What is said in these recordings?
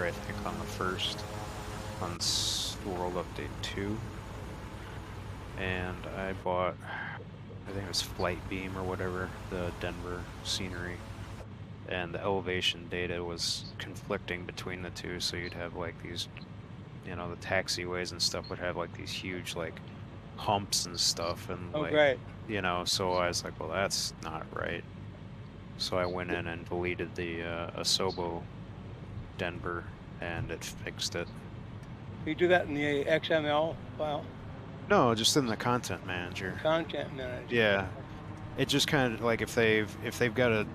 I think on the first, on World Update 2. And I bought, I think it was Flight Beam or whatever, the Denver scenery. And the elevation data was conflicting between the two, so you'd have like these, you know, the taxiways and stuff would have like these huge like humps and stuff, and Oh, like, great. you know, so I was like, well, that's not right. So I went in and deleted the Asobo Denver, and it fixed it. You do that in the XML file? No, just in the content manager. Content manager. Yeah, it just kind of like if they've got a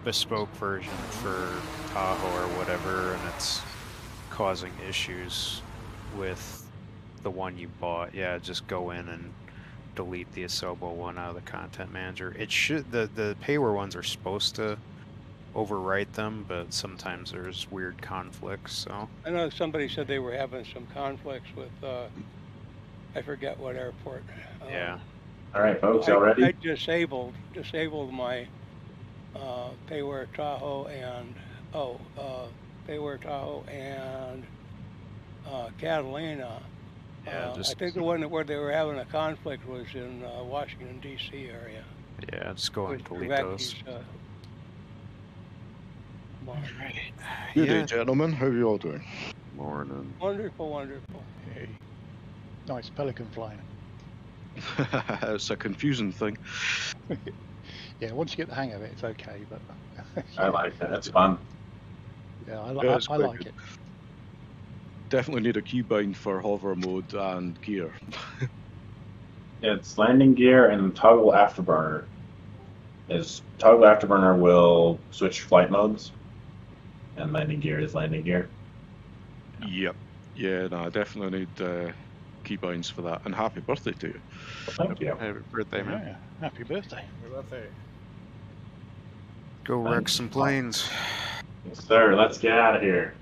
bespoke version for Tahoe or whatever, and it's causing issues with the one you bought, yeah, just go in and delete the Asobo one out of the content manager. It should, the payware ones are supposed to overwrite them, but sometimes there's weird conflicts, so. I know somebody said they were having some conflicts with, I forget what airport. Yeah. All right, folks, y'all ready? I disabled my payware Tahoe and payware Tahoe and Catalina. Yeah, I think the one where they were having a conflict was in Washington D.C. area. Yeah, just go and delete those. Good day, gentlemen. How are you all doing? Morning. Wonderful, wonderful. Hey. Nice pelican flying. It's a confusing thing. Yeah, once you get the hang of it, it's okay. But I like that. That's fun. yeah, I it's quite like good. it. Definitely need a keybind for hover mode and gear. It's landing gear and toggle afterburner. Toggle afterburner will switch flight modes, and landing gear is landing gear. Yep. Yeah, no, I definitely need keybinds for that. And happy birthday to you. Well, thank you. Happy birthday, man. Yeah, happy birthday. Happy birthday. Go wreck some planes. Yes, sir. Let's get out of here.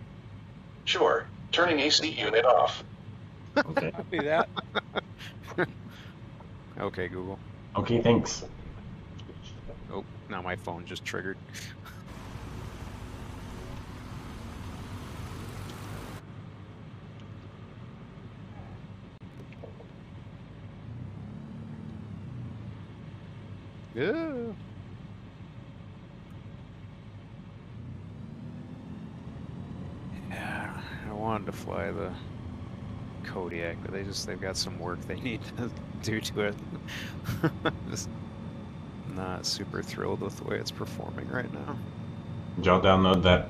Sure. Turning AC unit off. Okay. Copy that. Okay, Google. Okay, thanks. Oh, now my phone just triggered. Yeah. Yeah, I wanted to fly the Kodiak, but they've got some work they need to do to it. Just not super thrilled with the way it's performing right now. Did y'all download that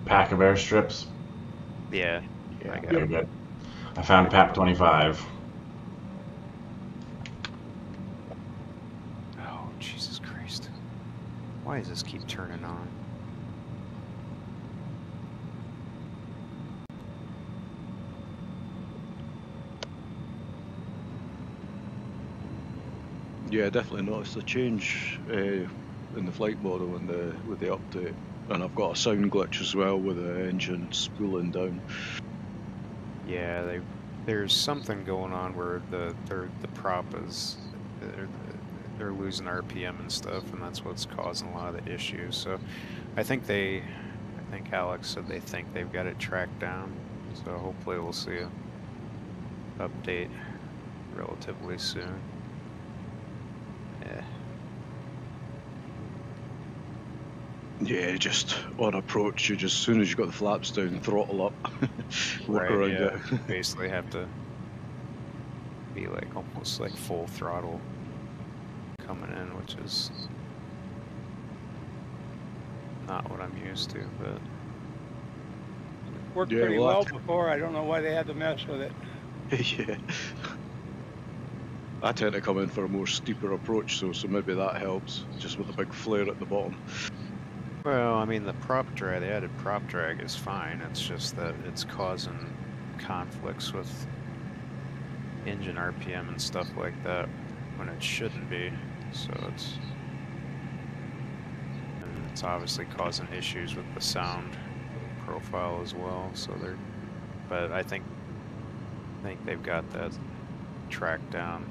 pack of airstrips? Yeah, Yeah. I got Very it. good. I found PAP 25. Oh, Jesus Christ. Why does this keep turning on? Yeah, definitely noticed a change in the flight model with the update. And I've got a sound glitch as well with the engine spooling down. Yeah, there's something going on where the prop is they're losing RPM and stuff, and that's what's causing a lot of the issues. So I think Alex said they think they've got it tracked down. So hopefully we'll see a update relatively soon. Yeah. Yeah, just on approach, as soon as you got the flaps down, throttle up, work around it. Basically have to be like almost like full throttle coming in, which is not what I'm used to, but Worked Yeah, pretty well, well before. I don't know why they had to mess with it. Yeah. I tend to come in for a more steeper approach, so maybe that helps, just with a big flare at the bottom. well, I mean the added prop drag is fine. It's just that it's causing conflicts with engine RPM and stuff like that when it shouldn't be. So it's obviously causing issues with the sound profile as well. So but I think they've got that tracked down.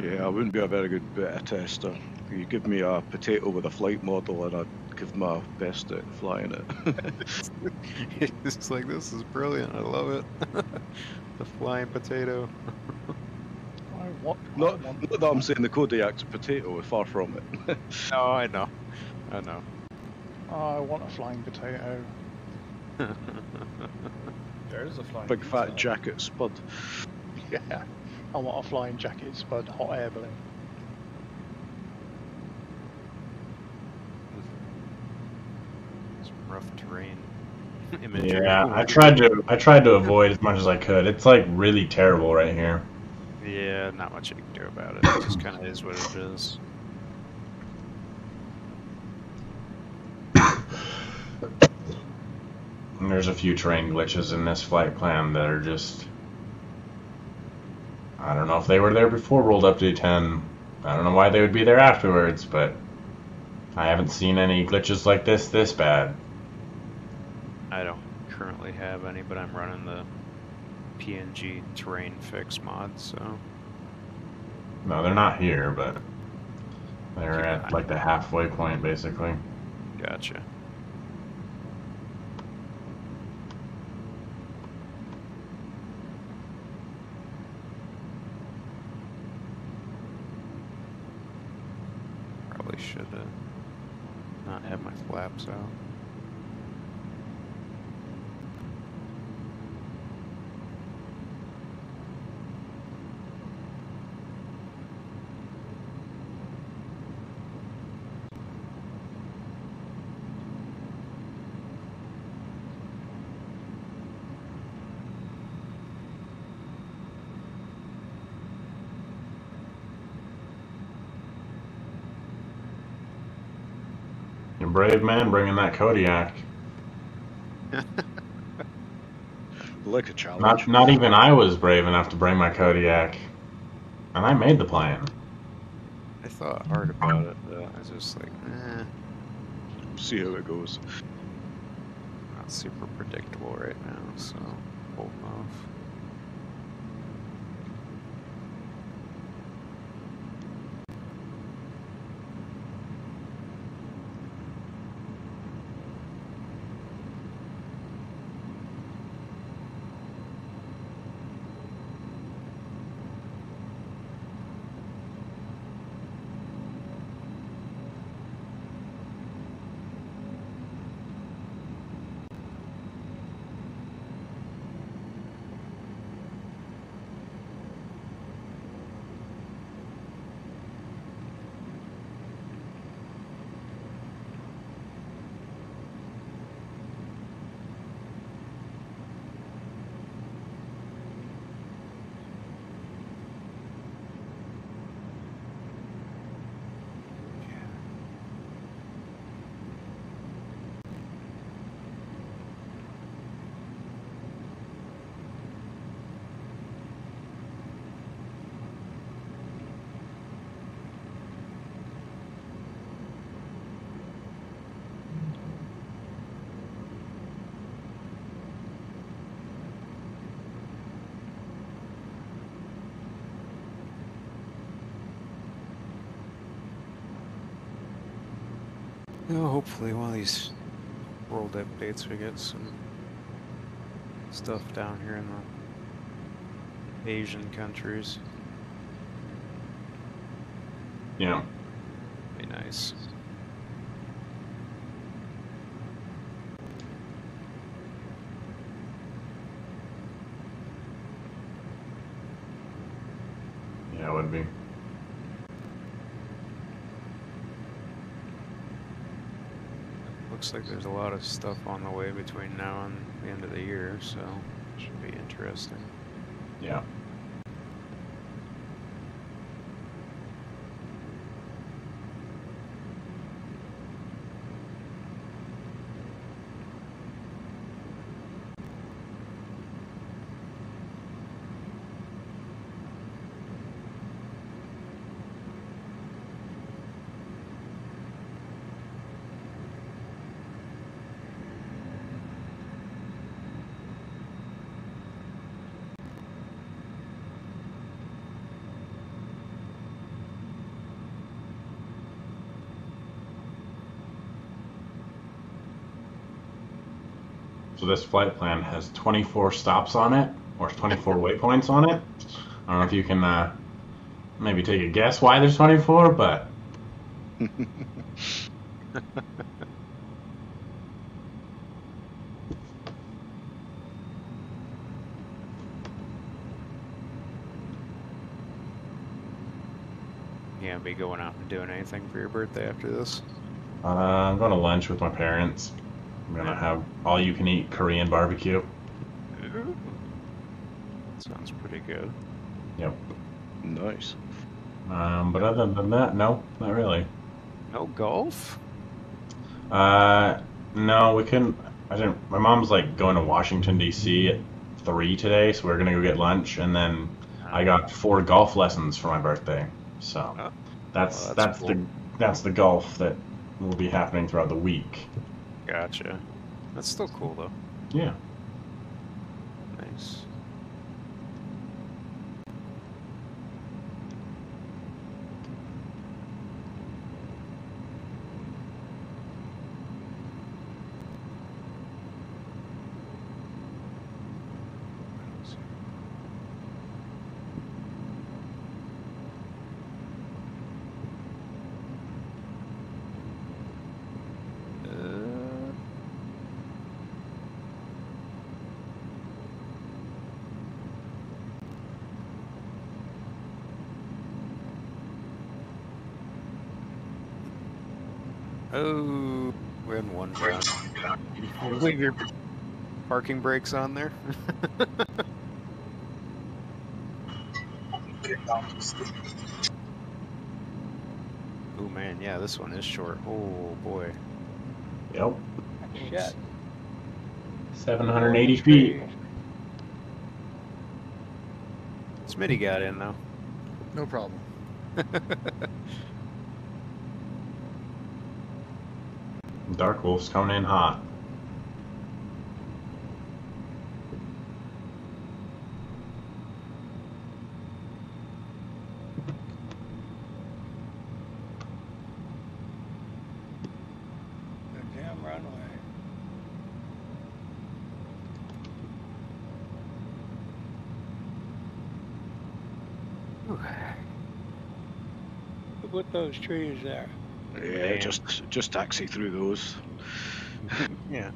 Yeah, I wouldn't be a very good beta tester. You give me a potato with a flight model and I'd give my best at flying it. It's like, this is brilliant. I love it. The flying potato. I want. Not that I'm saying the Kodiak's a potato, far from it. No, I know. I know. I want a flying potato. There is a flying Big pizza fat Hut. jacket spud. Yeah. I want a flying jacket, spud, hot air balloon. Some rough terrain imagery. Yeah, I tried to avoid as much as I could. It's like really terrible right here. Yeah, not much you can do about it. It just kind of is what it is. And there's a few terrain glitches in this flight plan that are just... I don't know if they were there before World Update 10. I don't know why they would be there afterwards, but I haven't seen any glitches like this bad. I don't currently have any, but I'm running the PNG terrain fix mod, so No, they're not here, but they're Keep an at eye. like the halfway point, basically. Gotcha. Probably should not have my flaps out. You're a brave man bringing that Kodiak. Like a challenge. Not even I was brave enough to bring my Kodiak. And I made the plan. I thought hard about it, but I was just like, See how it goes. not super predictable right now, so holding off. Well, hopefully one of these world updates we get some stuff down here in the Asian countries. Yeah. Be nice. Yeah, it would be. Looks like there's a lot of stuff on the way between now and the end of the year, so should be interesting. Yeah. So this flight plan has 24 stops on it, or 24 waypoints on it. I don't know if you can maybe take a guess why there's 24, but You gonna be going out and doing anything for your birthday after this? I'm going to lunch with my parents. I'm going to have all-you-can-eat Korean barbecue. Sounds pretty good. Yep. Nice. But other than that, no, not really. No golf? No, we couldn't. I didn't. My mom's like going to Washington D.C. at 3 today, so we're gonna go get lunch, and then I got 4 golf lessons for my birthday. So Oh, that's that's cool. that's the golf that will be happening throughout the week. Gotcha. That's still cool though. Yeah. Nice. Oh, we're in one down. Leave your parking brakes on there. Oh man, yeah, this one is short. Oh boy. Yep. Shit. 780 feet. Smitty got in though. No problem. Dark Wolf's coming in hot. The damn runway. Look at those trees there. Yeah, Man. just taxi through those. Yeah.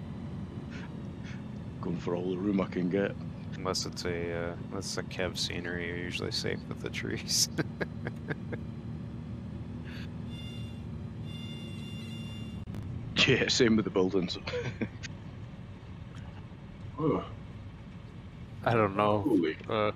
Going for all the room I can get. Unless it's a Kev scenery, you're usually safe with the trees. Yeah, same with the buildings. Ugh. I don't know. Holy. I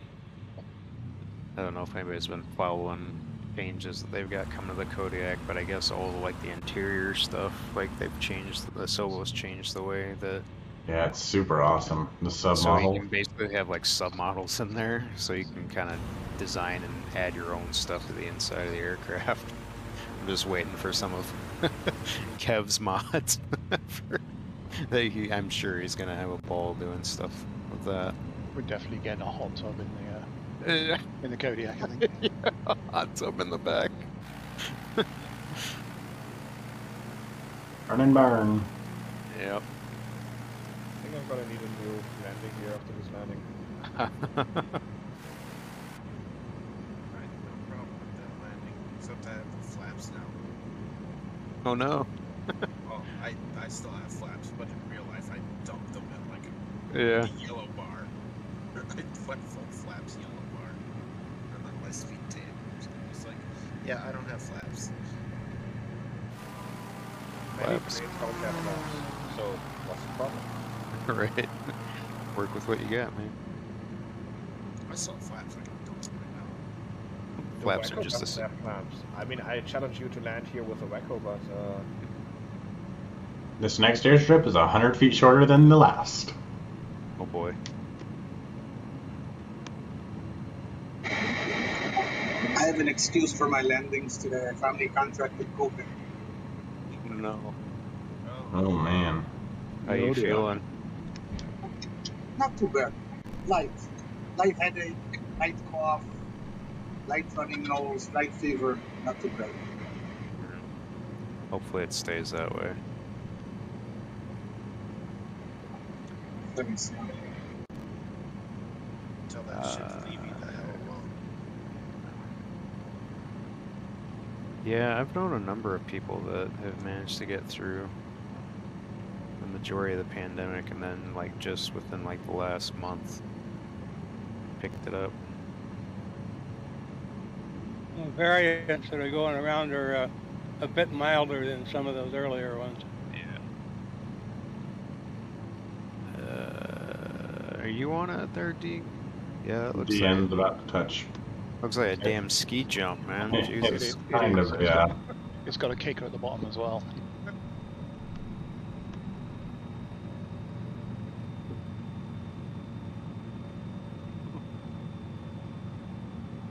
don't know if anybody's been following changes that they've got coming to the Kodiak, but I guess all like the interior stuff, like they've changed the Sobo's changed the way that Yeah, it's super awesome. The sub so you model. can basically have like submodels in there, so you can kind of design and add your own stuff to the inside of the aircraft. I'm just waiting for some of Kev's mods. I'm sure he's gonna have a ball doing stuff with that. We're definitely getting a hot tub in the Kodiak, I think. Yeah, hot tub in the back. Burn and burn. Yep. I think I'm gonna need a new landing gear after this landing. Right, no problem with that landing, except I have the flaps now. Oh no. Well, I still have flaps, but in real life I dumped them in like Yeah. a yellow bar. I full flaps yellow bar. And then my speed tape. It's like, yeah, I don't have flaps. Many Flaps. planes don't have flaps, so what's the problem? Right. Work with what you got, man. I saw flaps, I can dump them right now. The Flaps are Waco just doesn't have flaps. I mean, I challenge you to land here with a Waco, but This next airstrip is 100 feet shorter than the last. Oh boy. I have an excuse for my landings today. I finally contracted COVID. No. Oh man. How you feeling? Not too bad. Light headache, light cough, light running nose, light fever. Not too bad. Hopefully it stays that way. Let me see. Tell that ship's leaving the hell alone. Yeah, I've known a number of people that have managed to get through the majority of the pandemic, and then like just within like the last month picked it up. The variants that are going around are a bit milder than some of those earlier ones. Are you on it there, D? Yeah, it looks DN's like about to touch. looks like a damn ski jump, man. Jesus. It's kind of, yeah. It's got a kicker at the bottom as well.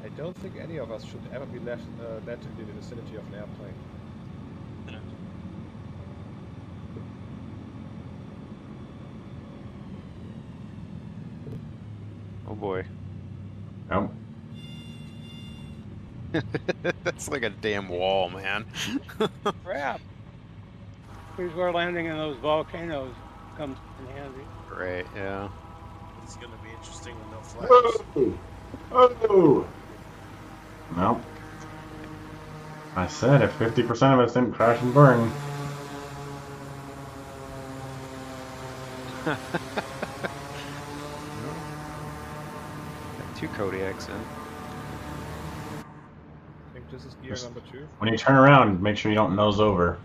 I don't think any of us should ever be led in the vicinity of an airplane. Oh boy. Oh. That's like a damn wall, man. Crap. Here's where landing in those volcanoes comes in handy. Right, yeah. It's gonna be interesting with no flaps. Whoa! Oh! No. I said if 50% of us didn't crash and burn. Got 2 Kodiaks in. I think this is gear number 2. When you turn around, make sure you don't nose over.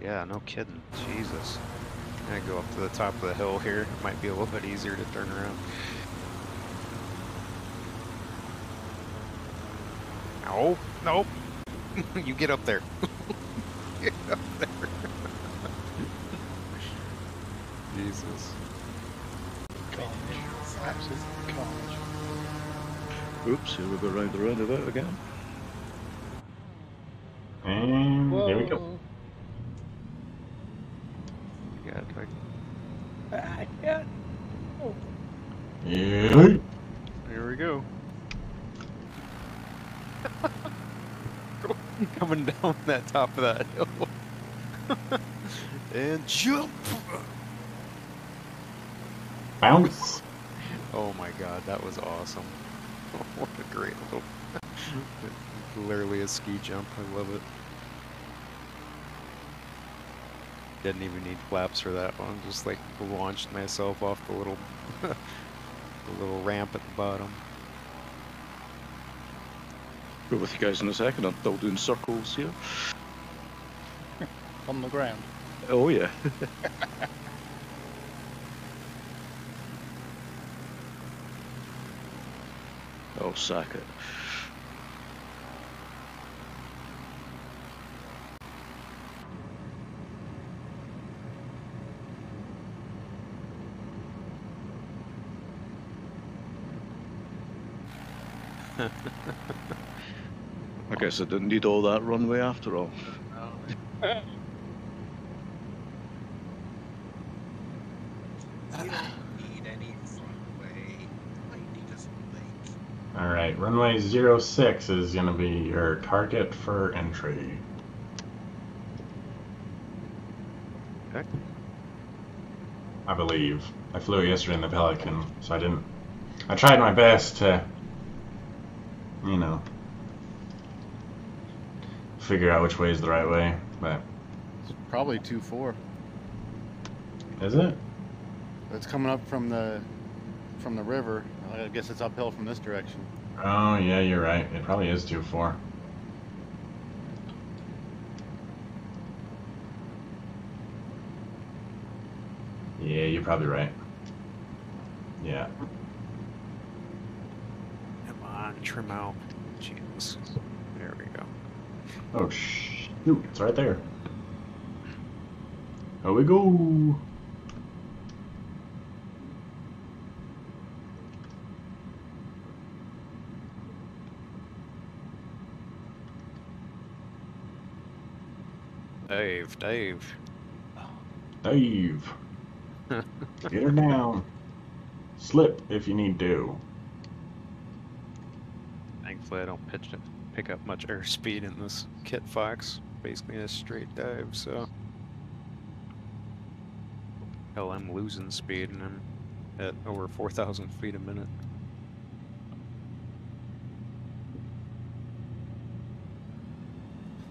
Yeah, no kidding. Jesus. I go up to the top of the hill here. It might be a little bit easier to turn around. Oh, nope. You get up there. Get up there. Jesus. Carnage. Absolute carnage. Oops, here we go round the roundabout again. And Whoa. here we go. You got like, Yeah. Oh. Yeah. here we go. Coming down that top of that hill. And jump! Bounce. Oh my god, that was awesome. What a great little... Literally a ski jump, I love it. Didn't even need flaps for that one, just like launched myself off the little, the little ramp at the bottom. Go with you guys in a second. I'm still doing circles here. On the ground. Oh yeah. I'll sack it. I guess I didn't need all that runway after all. You don't need any runway. All you need is a lake. Alright, runway 06 is going to be your target for entry. Okay. I believe. I flew it yesterday in the Pelican, so I didn't... I tried my best to, you know, figure out which way is the right way, but... It's probably 2-4. Is it? It's coming up from the river. I guess it's uphill from this direction. Oh, yeah, you're right. It probably is 2-4. Yeah, you're probably right. Yeah. Come on, trim out. Jesus. There we go. Oh, shoot. It's right there. Here we go. Dave. Dave. Get her down. Slip if you need to. Thankfully, I don't pick up much airspeed in this Kit Fox. Basically a straight dive, so... Hell, I'm losing speed and I'm at over 4,000 feet a minute.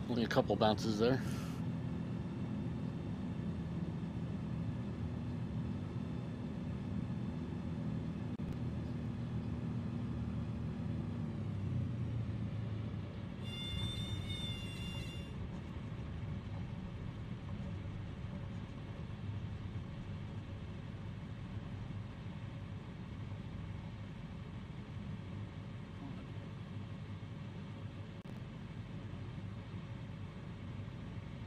Only a couple bounces there.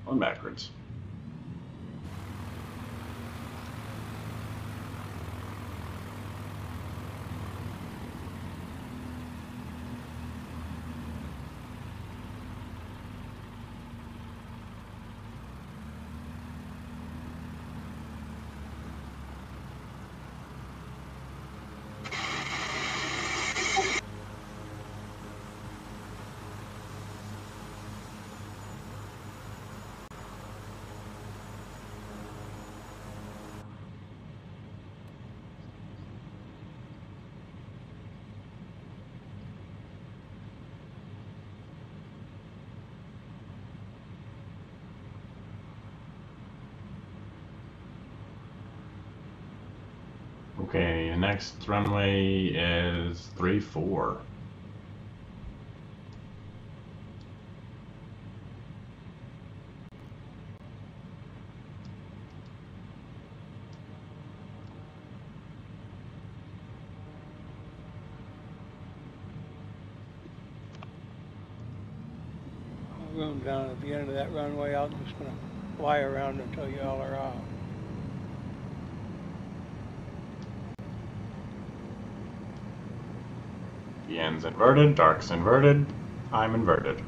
Going backwards. Okay, the next runway is 34. Room down at the end of that runway. I'm just gonna fly around until y'all are off. The end's inverted, dark's inverted, I'm inverted.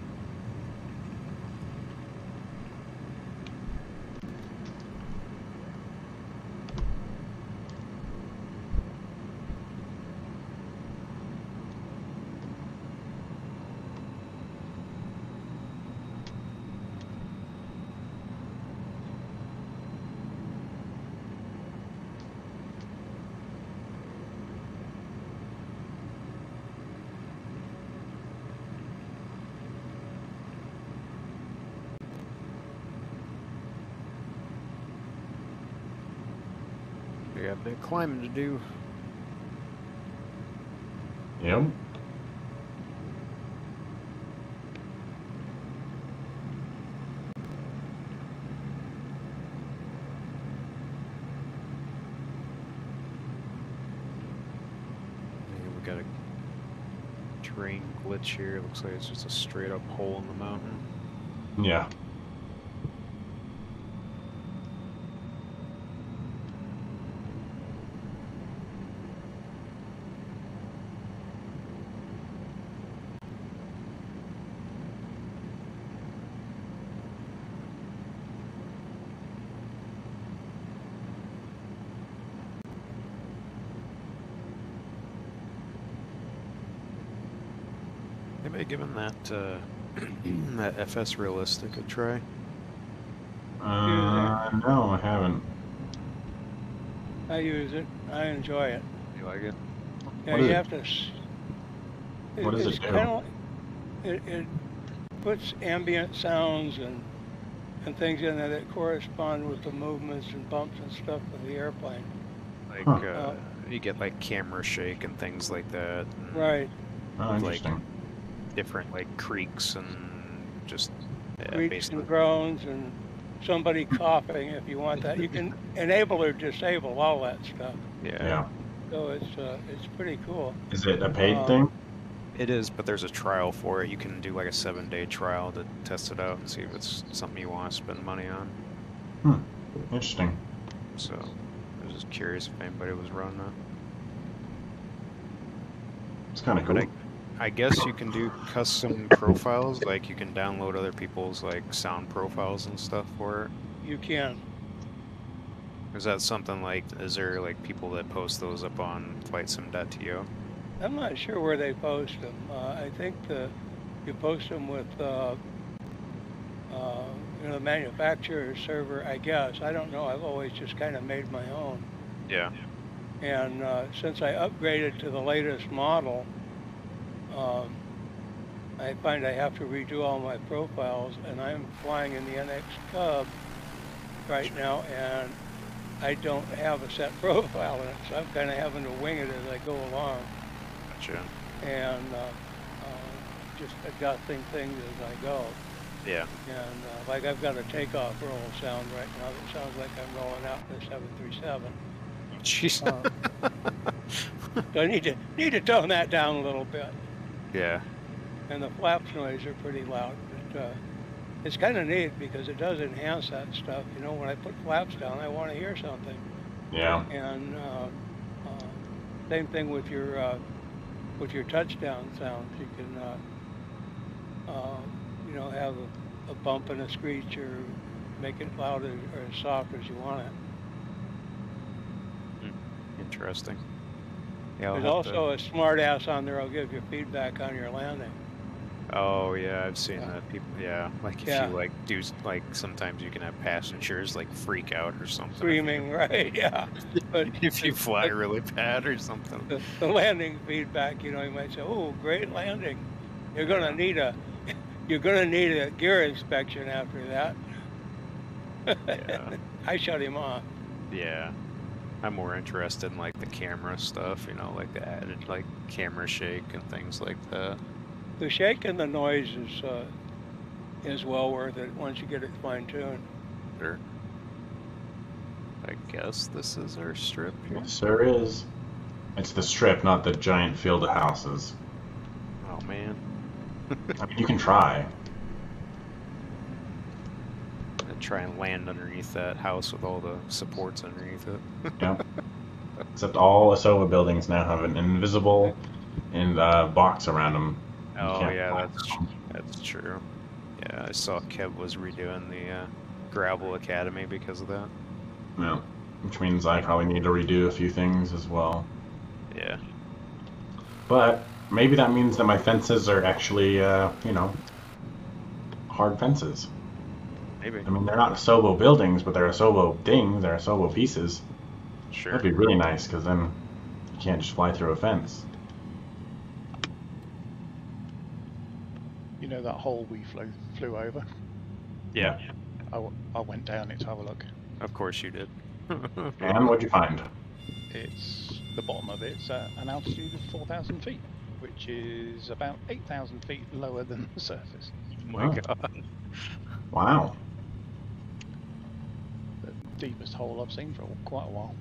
We got a bit of climbing to do. Yep. Yeah, we got a terrain glitch here. Looks like it's just a straight up hole in the mountain. Yeah. Anybody given that that FS realistic a try? No, I haven't. I use it. I enjoy it. You like it? Yeah, What you is it? have to. What does It's it do? kind of. It puts ambient sounds and things in there that correspond with the movements and bumps and stuff of the airplane. Like Huh. you get like camera shake and things like that. And Right. Oh, like interesting. different like creaks and just Creaks basically. and groans and somebody coughing if you want that. You can enable or disable all that stuff. Yeah. So it's pretty cool. Is it a paid thing? It is, but there's a trial for it. You can do like a 7-day trial to test it out and see if it's something you want to spend money on. Interesting. So I was just curious if anybody was running it. It's kind of cool. But I guess you can do custom profiles, like you can download other people's like sound profiles and stuff for it. You can. Is that something like, is there like people that post those up on flightsim.to? I'm not sure where they post them. I think you post them with, the manufacturer's server, I guess. I don't know. I've always just kind of made my own. Yeah. And since I upgraded to the latest model, I find I have to redo all my profiles, and I'm flying in the NX Cub right now, and I don't have a set profile in it, so I'm kind of having to wing it as I go along. Gotcha. And just adjusting things as I go. Yeah. And like I've got a takeoff roll sound right now that sounds like I'm rolling out the 737. Jeez. So I need to tone that down a little bit. Yeah. And the flaps noise are pretty loud, but it's kind of neat because it does enhance that stuff. You know, when I put flaps down, I want to hear something. Yeah. And same thing with your touchdown sounds. You can you know, have a bump and a screech, or make it loud or as soft as you want it. Interesting. Yeah. There's also a smart ass on there. I'll give you feedback on your landing. Oh yeah, I've seen that. People, yeah, like if you like do, like sometimes you can have passengers like freak out or something. Screaming, right? Yeah. But if you fly really bad or something. The landing feedback, you know, you might say, "Oh, great landing." You're gonna need a gear inspection after that. Yeah. I shut him off. Yeah. I'm more interested in like the camera stuff, you know, like the added like camera shake and things like that. The shake and the noise is well worth it once you get it fine-tuned. Sure. I guess this is our strip here. Yes, there is. It's the strip, not the giant field of houses. Oh man. I mean, you can try. I'd try and land underneath that house with all the supports underneath it. Yeah. Except all Asova buildings now have an invisible box around them. Oh yeah, that's true. Yeah, I saw Kev was redoing the Gravel Academy because of that. Yeah, which means I probably need to redo a few things as well. Yeah. But maybe that means that my fences are actually, you know, hard fences. Maybe. I mean, they're not Asobo buildings, but they're Asobo things, they're Asobo pieces. Sure. That'd be really nice, because then you can't just fly through a fence. You know that hole we flew over? Yeah. I went down it to have a look. Of course you did. And what'd you find? It's the bottom of it's an altitude of 4,000 feet, which is about 8,000 feet lower than the surface. Oh my god. Wow. The deepest hole I've seen for quite a while.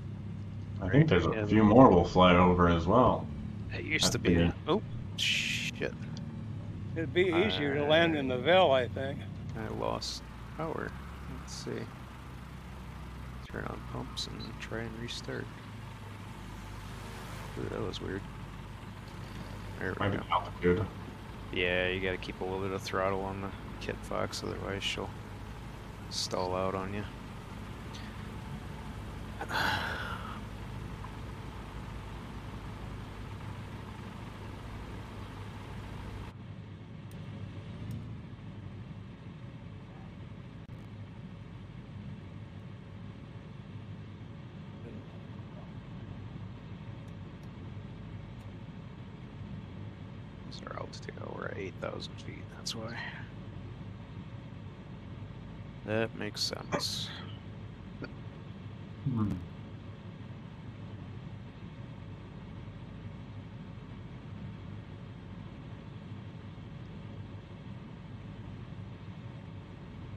I think there's a few more we'll fly over as well. It used to be. Oh, shit. It'd be easier to land in the Ville, I think. I lost power. Let's see. Turn on pumps and try and restart. Ooh, that was weird. There we go. Altitude. Yeah, you gotta keep a little bit of throttle on the Kit Fox, otherwise she'll stall out on you. What's our altitude? Oh, we're at 8,000 feet, that's why. That makes sense.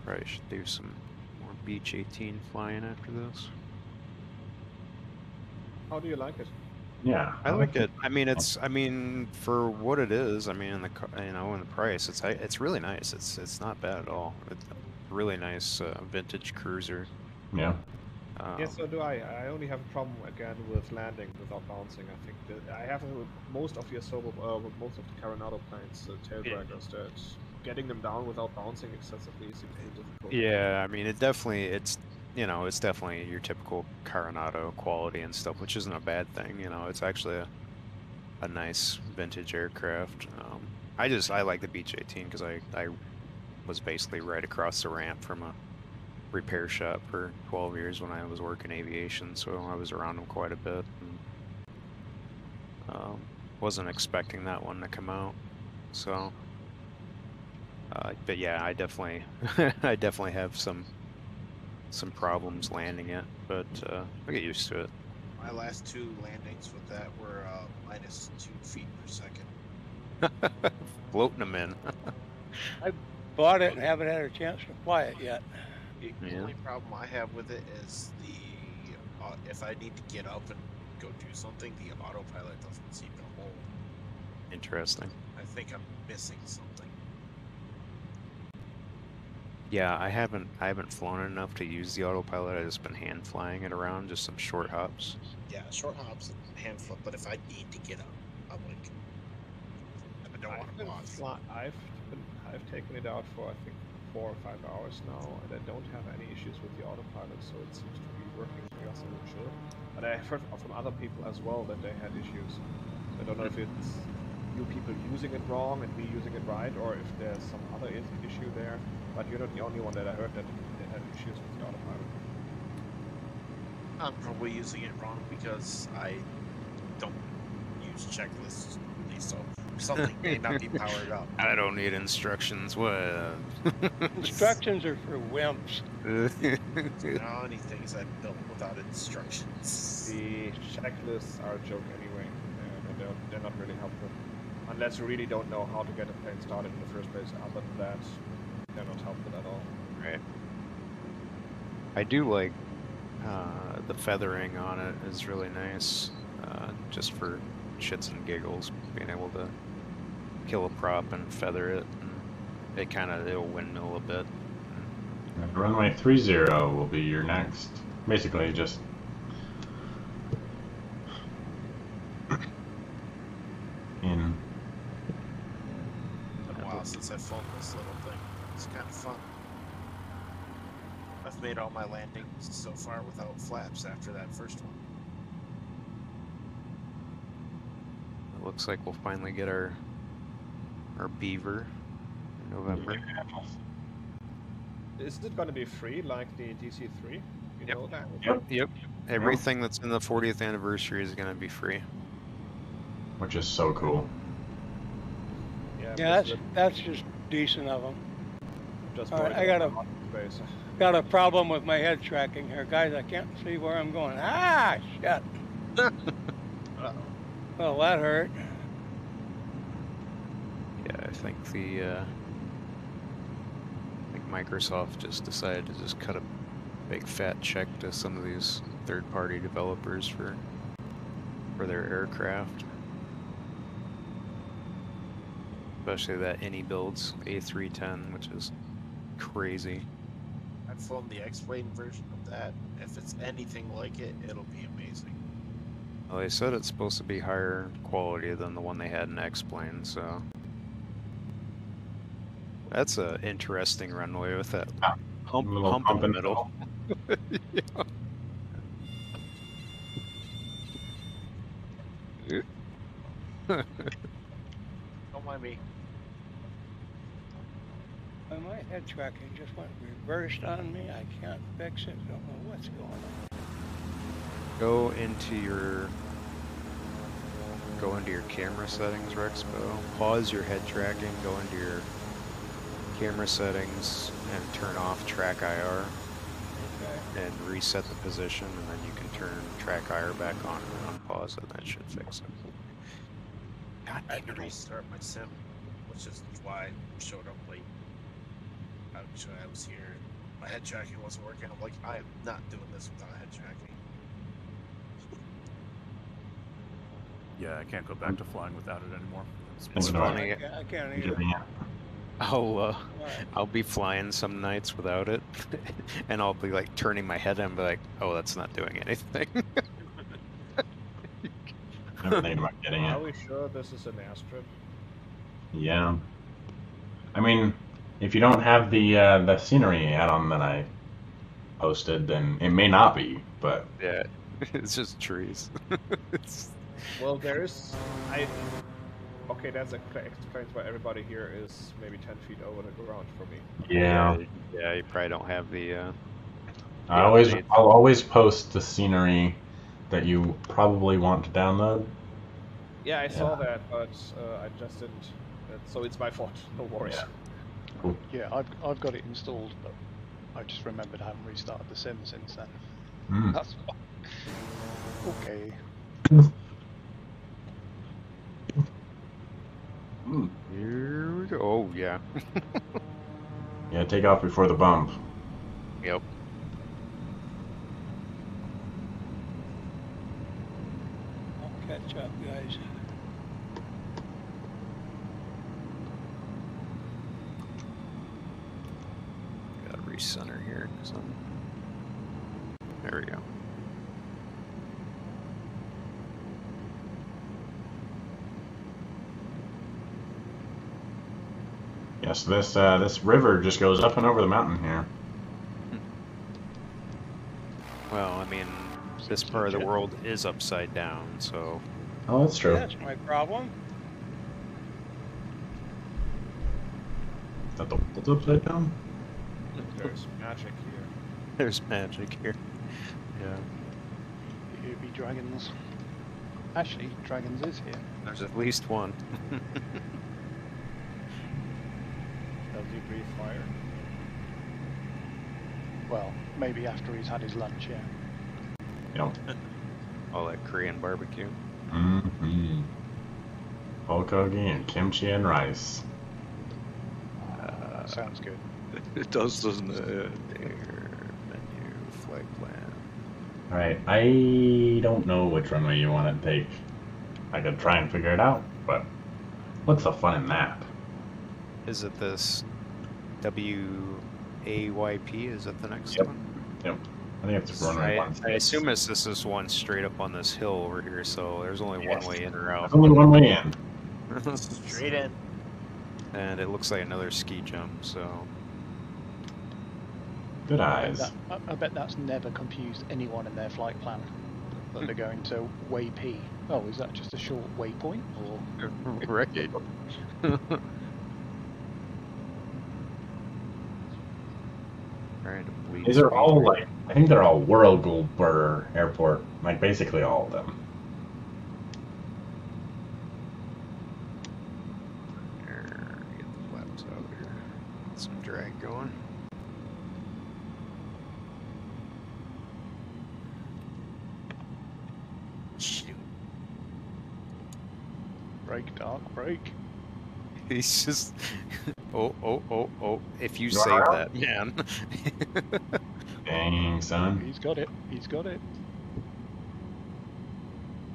Probably should do some more Beach 18 flying after this. How do you like it? Yeah, I like it. I mean, I mean, for what it is. I mean, in the in the price, it's really nice. It's not bad at all. It's a really nice vintage cruiser. Yeah. Yes, so do I. I only have a problem again with landing without bouncing. I think that I have most of the Asobo, most of the Coronado planes, tail draggers, that getting them down without bouncing excessively is difficult. Yeah, I mean, it's definitely your typical Coronado quality and stuff, which isn't a bad thing. You know, it's actually a nice vintage aircraft. I like the Beach 18 because I was basically right across the ramp from a repair shop for 12 years when I was working aviation, so I was around them quite a bit. And, wasn't expecting that one to come out, so. But yeah, I definitely, I definitely have some problems landing it, but I get used to it. My last 2 landings with that were minus 2 feet per second. Floating them in. I bought it and haven't had a chance to fly it yet. The only problem I have with it is if I need to get up and go do something, the autopilot doesn't seem to hold. Interesting. I think I'm missing something. Yeah, I haven't flown it enough to use the autopilot. I've just been hand flying it around, just some short hops. Yeah, short hops and hand flip, but if I need to get up, I'm like, I don't want to pause. I've taken it out for I think 4 or 5 hours now, and I don't have any issues with the autopilot, so it seems to be working just as it should. But I've heard from other people as well that they had issues. I don't know if it's you people using it wrong and me using it right, or if there's some other issue there. But you're not the only one that I heard that they had issues with the autopilot. I'm probably using it wrong because I don't use checklists, so something may not be powered up. I don't need instructions. What? Instructions are for wimps. There are any things I built without instructions. The checklists are a joke anyway, and they're not really helpful. Unless you really don't know how to get a plane started in the first place. Other than that, they're not helpful at all. Right. I do like the feathering on it is really nice, just for shits and giggles, being able to kill a prop and feather it, and it'll windmill a bit. And runway 30 will be your next. Basically, just in. It's been a while since I've flown this little thing. It's kind of fun. I've made all my landings so far without flaps after that first one. It looks like we'll finally get our beaver in November. Is it going to be free like the DC-3? You know that? Yep. Everything that's in the 40th anniversary is going to be free. Which is so cool. Yeah, that's just decent of them. Just all right, I got a problem with my head tracking here, guys. I can't see where I'm going. Ah, shit. Well, that hurt. Yeah, I think Microsoft just decided to just cut a big fat check to some of these third-party developers for their aircraft. Especially that AnyBuilds A310, which is crazy. I've flown the X-Plane version of that. If it's anything like it, it'll be amazing. Well, they said it's supposed to be higher quality than the one they had in X-Plane, so... That's an interesting runway with that hump in the middle. Don't mind me. My head tracking just went reversed on me. I can't fix it. Don't know what's going on. Go into your camera settings, Rexpo. Pause your head tracking. Go into your camera settings and turn off track IR. Okay. And reset the position, and then you can turn track IR back on and unpause it. That should fix it. God, I had to restart my sim, which is why I showed up late. Actually, I was here. My head tracking wasn't working. I'm like, I am not doing this without head tracking. Yeah, I can't go back to flying without it anymore. It's funny. I can't either. I'll be flying some nights without it, and I'll be like turning my head and be like, "Oh, that's not doing anything." Never think about getting it. Are we sure this is an airstrip? Yeah. I mean, if you don't have the scenery add-on that I posted, then it may not be. But yeah, it's just trees. Well, there is. Okay, that explains why everybody here is maybe 10 feet over the ground for me. Yeah. Yeah, you probably don't have the update. I'll always post the scenery that you probably want to download. Yeah, I saw that, but I just didn't. So it's my fault. No worries. Yeah. Cool. Yeah, I've got it installed, but I just remembered I haven't restarted the sim since then. Mm. That's why. Okay. Here we go. Oh, yeah. Yeah, take off before the bump. Yep. I'll catch up, guys. Gotta recenter here. There we go. Yes, this river just goes up and over the mountain here. Well, I mean, this part of the world is upside down, so. Oh, that's true. That's my problem. Is that the world's upside down? There's magic here. There's magic here. Yeah. Here be dragons. Actually, dragons is here. There's at least one. Does he breathe fire? Well, maybe after he's had his lunch, yeah. Yep. All that Korean barbecue. Mm-hmm. Bulgogi and kimchi and rice. Sounds good. It does, doesn't it? Menu, flight plan. Alright, I don't know which runway you want to take. I could try and figure it out, but what's the fun in that? Is it this WAYP? Is it the next Yep. one? Yep. I think it's runway one. I assume this is one straight up on this hill over here, so there's only one way in or out. There's only one way in. Straight in. And it looks like another ski jump, so. Good eyes. I bet that's never confused anyone in their flight plan. That they're going to Way P. Oh, is that just a short waypoint? Or Right. These are all like, I think they're all Whirlgoulburger Airport, like basically all of them. Get the flaps out here. Get some drag going. Shoot. break, dark, break. He's just. Oh. If you You save alright? that, man. Dang, son. He's got it. He's got it.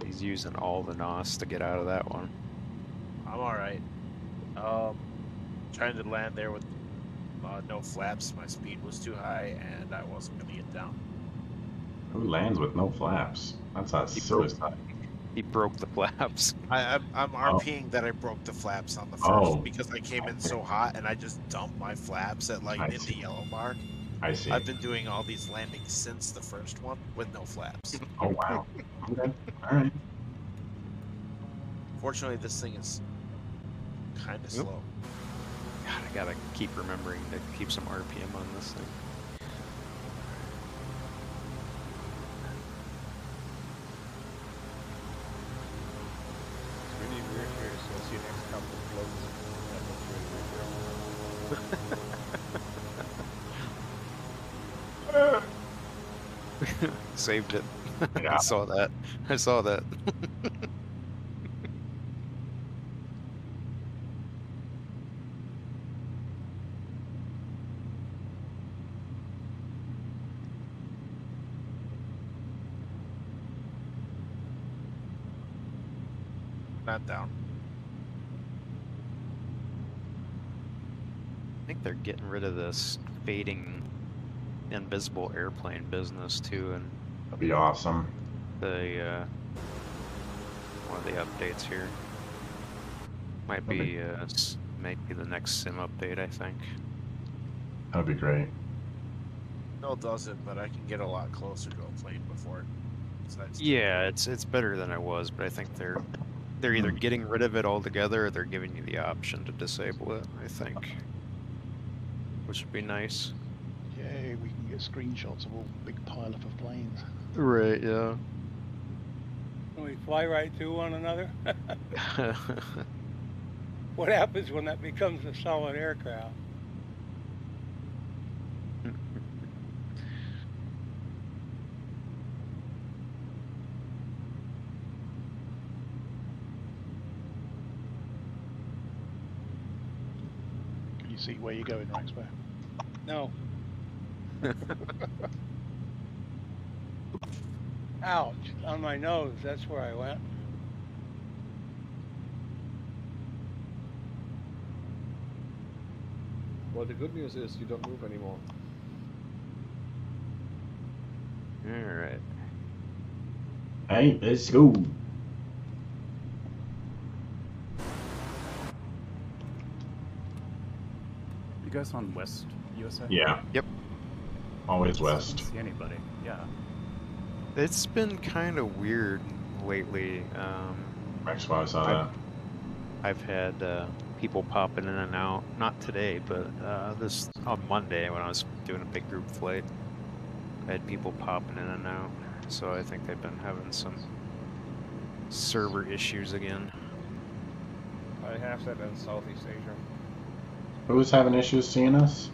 He's using all the NOS to get out of that one. I'm alright. Trying to land there with no flaps. My speed was too high, and I wasn't going to get down. Who lands with no flaps? That's a suicide. He broke the flaps. I'm RPing that I broke the flaps on the first because I came in so hot, and I just dumped my flaps at like in the yellow mark. I see. I've been doing all these landings since the first one with no flaps. Oh, wow. Okay. Alright. Fortunately, this thing is kind of slow. God, I gotta keep remembering to keep some RPM on this thing. It's really weird here, so I see an X couple of floats. That looks really weird. Saved it. Yeah. I saw that. I saw that. Not down. I think they're getting rid of this fading invisible airplane business too, and That'd be awesome. the one of the updates here might be the next sim update, I think. That'd be great. No, it doesn't, but I can get a lot closer to a plane before it decides to. Yeah, it's better than it was, but I think they're they're either getting rid of it altogether or they're giving you the option to disable it, I think. Which would be nice. Yay, we can get screenshots of all the big pile up of planes. Right, yeah. Can we fly right through one another? What happens when that becomes a solid aircraft? Can you see where you're going, Rexpo? No. Ouch, on my nose, that's where I went. Well, the good news is you don't move anymore. Alright. Hey, let's go. You guys on West USA? Yeah. Yep. Always I west. didn't see anybody. Yeah. It's been kind of weird lately. That's why I saw that. I've had people popping in and out. Not today, but this on Monday when I was doing a big group flight. I had people popping in and out. So I think they've been having some server issues again. I have that in Southeast Asia. Who's having issues seeing us?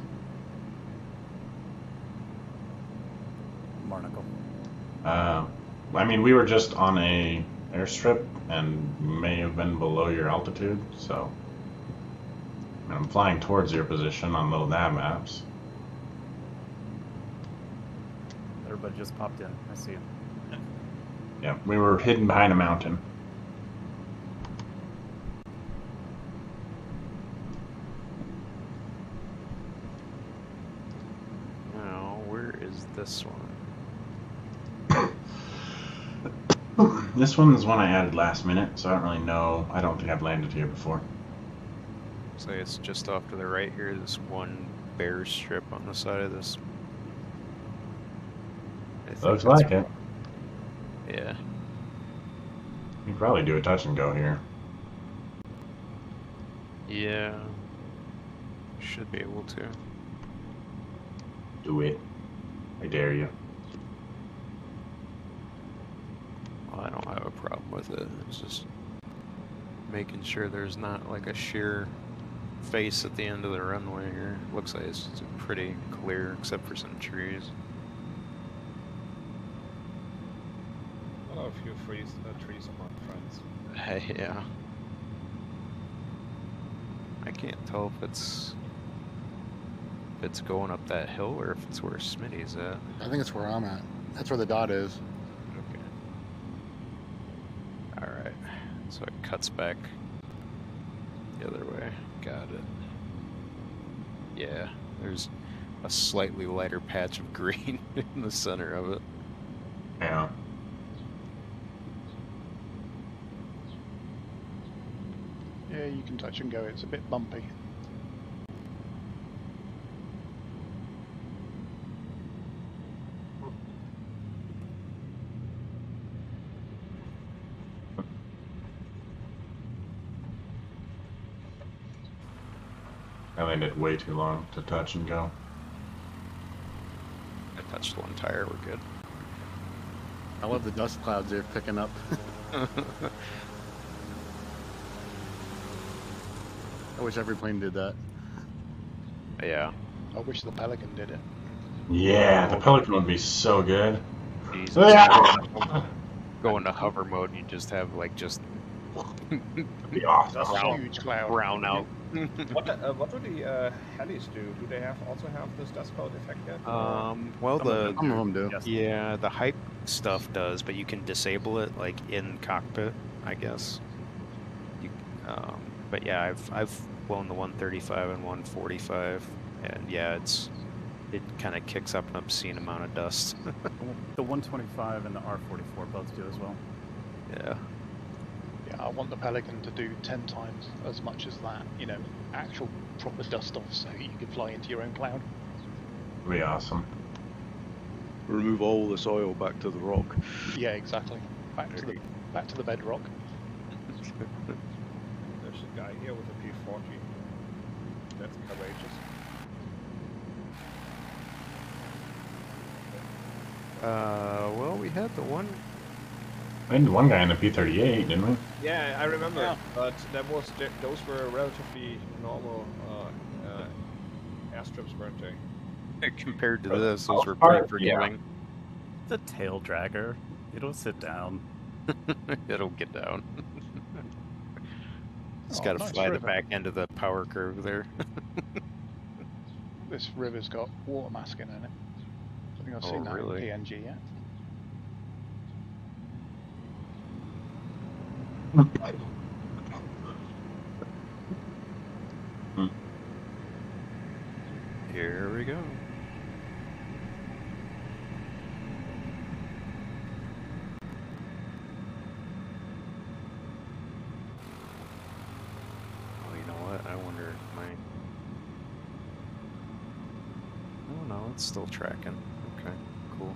Marnicle. I mean, we were just on a airstrip and may have been below your altitude, so I'm flying towards your position on little nav maps. Everybody just popped in. I see it. Yeah, we were hidden behind a mountain. Now, where is this one? This one's one I added last minute, so I don't really know. I don't think I've landed here before. So it's just off to the right here, this one bare strip on the side of this. I think Looks that's like it. Yeah. You can probably do a touch and go here. Yeah. Should be able to. Do it. I dare you. Well, I don't have a problem with it. It's just making sure there's not like a sheer face at the end of the runway here. Looks like it's pretty clear except for some trees. Well, a few trees among friends. Yeah. I can't tell if it's going up that hill or if it's where Smitty's at. I think it's where I'm at. That's where the dot is. Okay. Alright. So it cuts back the other way. Got it. Yeah, there's a slightly lighter patch of green in the center of it. Yeah. Yeah, you can touch and go. It's a bit bumpy. I landed way too long to touch and go. I touched one tire, we're good. I love the dust clouds they're picking up. I wish every plane did that. Yeah. I wish the Pelican did it. Yeah, the Pelican would be so good. Jesus. Yeah. Go into hover mode and you just have like Be awesome. That's a huge cloud. brown out. What do the helis do? Do they also have this dust cloud effect yet? Well, Some of them do. Yes. yeah, the hype stuff does, but you can disable it like in cockpit, I guess. You, but yeah, I've flown the 135 and 145, and yeah, it kind of kicks up an obscene amount of dust. The 125 and the R44 both do as well. Yeah. Yeah, I want the Pelican to do 10 times as much as that. You know, actual proper dust off, so you can fly into your own cloud. Be awesome. Remove all this oil back to the rock. Yeah, exactly. Back to the bedrock. There's a guy here with a P40. That's courageous. Well, we had the one. We had one guy in a P38, didn't we? Yeah, I remember, Yeah. but those were relatively normal airstrips, weren't they? Compared to For the this, those were most pretty part, forgiving. The tail dragger. It'll sit down. It'll get down. It's Oh, got to nice fly the river. back end of the power curve there. This river's got water masking in it. I think I've Oh, seen that really? in PNG yet. Here we go. Oh, you know what? I wonder if my... Oh, no, it's still tracking. Okay, cool.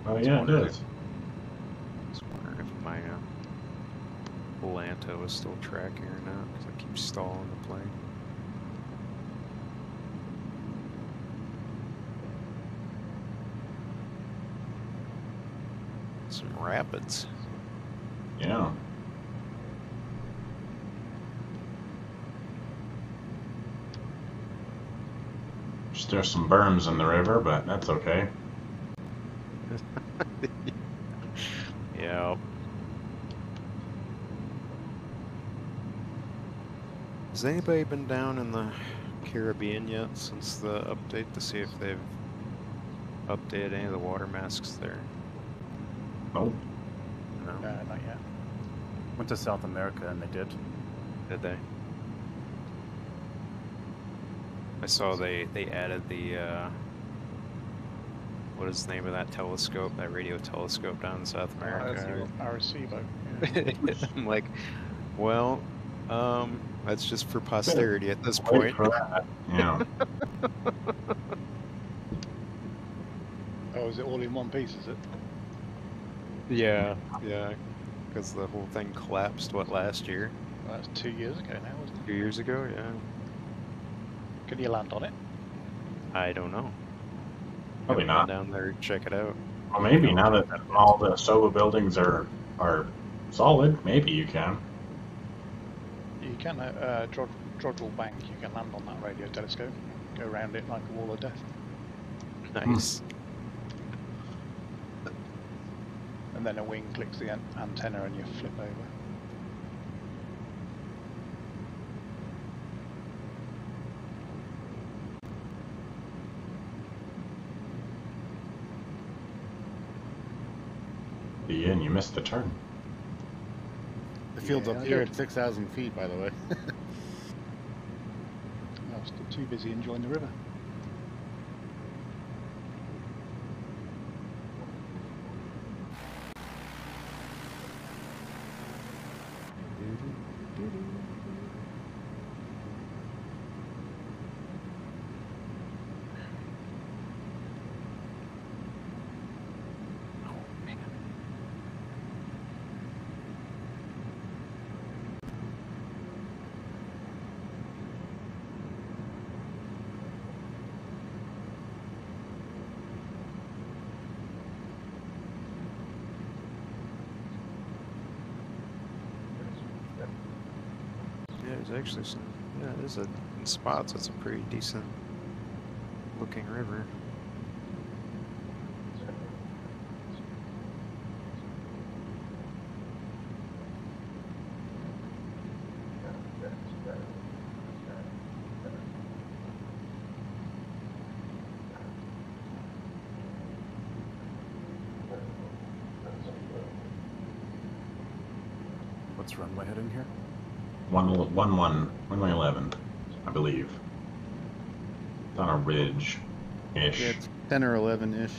Oh yeah, it is. I was wondering if my Atlanta was still tracking or not, because I keep stalling the plane. Some rapids. Yeah. There's some berms in the river, but that's okay. Yeah. Has anybody been down in the Caribbean yet since the update to see if they've updated any of the water masks there? Nope. No? Not yet. Went to South America and they did. Did they? I saw they added the what is the name of that telescope, that radio telescope down in South America? Arecibo. I'm like, well, that's just for posterity at this Wait point. for that. Yeah. Oh, is it all in one piece, is it? Yeah, yeah, because the whole thing collapsed, what, last year? Well, that's 2 years ago now, wasn't it? 2 years ago, yeah. Can you land on it? I don't know. Probably Haven't not. been down there to check it out. Well, maybe now that all the SOBA buildings are solid, maybe you can. You can, Drodrell Bank, you can land on that radio telescope. Go around it like a wall of death. Nice. And then a wing clicks the antenna and you flip over. And you missed the turn. The field's Yeah, up I here did. at 6,000 feet, by the way. I was too busy enjoying the river. Yeah, there's actually some, yeah, there's a, in spots, it's a pretty decent looking river. What's runway heading here? 111, I believe. It's on a ridge-ish. Yeah, it's 10 or 11-ish.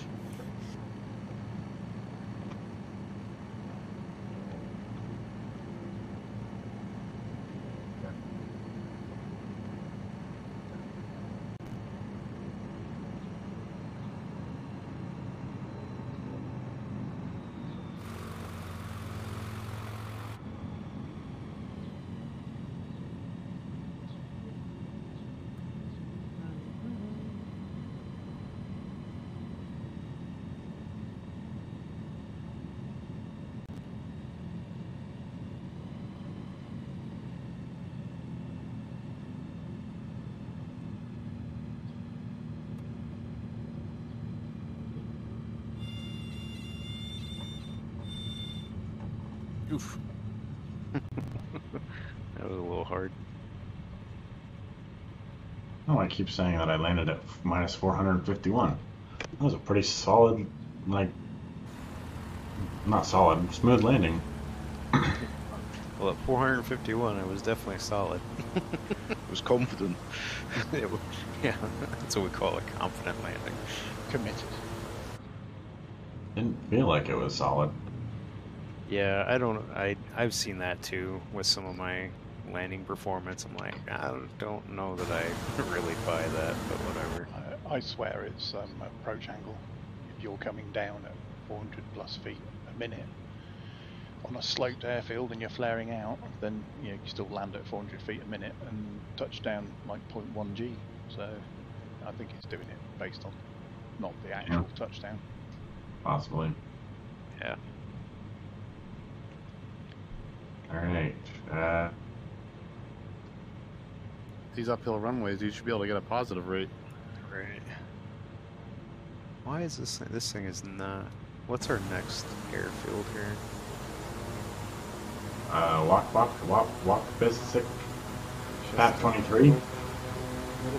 Oof. That was a little hard. Oh, I keep saying that I landed at minus 451. That was a pretty solid, like, not solid, smooth landing. Well, at 451, it was definitely solid. It was confident. Yeah, that's what we call a confident landing. Committed. Didn't feel like it was solid. Yeah, I've seen that too with some of my landing performance. I'm like, I don't know that I really buy that, but whatever. I swear it's approach angle. If you're coming down at 400 plus feet a minute on a sloped airfield and you're flaring out, then you still land at 400 feet a minute and touch down like 0.1 G. So I think it's doing it based on not the actual touchdown. Possibly. Yeah. Alright. These uphill runways, you should be able to get a positive rate. Right. Why is this thing? This thing is not. What's our next airfield here? Walk, basic. Pat 23. A little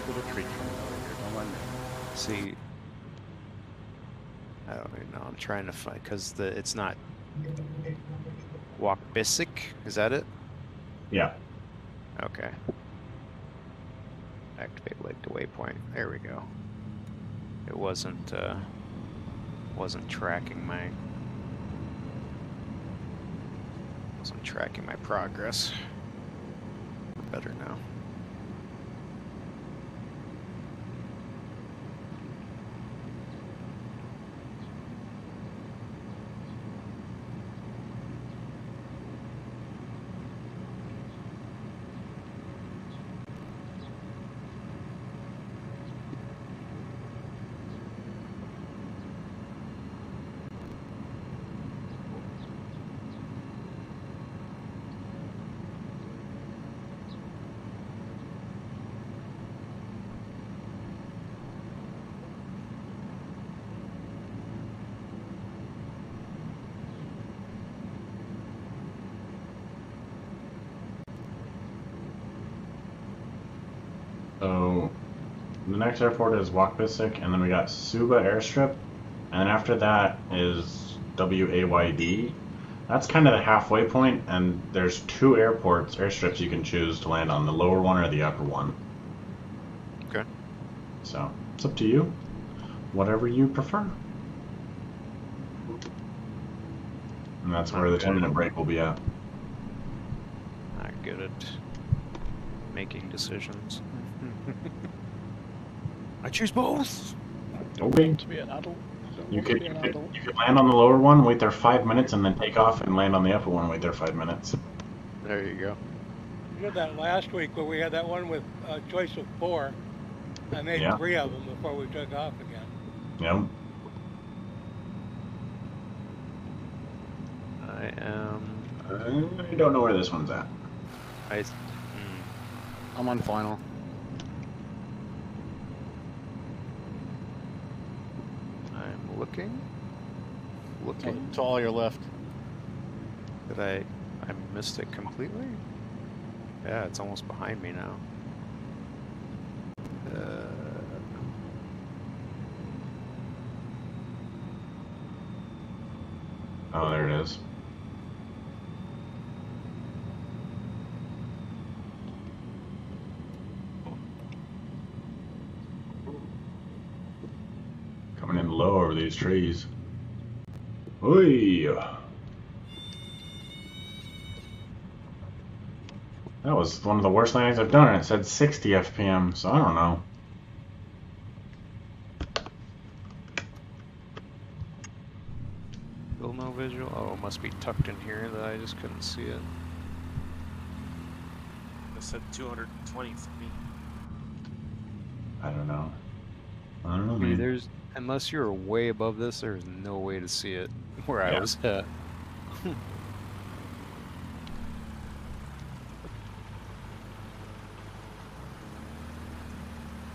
bit of tree trim over here, don't mind me. See, I don't even know. I'm trying to find because it's not Walk Bisic. Is that it? Yeah. Okay. Activate leg to waypoint. There we go. It wasn't tracking my progress. We're better now. So the next airport is Wakbisic, and then we got Suba Airstrip, and then after that is WAYD. That's kind of the halfway point, and there's two airstrips you can choose to land on, the lower one or the upper one. Okay. So it's up to you, whatever you prefer. And that's where the 10-minute break will be at. Not good at making decisions. I choose both. Okay. To be an adult. You could land on the lower one, wait there 5 minutes, and then take off and land on the upper one, wait there 5 minutes. There you go. We did that last week where we had that one with a choice of 4. I made 3 of them before we took off again. Yep. I don't know where this one's at. I'm on final. I'm looking. To all your left. Did I missed it completely? Yeah, it's almost behind me now. Oh, there it is. Coming in low over these trees. Oi! That was one of the worst landings I've done, and it said 60 FPM, so I don't know. Still no visual? Oh, it must be tucked in here that I just couldn't see it. I said 220 for me. I don't know. I don't know, Dude, man. there's, unless you're way above this, there's no way to see it where I was at.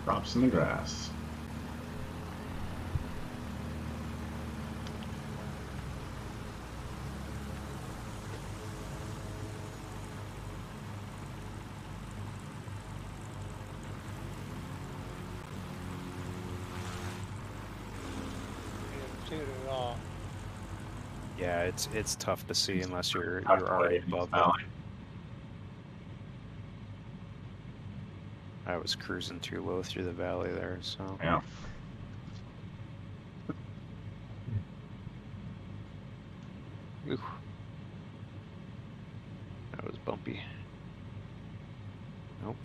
Drops in the grass. see it at all. Yeah, it's tough to see unless you're Tough to already play in above this it. valley. I was cruising too low through the valley there, so. Yeah. Ooh. That was bumpy. Nope.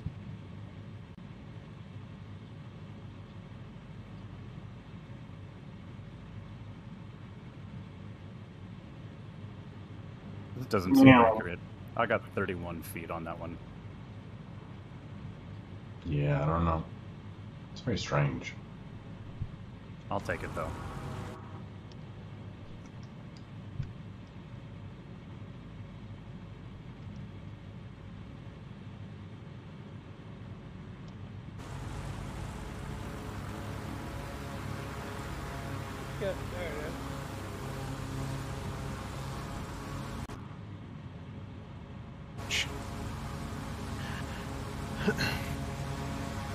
This doesn't seem Yeah. accurate. I got 31 feet on that one. Yeah, I don't know. It's very strange. I'll take it though. Yeah, there it is.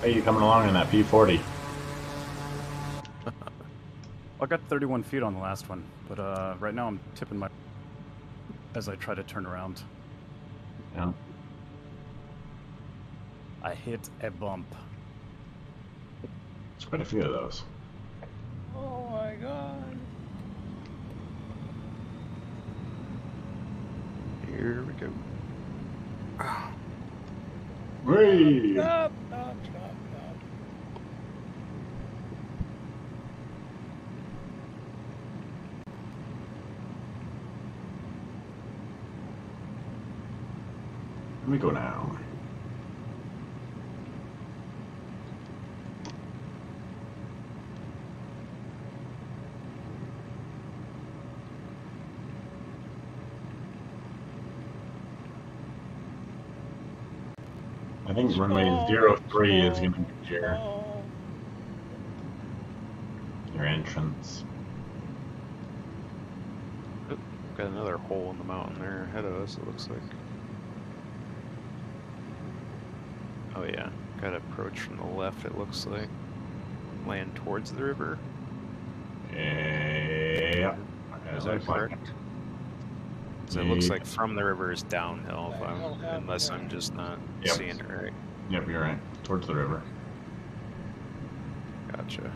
Hey, you coming along in that P40? I got 31 feet on the last one, but right now I'm tipping my as I try to turn around. Yeah. I hit a bump. There's quite a few of those. Oh my God. Here we go. Whee! Stop, stop, stop, stop. Let me go now. I think runway 03 is going to be your entrance. Oop, got another hole in the mountain there ahead of us, it looks like. Oh yeah, got to approach from the left, it looks like. Land towards the river. Yeah. Is that correct? So it looks like from the river is downhill, if unless I'm just not seeing it right. Yep, you're right. Towards the river. Gotcha.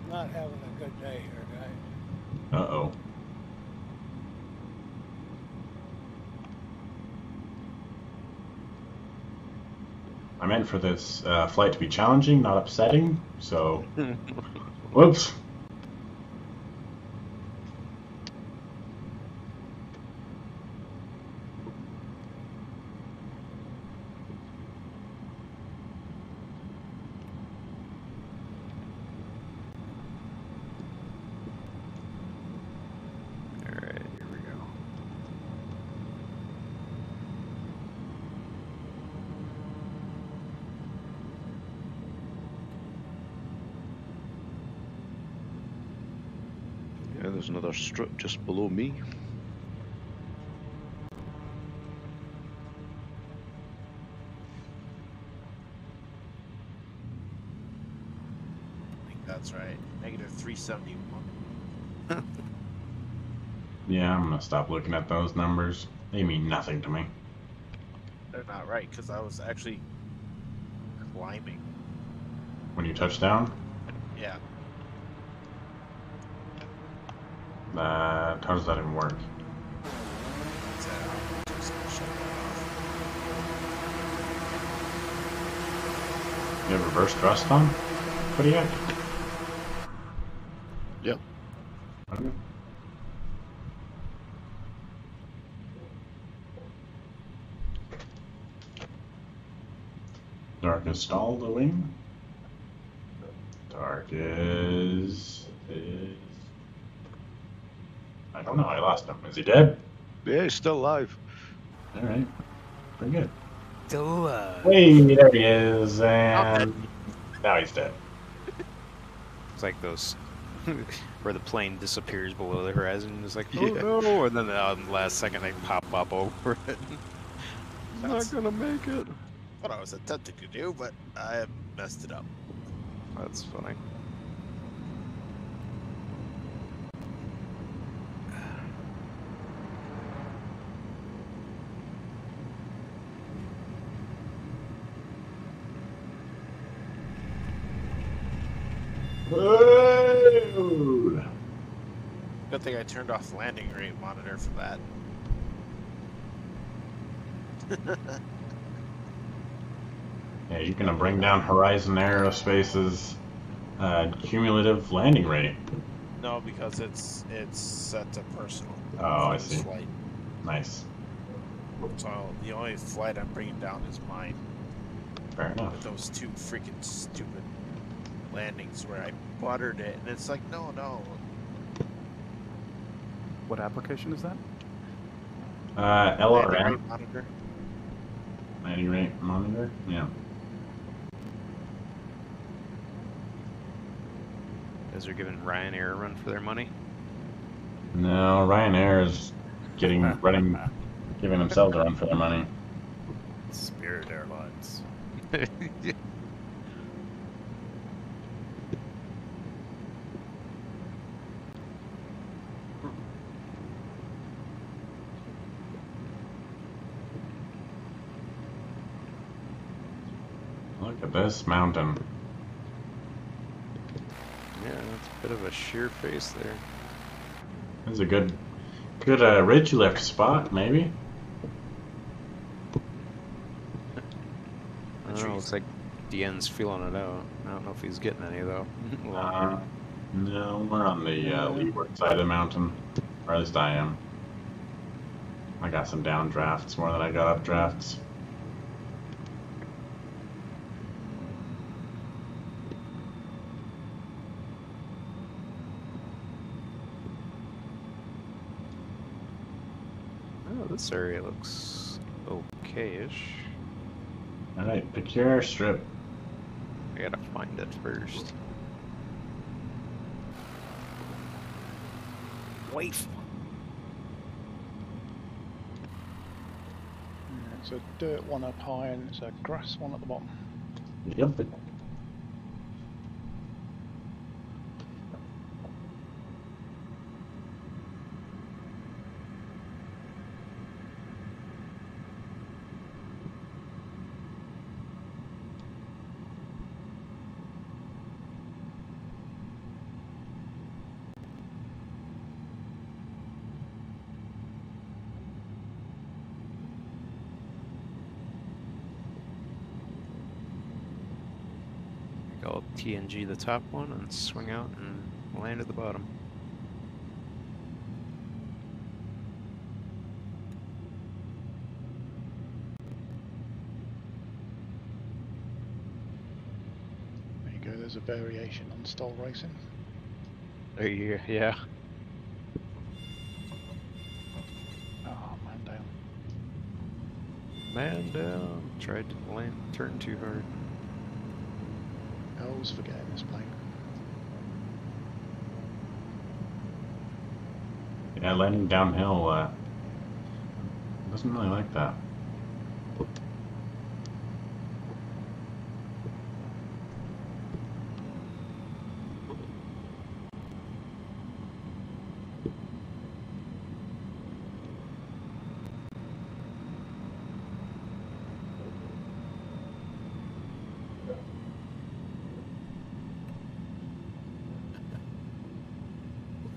Not having a good day here, guys. Uh-oh. I meant for this flight to be challenging, not upsetting, so... Whoops. Alright, here we go. Yeah, there's another strip just below me. I think that's right. Negative 371. Yeah, I'm gonna stop looking at those numbers. They mean nothing to me. They're not right, because I was actually climbing. When you touch down, Yeah. how does that even work? That's it. I'm just gonna shut that off. You have reverse thrust on? What do you have? Yep. Okay. Dark is stall the wing. Dark is... I don't know, I lost him. Is he dead? Yeah, he's still alive. Alright. Pretty good. Still Hey, there he is, and now he's dead. It's like those where the plane disappears below the horizon. It's like, oh no, and then the last second they pop up over it. Not gonna make it. what I was attempting to do, but I messed it up. That's funny. Whoa! Good thing I turned off the landing rate monitor for that. Yeah, you're gonna bring down Horizon Aerospace's cumulative landing rate. No, because it's set to personal. Oh, for I this see. Flight. Nice. So the only flight I'm bringing down is mine. Fair enough. With those two freaking stupid landings where I buttered it, and it's like, no. What application is that? Landing LRM. rate monitor. Landing rate monitor? Yeah. Guys are giving Ryanair a run for their money. No, Ryanair is giving themselves a run for their money. Spirit Airlines. Look at this mountain. Yeah, that's a bit of a sheer face there. This is a good ridge lift spot, maybe. Oh, looks like Dien's feeling it out. I don't know if he's getting any though. No, we're on the leeward side of the mountain, or at least I am. I got some down drafts more than I got up drafts. Oh, this area looks okay-ish. Alright, pick your strip. I gotta find it first. Wait. It's a dirt one up high and it's a grass one at the bottom. Yep. I'll PNG the top one and swing out and land at the bottom. There you go, there's a variation on stall racing. There you, yeah. Oh, man down. Man down. Tried to land, turn too hard. I always forget in this plane. Yeah, landing downhill doesn't really like that.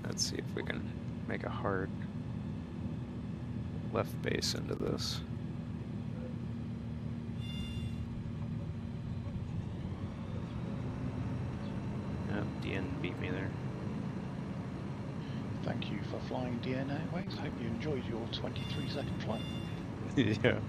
Let's see if we can make a hard left base into this. Yep, Dien beat me there. Thank you for flying DN Airways. Hope you enjoyed your 23-second flight. Yeah.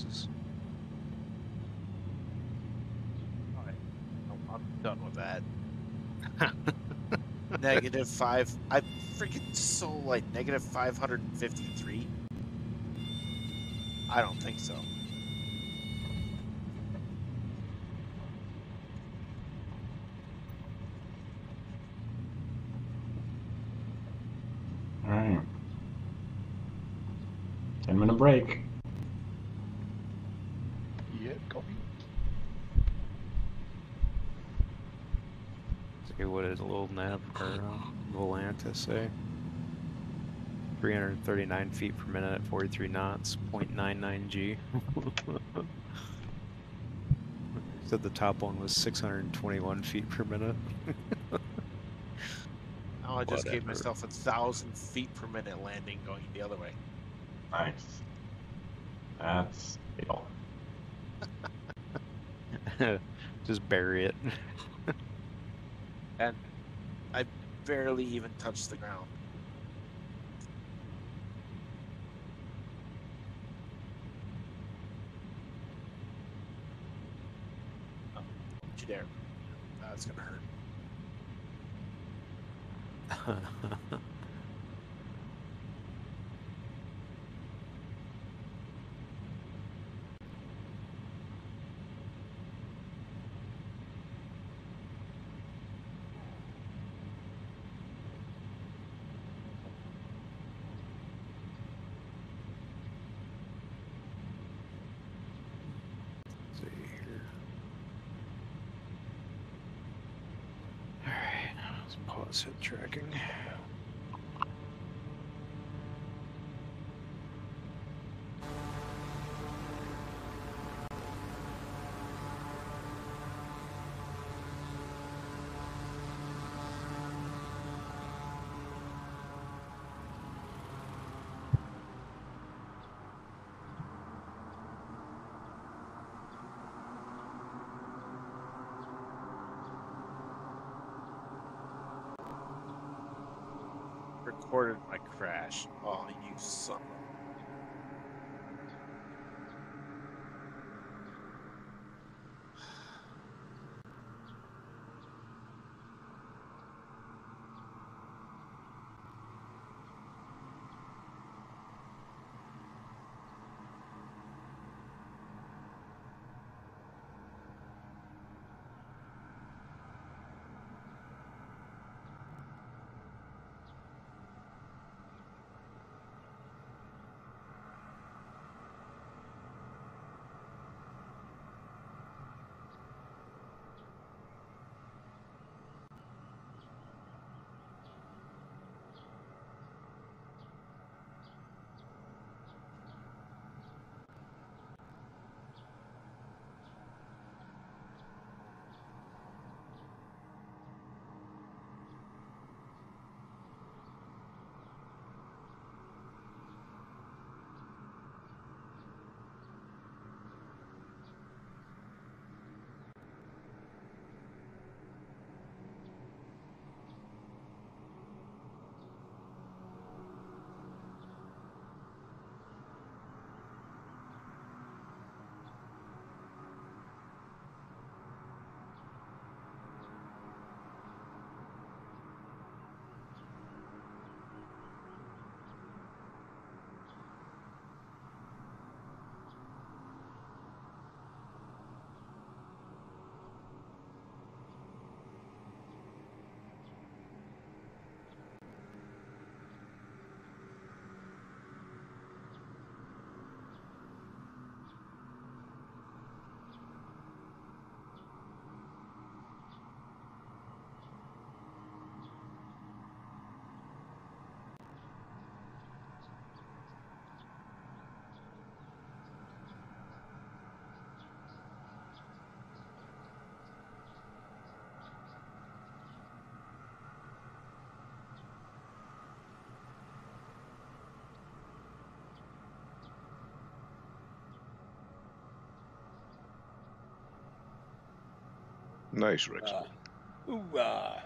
Jesus. I'm done with that. -5. I freaking so like -553. I don't think so. All right. 10-minute break. Yep, copy. See what did a little nav or Volanta say? 339 feet per minute at 43 knots, 0.99 G. Said the top one was 621 feet per minute. Now I just gave Whatever. myself 1,000 feet per minute landing going the other way. Nice. That's fatal. Just bury it. And I barely even touched the ground. Oh, don't you dare. That's gonna hurt. See here. Alright, let's pause head tracking. Recorded my crash. Oh, you son of a... Nice, Rex. Hoorah.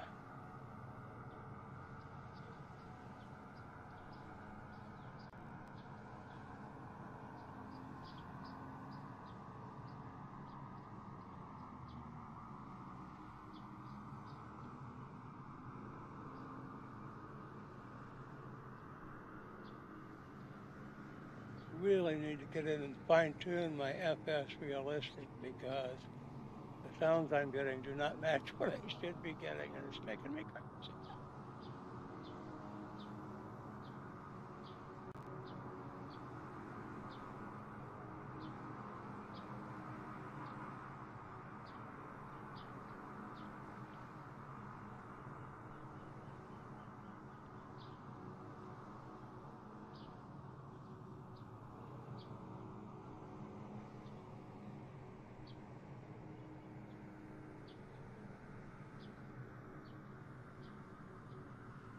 really need to get in and fine tune my FS realistic because the sounds I'm getting do not match what I should be getting, and it's making me crazy.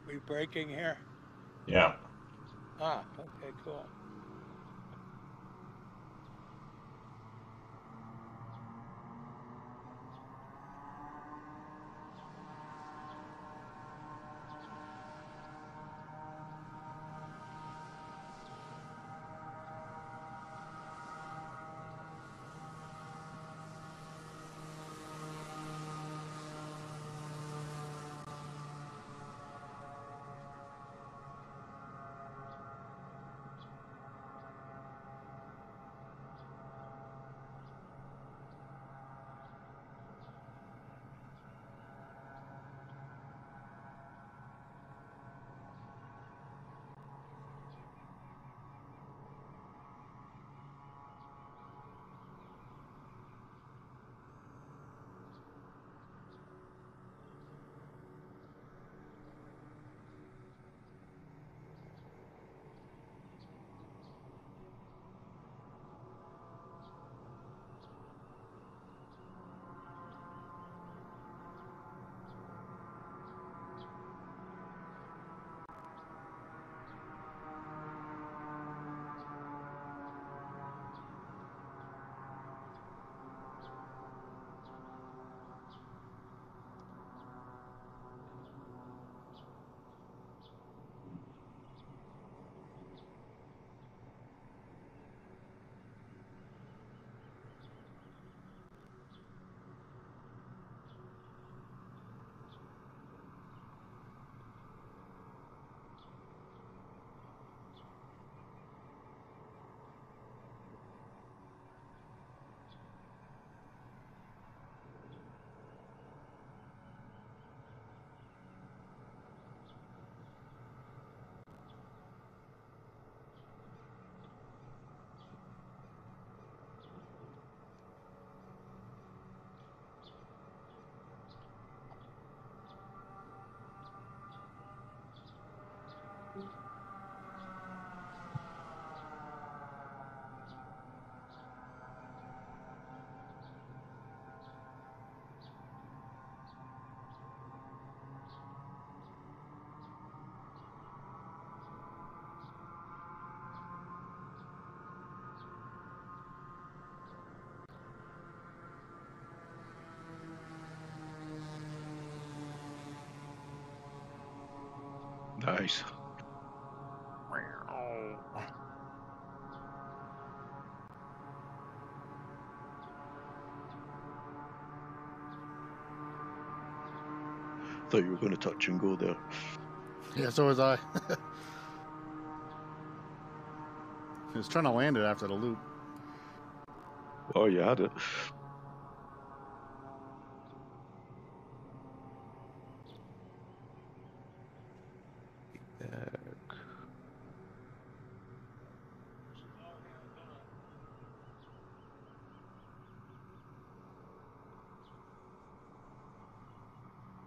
We breaking here? Yeah. Ah, okay, cool. Nice. Thought you were going to touch and go there. Yeah, so was I. He was trying to land it after the loop. Oh, you had it.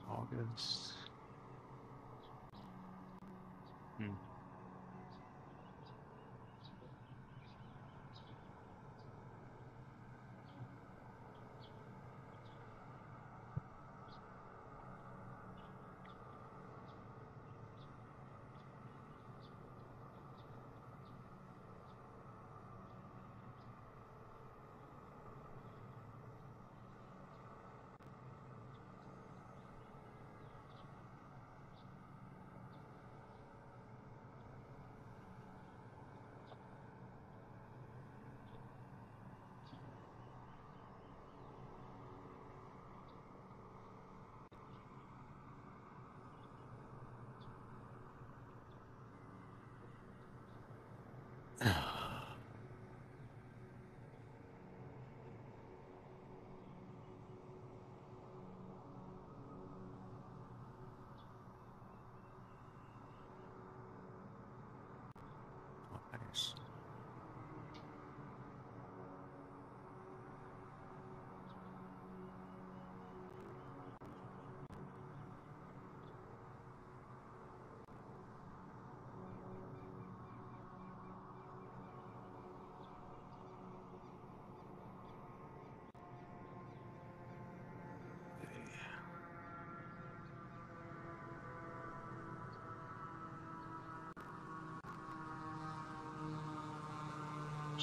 August. Hmm.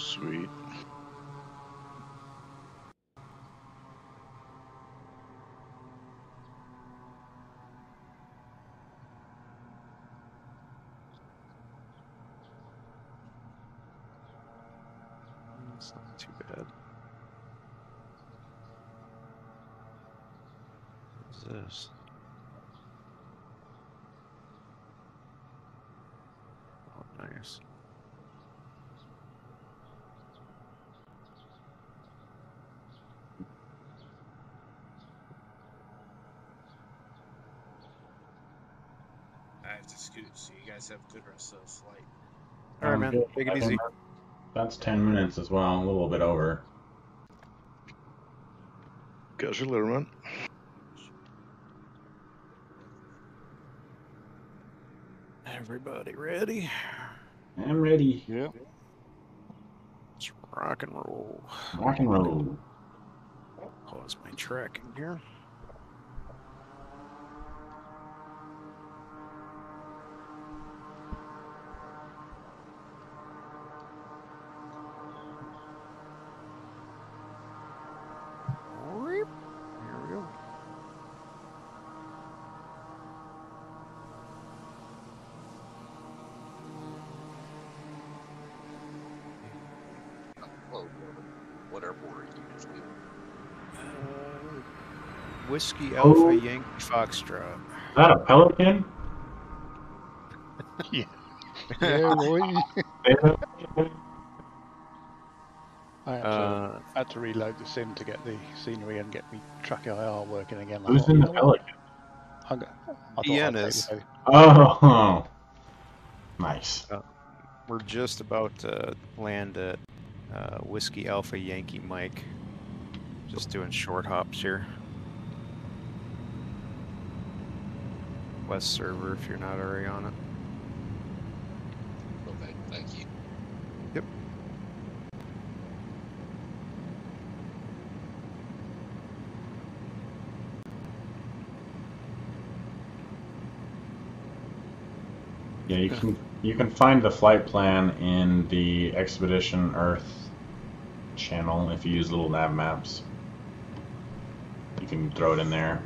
Sweet. It's not too bad. What's this? Oh, nice. I have to scoot, so you guys have a good rest of the flight. All right, man. Good. Take I it think easy. That's 10 minutes as well, a little bit over. Catch you later, man. Everybody ready? I'm ready. Yeah. Let's rock and roll. Rock and roll. Pause my tracking here. Here we go. Hello, Gordon. What airport are you usually? Whiskey Alpha Yankee Foxtrot. Is that a Pelican? Yeah. Yeah, boy. I had to reload the sim to get the scenery and get me track IR working again. I Who's thought, in you the know what? Pelican? I thought Ian I'd take is. the Oh, nice. We're just about to land at Whiskey Alpha Yankee Mike. Just doing short hops here. West server if you're not already on it. Okay, thank you. Yep. Yeah, you can find the flight plan in the Expedition Earth channel if you use little nav maps. You can throw it in there.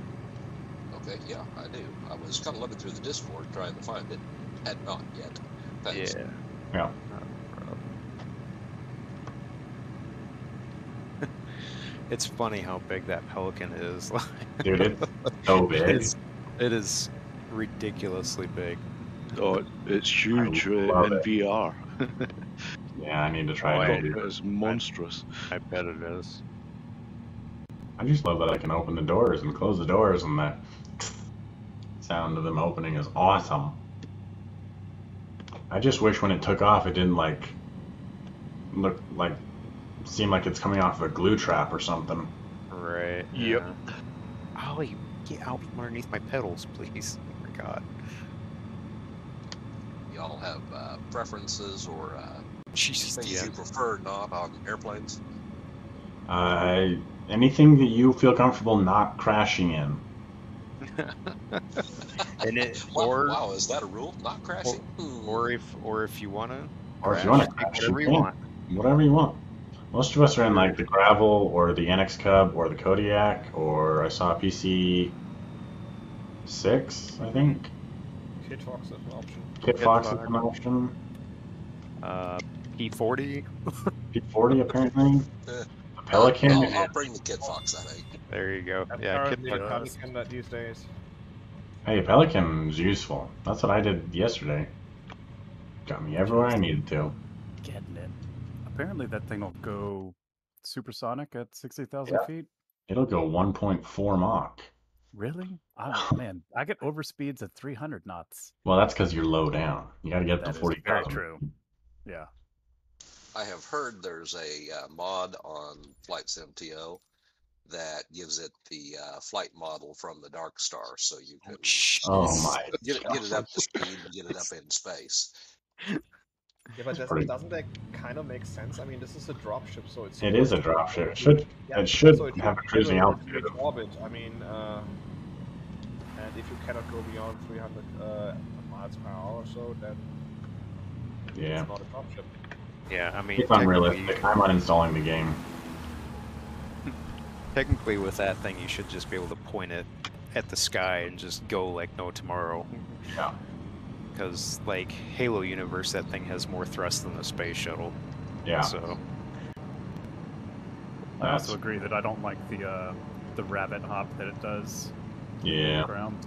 Okay, yeah, I do. I was kind of looking through the Discord trying to find it. Had not yet. Thanks. Yeah. Yeah. It's funny how big that Pelican is. Dude, it's so big. It is ridiculously big. Oh, it's huge I in love it. VR. Yeah, I need to try it. It's monstrous. I bet it is. I just love that I can open the doors and close the doors, and that sound of them opening is awesome. I just wish when it took off, it didn't seem like it's coming off of a glue trap or something. Right. Yep. Yeah. Ollie, get out from underneath my pedals, please. Oh my god. Y'all have preferences or Jesus, things yeah. you prefer not on airplanes? Anything that you feel comfortable not crashing in. And it, Wow, is that a rule? Not crashing? Or if you wanna Or if you want to take crash, whatever you can. want. Whatever you want. Most of us are in like the Gravel or the NX Cub or the Kodiak, or I saw a PC 6, I think. Kit Fox is an option. Kit Fox is an option. P40. P40 apparently. The Pelican. I'll bring the Kit Fox, I think. There you go. Yeah, Apparently, Kit the Fox. Pelican that these days. Hey, Pelican's useful. That's what I did yesterday. Got me everywhere I needed to. Getting it. Apparently that thing will go supersonic at 60,000 Yeah. feet. It'll go 1.4 Mach. Really? Man, I get overspeeds at 300 knots. Well, that's because you're low down. You got to get up to That is 40,000. very true. Yeah. I have heard there's a mod on Flight SimTO that gives it the flight model from the Dark Star, so you can Oh my! get it up to speed and get it up in space. Yeah, but doesn't that kind of make sense? I mean, this is a dropship, so it's. It is a dropship. It should have a cruising altitude. Reach orbit. I mean, and if you cannot go beyond 300 miles per hour or so, then yeah, it's not a dropship. Yeah, I mean, It's unrealistic. I'm uninstalling the game. technically with that thing, you should just be able to point it at the sky and just go like no tomorrow. Yeah. Because, like, Halo Universe, that thing has more thrust than the space shuttle. Yeah. So, I also agree that I don't like the rabbit hop that it does. Yeah. On the ground.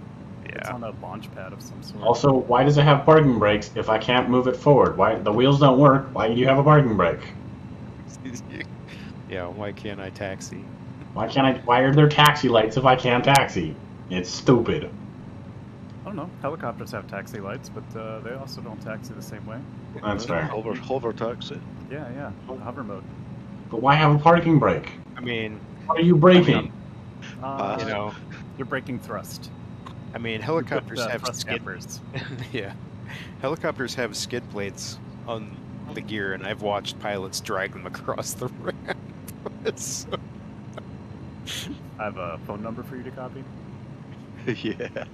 yeah. It's on a launch pad of some sort. Also, why does it have parking brakes if I can't move it forward? Why the wheels don't work? Why do you have a parking brake? Yeah, why can't I taxi? Why are there taxi lights if I can't taxi? It's stupid. I don't know. Helicopters have taxi lights, but they also don't taxi the same way. That's fair. Hover taxi. Yeah. Hover mode. But why have a parking brake? I mean, What are you braking? you know, you're braking thrust. I mean, helicopters have thrust skid. dampers. Yeah, helicopters have skid plates on the gear, and I've watched pilots drag them across the ramp. It's so... I have a phone number for you to copy. Yeah.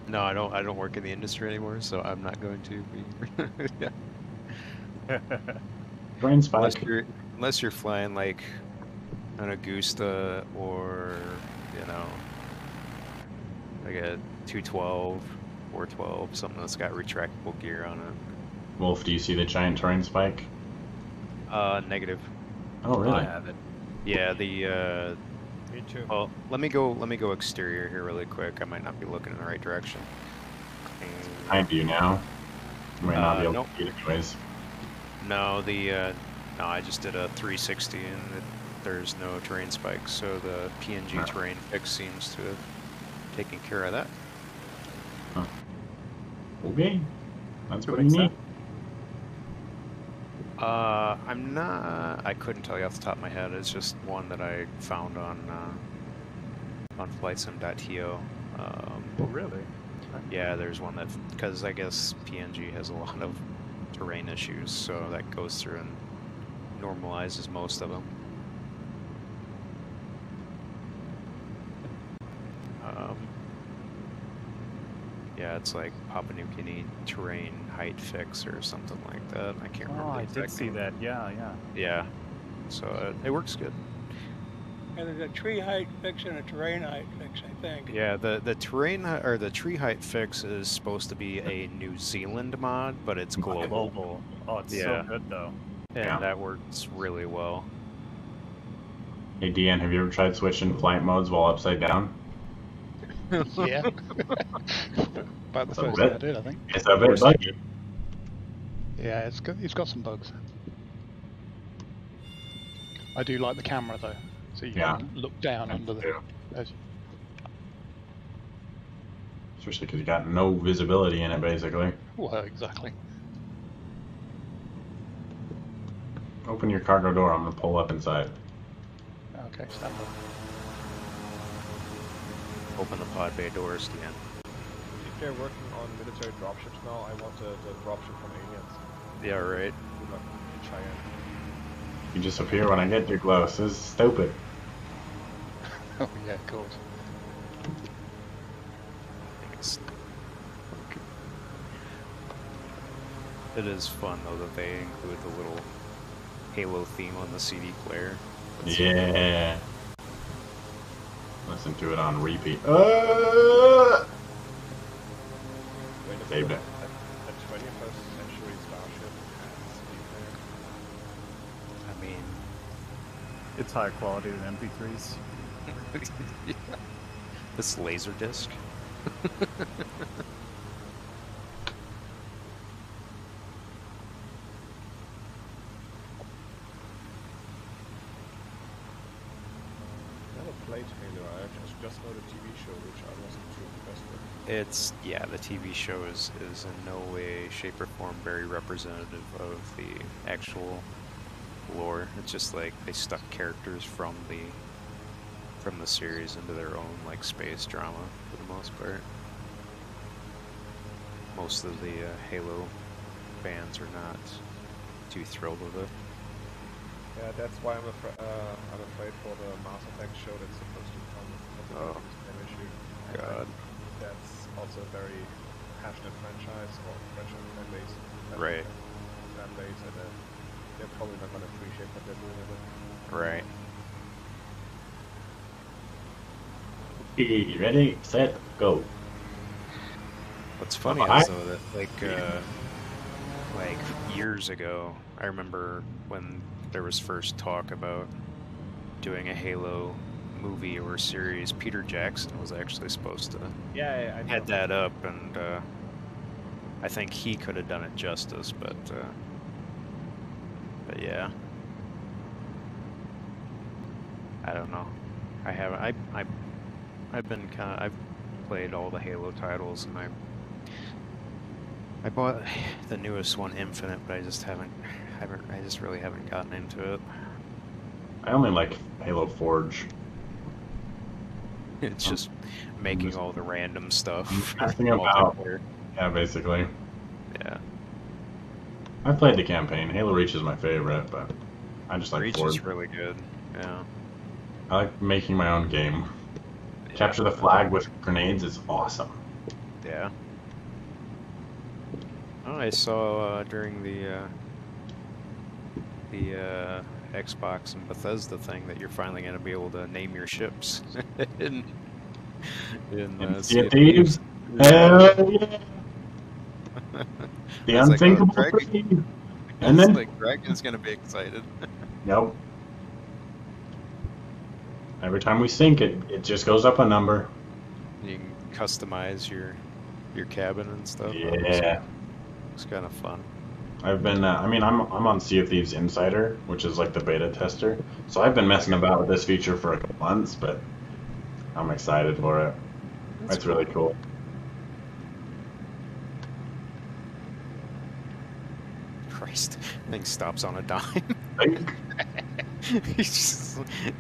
No, I don't work in the industry anymore, so I'm not going to be. Yeah. Brain spike. Unless you're flying like an Augusta or, you know, like a 212, 412, something that's got retractable gear on it. Wolf, do you see the giant terrain spike? Negative. Oh, really? I have it. Yeah, the Me too. well, let me go exterior here really quick. I might not be looking in the right direction. I do now. You might not be able nope. to see it anyways. No, no, I just did a 360 and there's no terrain spikes, so the PNG terrain fix seems to have taken care of that. Huh. Okay, that's Who what you makes need. I couldn't tell you off the top of my head. It's just one that I found on flightsim.to. Oh, really? Yeah, there's one that, because I guess PNG has a lot of terrain issues, so that goes through and normalizes most of them. Yeah, it's like Papua New Guinea terrain height fix or something like that. I can't remember. Oh, I the did exact see name. that. Yeah. Yeah, so it works good. And there's a tree height fix and a terrain height fix, I think. Yeah, the terrain or the tree height fix is supposed to be a New Zealand mod, but it's global. Global. Oh, it's Yeah. so good though. And that works really well. Hey, Deanne, have you ever tried switching flight modes while upside down? Yeah. About the first thing I did, I think. It's a bit buggy. Yeah, it's got some bugs. I do like the camera though, so you can look down under the. Especially because you got no visibility in it, basically. Well, exactly. Open your cargo door. I'm gonna pull up inside. Okay, stand by. Open the pod bay doors again. If they're working on military dropships now, I want the dropship from aliens. Yeah, right. Do not Cheyenne. You disappear when I get too close. This is stupid. Oh yeah, of course. It is fun though that they include the little Halo theme on the CD player. Yeah. Listen to it on repeat. Saved it. A 21st century starship has been there. I mean, It's higher quality than MP3s. yeah. This laser disc. Never played Halo. I just know the TV show, which I wasn't too impressed with. It's, yeah, the TV show is in no way, shape, or form very representative of the actual lore. It's just like they stuck characters from the series into their own like space drama for the most part. Most of the Halo fans are not too thrilled with it. Yeah, that's why I'm afraid for the Mass Effect show that's supposed to come. Oh, issue. God. That's also a very passionate franchise or franchise fan base. Right. Fan base, and they're probably not gonna appreciate what they're doing with it. Right. Okay, ready, set, go. What's funny is though that like years ago, I remember when there was first talk about doing a Halo movie or series, Peter Jackson was actually supposed to Yeah, I know. head that up, and I think he could have done it justice, but yeah, I don't know. I haven't. I've been I've played all the Halo titles, and I bought the newest one, Infinite, but I just really haven't gotten into it. I only like Halo Forge. It's just making all the random stuff. Testing about. Yeah, basically. Yeah. I played the campaign. Halo Reach is my favorite, but I just like Reach Forge. is really good. Yeah. I like making my own game. Yeah. Capture the flag with grenades is awesome. Yeah. Oh, I saw during the Xbox and Bethesda thing that you're finally going to be able to name your ships in Sea of Thieves. Hell yeah! The unthinkable dream. And then like Dragon's going to be excited. Yep. Every time we sink it, it just goes up a number. You can customize your cabin and stuff. Yeah. It's kind of fun. I've been, I'm on Sea of Thieves Insider, which is like the beta tester. So I've been messing about with this feature for a couple months, but I'm excited for it. That's really cool. Christ, thing stops on a dime.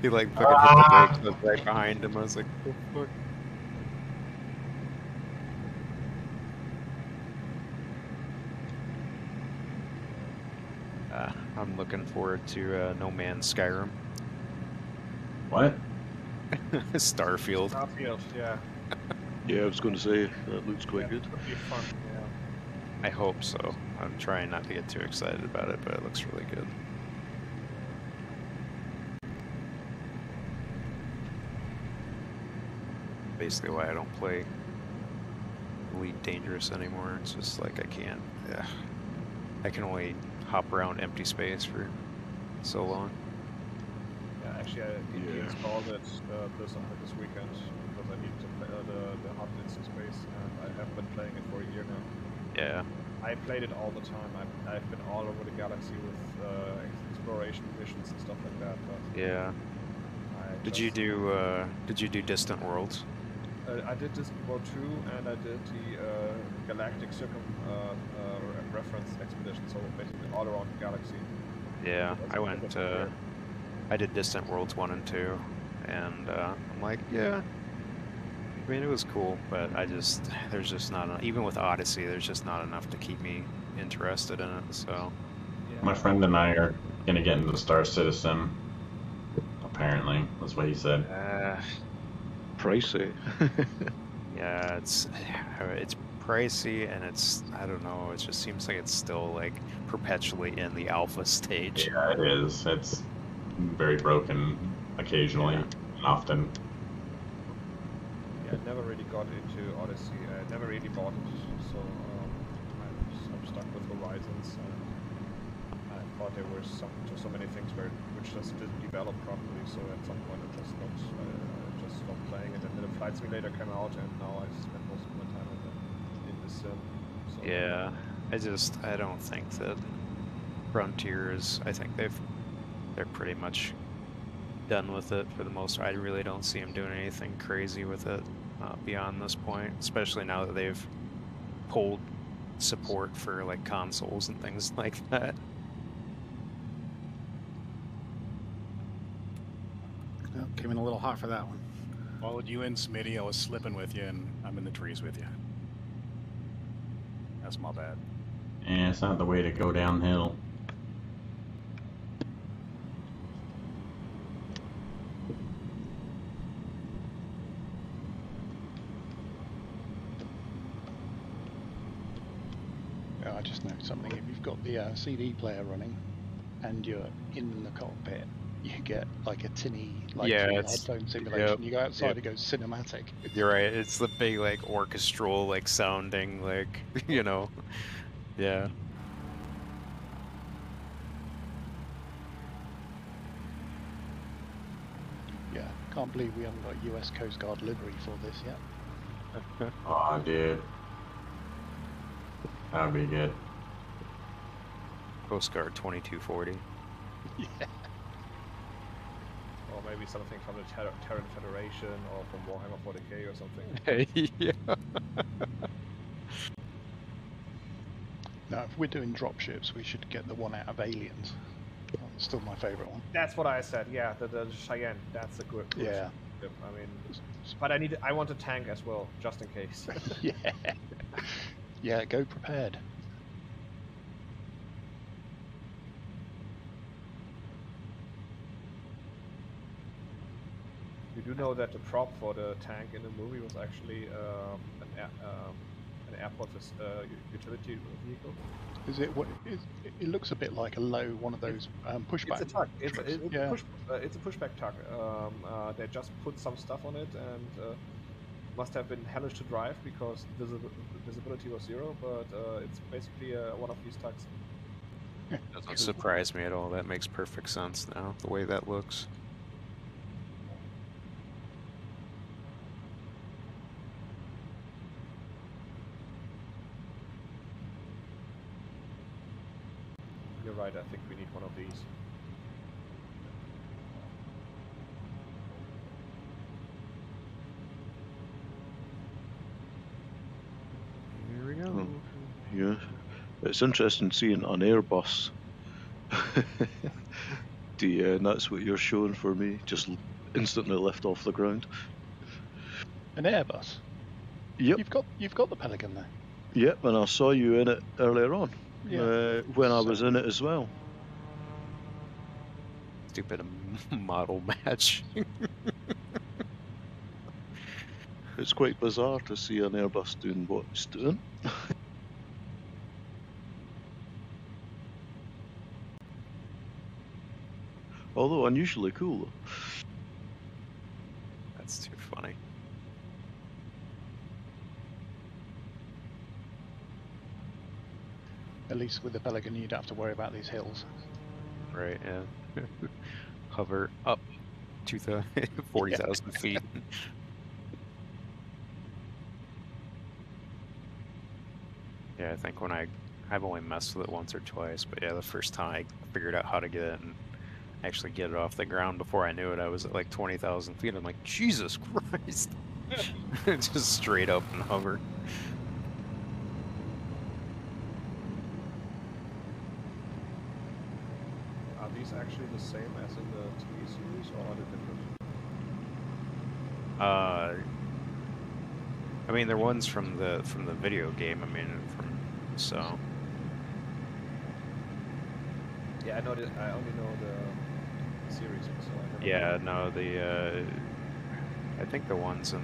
he like fucking hit the brakes right behind him. I was like, oh, fuck. I'm looking forward to No Man's Skyrim. What? Starfield. Starfield, yeah. Yeah, I was going to say, that looks quite good. It'll be fun, yeah. I hope so. I'm trying not to get too excited about it, but it looks really good. Basically why I don't play Elite Dangerous anymore. It's just like I can't. Yeah. I can only hop around empty space for so long. Yeah, actually, I installed it this weekend because I needed to play the hard disk space, and I have been playing it for a year now. Yeah. I played it all the time. I've been all over the galaxy with exploration missions and stuff like that. But yeah. Did you do Distant Worlds? I did Distant World 2, and I did the Galactic Reference Expedition, so basically all around the galaxy. Yeah, I did Distant Worlds 1 and 2, and I'm like, yeah. I mean, it was cool, but there's just not enough. Even with Odyssey, there's just not enough to keep me interested in it. So, yeah. My friend and I are gonna get into Star Citizen. Apparently, that's what he said. Pricey. Yeah, it's pricey, and I don't know. It just seems like it's still like perpetually in the alpha stage. Yeah, it is. It's very broken occasionally, and often. I never really got into Odyssey. I never really bought it, so I'm stuck with Horizons. I thought there were so many things which just didn't develop properly. So at some point I just stopped playing it. And then the Flight Simulator came out, and now I spend most of my time in the sim. So, yeah, I don't think that Frontier is. I think they're pretty much done with it for the most part. I really don't see them doing anything crazy with it beyond this point, especially now that they've pulled support for like consoles and things like that. Well, came in a little hot for that one. Followed you in, Smitty. I was slipping with you, and I'm in the trees with you. That's my bad. Yeah, it's not the way to go downhill. I just noticed something. If you've got the CD player running, and you're in the cockpit, you get like a tinny, like Yeah, through the it's headphone simulation. yep, You go outside, yep. it goes cinematic. You're right. It's the big like orchestral like sounding like you know. Yeah. Yeah, can't believe we haven't got US Coast Guard livery for this yet. Oh, dude. That would be good. Coast Guard 2240. Yeah. Or maybe something from the Terran Federation or from Warhammer 40k or something. Yeah. Now, if we're doing dropships, we should get the one out of Aliens. That's still my favourite one. That's what I said. Yeah, the Cheyenne. That's a good. Yeah. Ship. I mean, but I want a tank as well, just in case. Yeah. Yeah, go prepared. You do know that the prop for the tank in the movie was actually an airport utility vehicle. Is it what? It looks a bit like a low one of those pushback. It's a tug. It's Yeah. it's a pushback tug. They just put some stuff on it and must have been hellish to drive because visibility was zero. But it's basically one of these tugs. Doesn't surprise me at all. That makes perfect sense now, the way that looks. You're right. I think we need one of these. Here we go. Yeah, it's interesting seeing an Airbus. And that's what you're showing for me. Just instantly left off the ground. An Airbus. Yep. You've got the Pelican there. Yep, and I saw you in it earlier on. Yeah. When I was in it as well. Stupid model match. It's quite bizarre to see an Airbus doing what it's doing. Although unusually cool though. That's too funny. At least with the Pelican, you don't have to worry about these hills. Right, yeah. Hover up to 40,000 feet. Yeah, I think I've only messed with it once or twice, but yeah, the first time I figured out how to get it and actually get it off the ground, before I knew it, I was at like 20,000 feet. I'm like, Jesus Christ. Just straight up and hover. Are these actually the same as in the TV series, or are they different? I mean, they're ones from the video game. I mean, so. Yeah, I know. I only know the series, so I never. Yeah, no, I think the ones in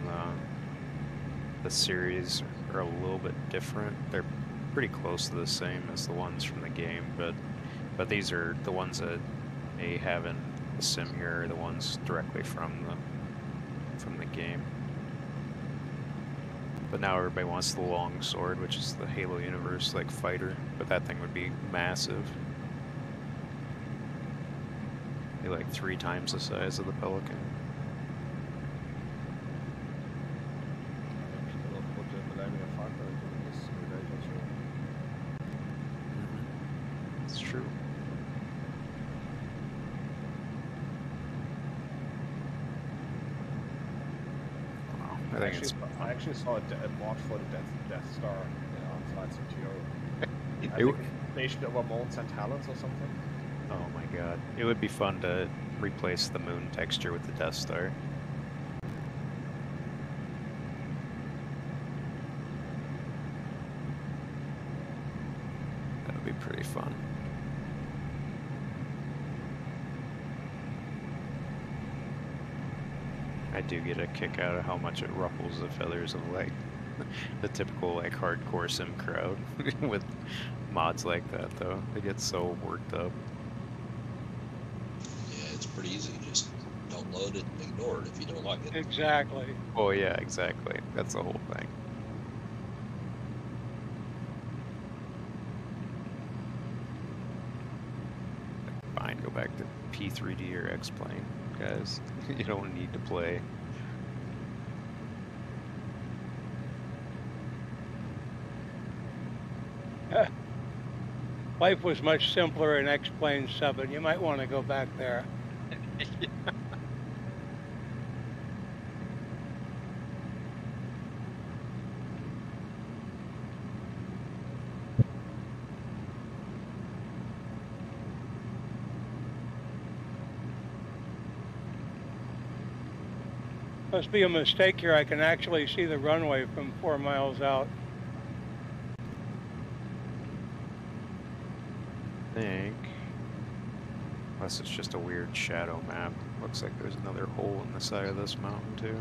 the series are a little bit different. They're pretty close to the same as the ones from the game, but these are the ones that they have in the sim here, are the ones directly from the game. But now everybody wants the long sword, which is the Halo universe like fighter, but that thing would be massive. Be like 3 times the size of the Pelican. It's true. Wow, I actually saw a mod for the Death Star on Flight CTO. I think stationed over Mons and Talons or something. Oh my god. It would be fun to replace the moon texture with the Death Star. That would be pretty fun. I do get a kick out of how much it ruffles the feathers of like the typical like hardcore sim crowd with mods like that though. They get so worked up. pretty easy. Just don't load it and ignore it if you don't like it. Exactly. Oh yeah, exactly. That's the whole thing. Fine, go back to P3D or X-Plane, guys. You don't need to play. Life was much simpler in X-Plane 7. You might want to go back there. Must be a mistake here. I can actually see the runway from 4 miles out. I think. Unless it's just a weird shadow map. Looks like there's another hole in the side of this mountain too.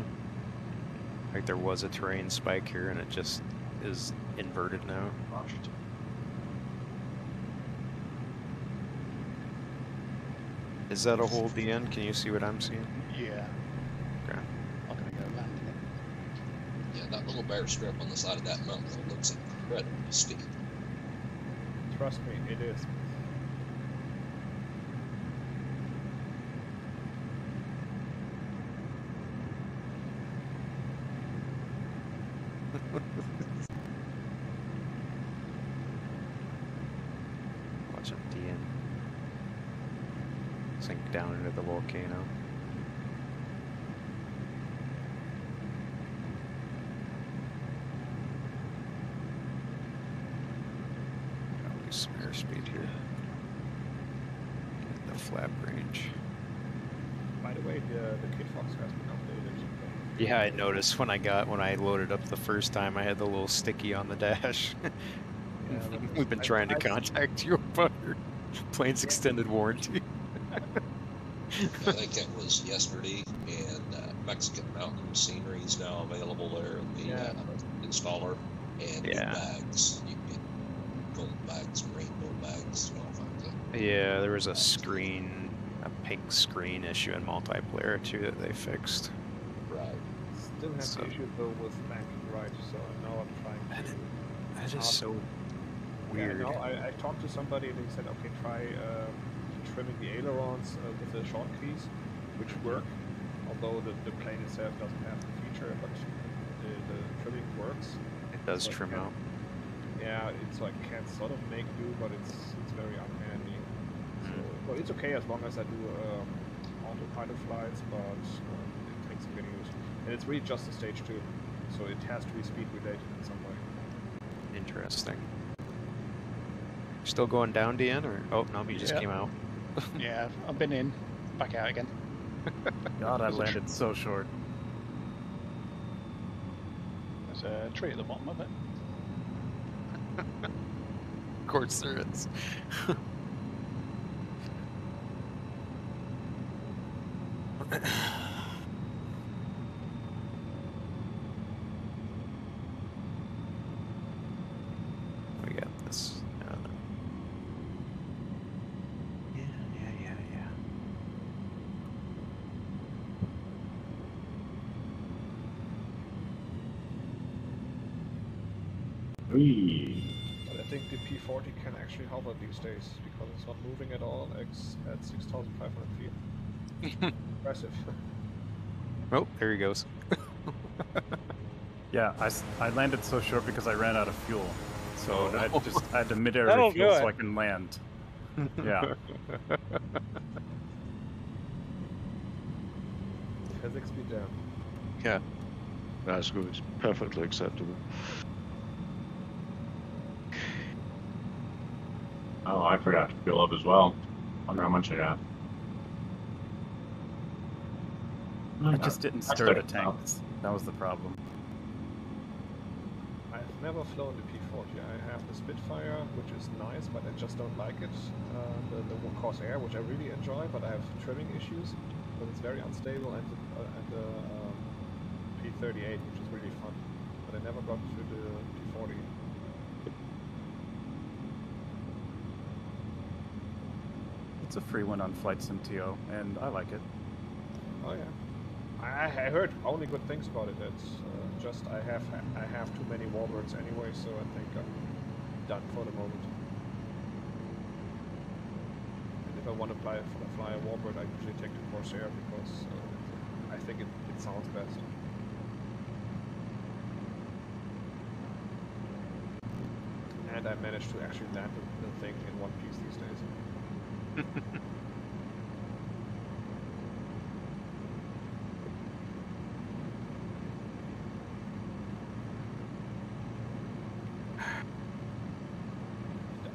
Like there was a terrain spike here and it just is inverted now. Is that a hole at the end? Can you see what I'm seeing? Yeah. Okay. I'm gonna go land in it. Yeah, that little bare strip on the side of that mountain looks incredibly steep. Trust me, it is. Watching DN sink down into the volcano. Probably some airspeed here. Get the flap range. By the way, the Kit Fox has been updated. Yeah, I noticed when I loaded up the first time, I had the little sticky on the dash. Yeah, but We've been trying to contact you about your plane's extended warranty. I think it was yesterday, and Mexican mountain scenery is now available there in the installer, and new bags. You can get gold bags, rainbow bags, and all kinds of. Yeah, there was a pink screen issue in multiplayer too that they fixed. Right. Still have So- the issue though with banking right, so now I'm trying to. That is so Yeah, weird. no, I talked to somebody and they said, okay, try trimming the ailerons with the short keys, which work, although the plane itself doesn't have the feature, but the trimming works. It does So trim can- out. Yeah, it's like can sort of make do, but it's very unhandy. So, well, it's okay as long as I do autopilot flights, but it takes getting used. And it's really just a stage 2, so it has to be speed related in some way. Interesting. Still going down, DN, or oh no, you just Yeah. came out. Yeah, I've been in, back out again. God, I landed so short. There's a tree at the bottom of it. Of course there is. We got this. Yeah. Whee! But I think the P40 can actually hover these days because it's not moving at all at 6,500 feet. Impressive. Oh, there he goes. Yeah, I landed so short because I ran out of fuel. So Oh, I no. had to mid-air That'll refuel do so it. I can land. Yeah. Physics be damned. Yeah. That's good. It's perfectly acceptable. Oh, I forgot to fill up as well. Wonder how much I got. I just didn't stir the tanks. That was the problem. I've never flown the P40. I have the Spitfire, which is nice, but I just don't like it. The Corsair, which I really enjoy, but I have trimming issues, but it's very unstable, and the P38, which is really fun. But I never got through the P40. It's a free one on Flight Sim TO, and I like it. Oh yeah, I heard only good things about it. It's just I have too many warbirds anyway, so I think I'm done for the moment. And if I want to fly a warbird, I usually take the Corsair because I think it sounds best. And I managed to actually land the thing in one piece these days.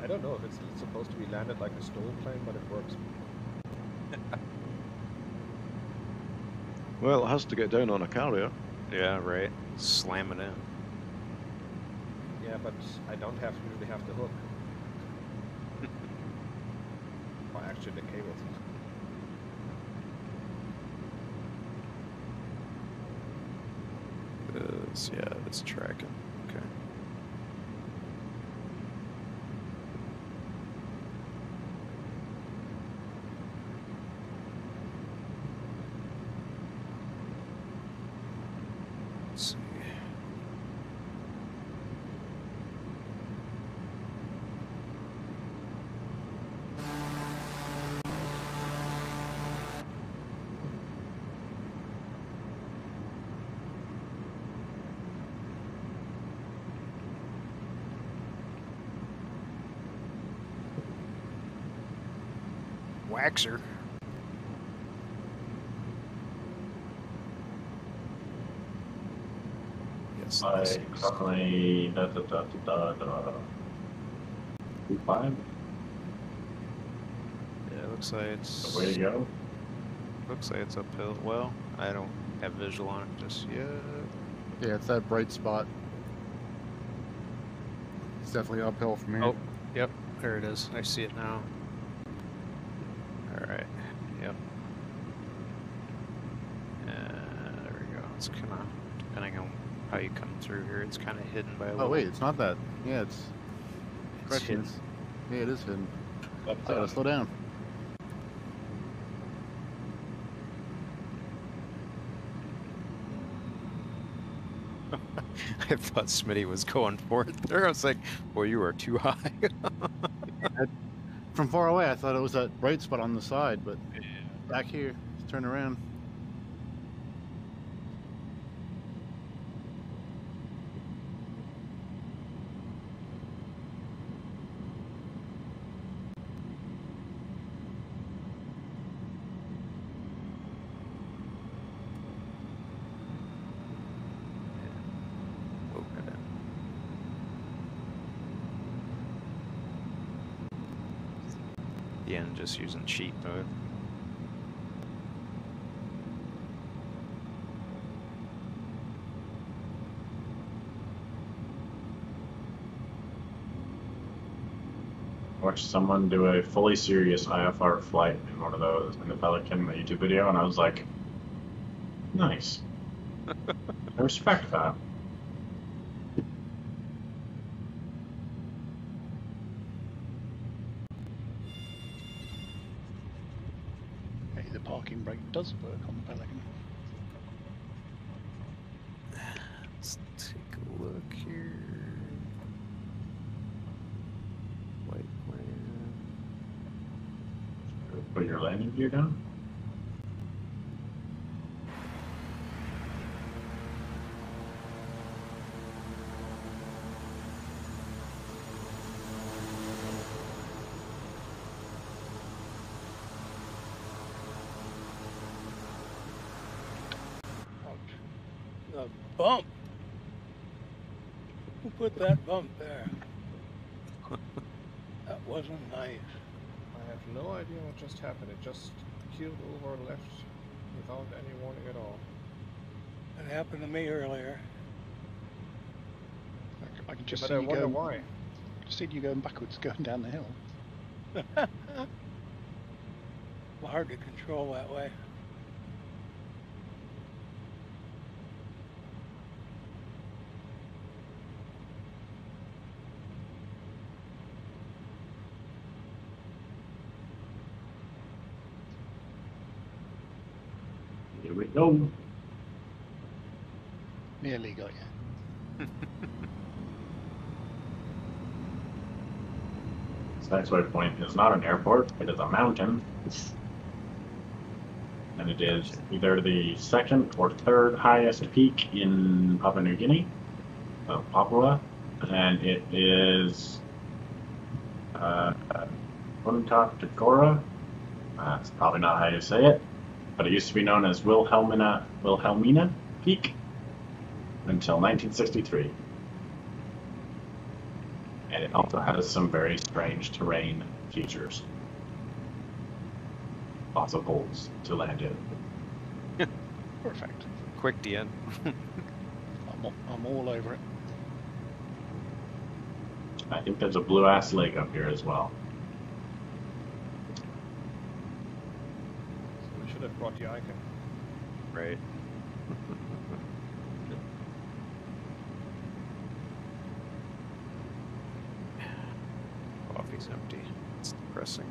I don't know if it's supposed to be landed like a stolen plane, but it works. Well, it has to get down on a carrier. Yeah, right. Slam it in. Yeah, but I don't usually have the hook. Or actually the cables. Yeah, it's tracking. Okay. Let's see. Waxer. Yes. I currently 5. Yeah, it looks like it's. The way to go. Looks like it's uphill. Well, I don't have visual on it just yet. Yeah, it's that bright spot. It's definitely uphill from here. Oh, yep, there it is. I see it now. All right. Yep. There we go. It's kind of depending on how you come through here. It's kind of hidden by a little. Oh wait, it's not that. Yeah, it's hidden. Yeah, it is hidden. I gotta slow down. I thought Smitty was going for it there. I was like, "Boy, you are too high." From far away, I thought it was that bright spot on the side, but back here, let's turn around. The end just using cheat mode. Watched someone do a fully serious IFR flight in one of those in the Pelican, the YouTube video, and I was like, nice. I respect that. Hey, the parking brake does work on the Pelican. Let's take a look here. White plan. Put your landing gear down. The bump. Who put that bump there? That wasn't nice. I have no idea what just happened. It just keeled over left without any warning at all. It happened to me earlier. I can just But see I you wonder going. why. Just see you going backwards, going down the hill. Hard to control that way. Here we go. Nearly got you. This next waypoint is not an airport, it is a mountain. And it is either the second or third highest peak in Papua New Guinea, Papua, and it is Punta Tagora. That's probably not how you say it, but it used to be known as Wilhelmina Peak until 1963. And it also has some very strange terrain features. Lots of holes to land in. Perfect. Quick, DN. I'm all over it. I think there's a blue ass lake up here as well. So we should have brought the icon. Right. Coffee's empty. It's depressing.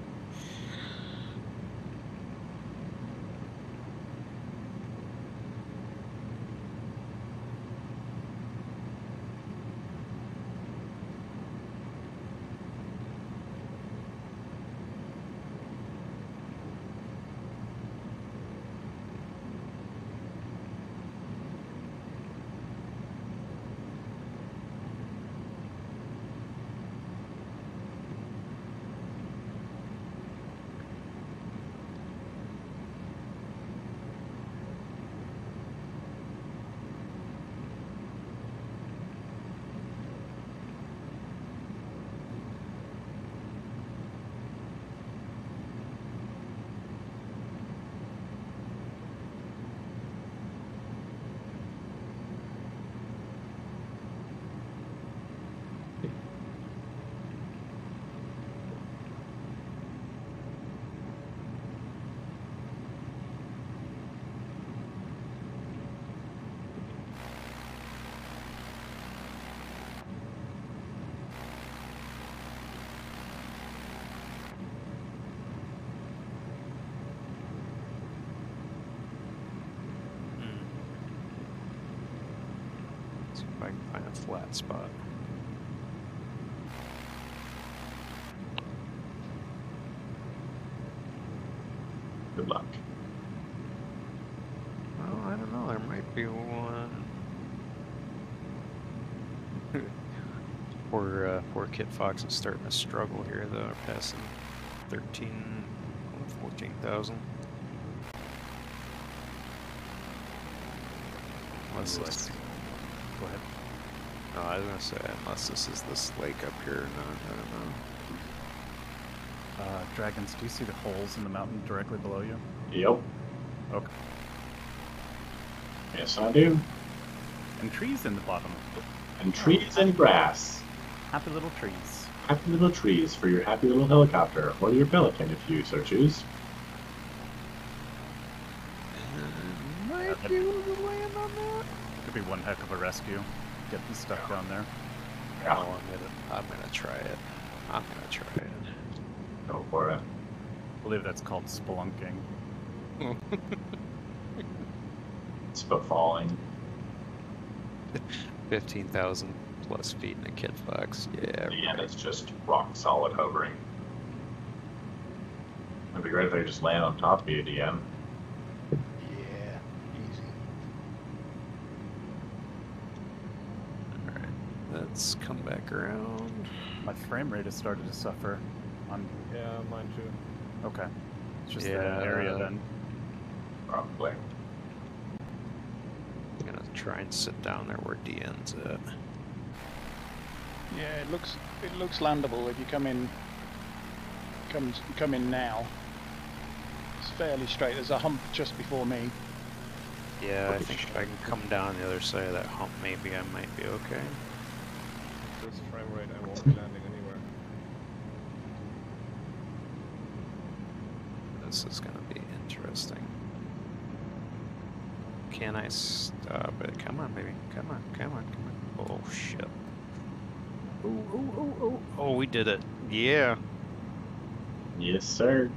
See if I can find a flat spot. Good luck. Well, I don't know. There might be one. Poor Kit Fox is starting to struggle here, though. We're passing 14,000. Unless this... Go ahead. No, I was gonna say, unless this is this lake up here or not, I don't know. Dragons, do you see the holes in the mountain directly below you? Yep. Okay. Yes, I do. And trees in the bottom. And trees and grass. Happy little trees. Happy little trees for your happy little helicopter, or your pelican if you so choose. Might be able to land on that. Could be one heck of a rescue. Getting stuck down there. Yeah. Oh, I'm gonna try it. I'm gonna try it. Go for it. I believe that's called spelunking. It's falling. 15,000 plus feet in a Kit Fox. Yeah. And it's just rock solid hovering. It'd be great if they just land on top of you, DM. Yeah, easy. Alright, let's come back around. My frame rate has started to suffer. Yeah, mine too. Okay. It's just Yeah. that area then. Probably. I'm gonna try and sit down there where DN's at. Yeah, it looks landable if you come in now. It's fairly straight. There's a hump just before me. Yeah, I think if I can come down the other side of that hump, maybe I might be okay. This frame rate, I won't be landing anywhere. This is gonna be interesting. Can I stop it? Come on, baby. Come on, come on, come on. Oh, shit. Oh, we did it. Yeah. Yes, sir.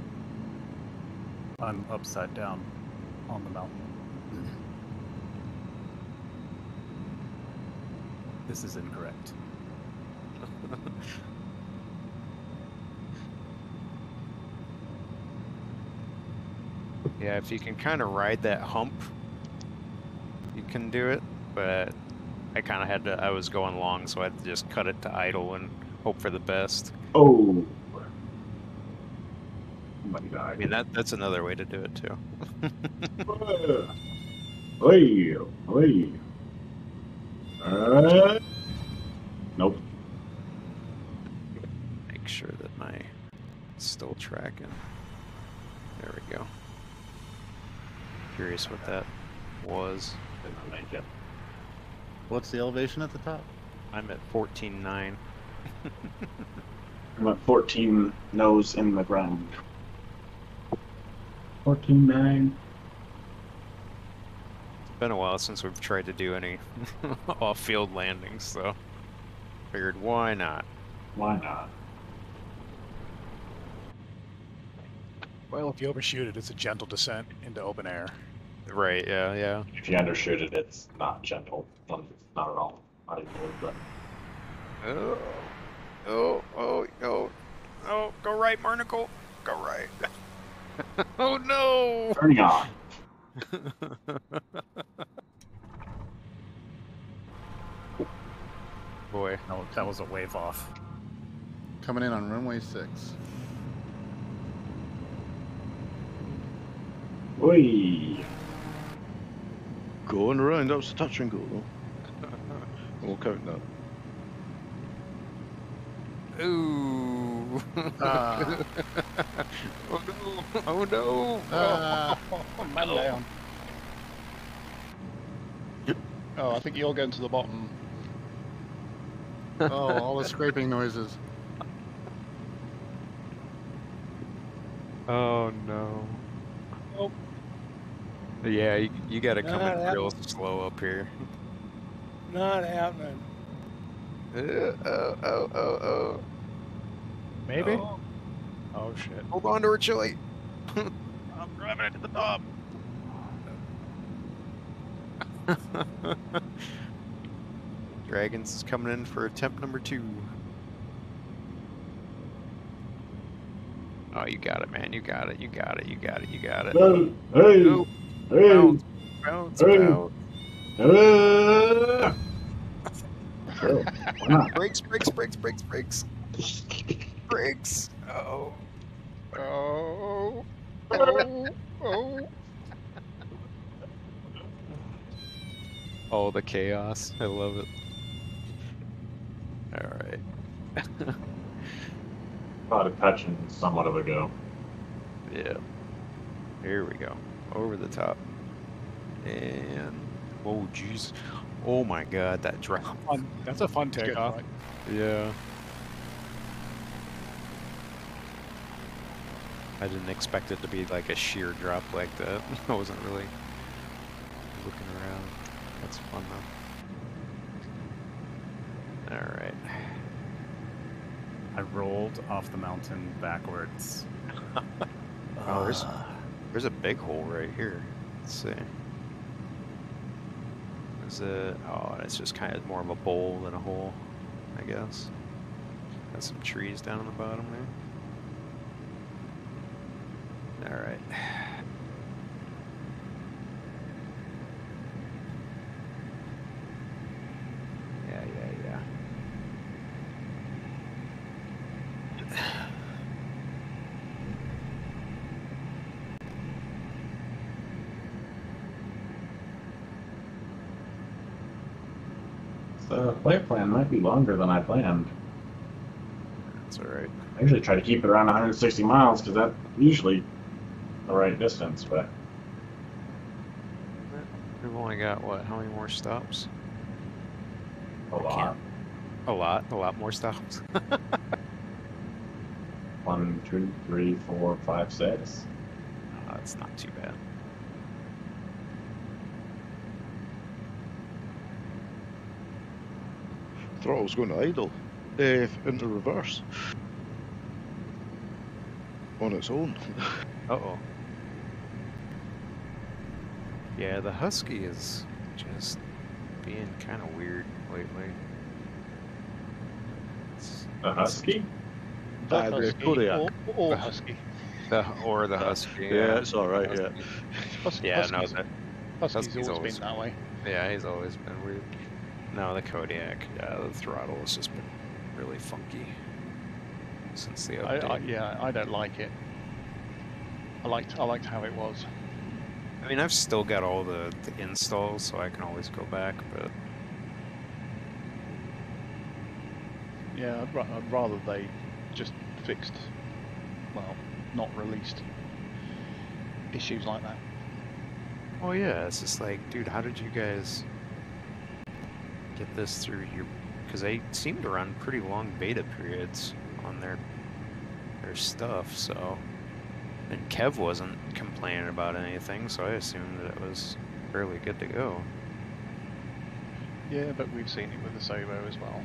I'm upside down on the mountain. This is incorrect. Yeah, if you can kind of ride that hump, you can do it, but I kind of had to, I was going long, so I had to just cut it to idle and hope for the best. Oh. Somebody I died. mean, that's another way to do it, too. Oi, oi. Nope. Make sure that my still tracking. There we go. Curious what that was. Didn't make it. What's the elevation at the top? I'm at 14.9. I'm at 14 nose in the ground. 14.9. It's been a while since we've tried to do any off-field landings, so figured why not? Why not? Well, if you overshoot it, it's a gentle descent into open air. Right, yeah, yeah. If you undershoot it, it's not gentle. Not at all. Not even a little bit. Oh, go right, Marnicle. Go right. Oh no! Turning on. Boy. No, that was a wave off. Coming in on runway 6. Oi. Going around, that was a touch and go though. We'll count that. Ooh. Ah. Oh no! Oh no! Ah. Man down. Oh, I think you're going to the bottom. Oh, all the scraping noises. Oh no! Oh. Yeah, you got to come Not in real happening. slow up here. Not happening. Oh! Maybe? Oh. Oh, shit. Hold on to her, Chili. I'm driving it to the top. Dragons is coming in for attempt number 2. Oh, you got it, man. You got it. You got it. You got it. You got it. Hey. Hey. Oh, Hey. bounce, bounce, Hey. bounce. Sure. Why not? Brakes. Brakes. Oh. Oh. Oh, the chaos. I love it. All right. Thought of touching somewhat of a go. Yeah. Here we go. Over the top. And oh jeez. Oh my god, that drop. That's a fun takeoff. Yeah. I didn't expect it to be like a sheer drop like that. I wasn't really looking around. That's fun though. Alright. I rolled off the mountain backwards. Oh, there's a big hole right here. Let's see. Is it? Oh, it's just kind of more of a bowl than a hole, I guess. Got some trees down on the bottom there. All right. Yeah. The flight plan might be longer than I planned. That's all right. I usually try to keep it around 160 miles because that's usually the right distance, but We've only got what? How many more stops? a lot. A lot more stops. 1, 2, 3, 4, 5, 6. That's not too bad. Throttle's going to idle. Into reverse. On its own. Uh-oh. Yeah, the Husky is just being kind of weird lately. The Husky? The The Husky Kodiak. or Husky. Or the Husky. Yeah, it's all right. Yeah. Yeah, no, Husky's, that Husky's always been always that way. Yeah, he's always been weird. No, the Kodiak. Yeah, the throttle has just been really funky since the update. Yeah, I don't like it. I liked how it was. I mean, I've still got all the installs, so I can always go back, but Yeah, I'd rather they just fixed, well, not released issues like that. oh yeah, it's just like, dude, how did you guys get this through your? Because they seem to run pretty long beta periods on their stuff, so. And Kev wasn't complaining about anything, so I assumed that it was fairly good to go. Yeah, but we've seen it with the Sobo as well.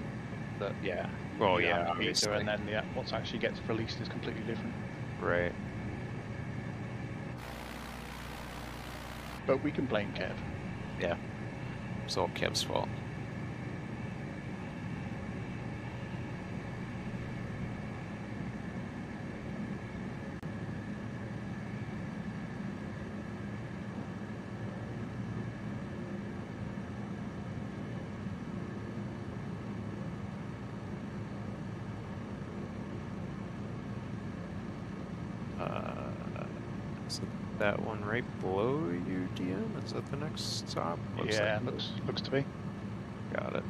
That Yeah. Well, you yeah, have a beta obviously. and then what's actually gets released is completely different. Right. But we can blame Kev. Yeah. It's all Kev's fault. Is that one right below you, DM? Is that the next stop? Yeah, like looks to be. Got it.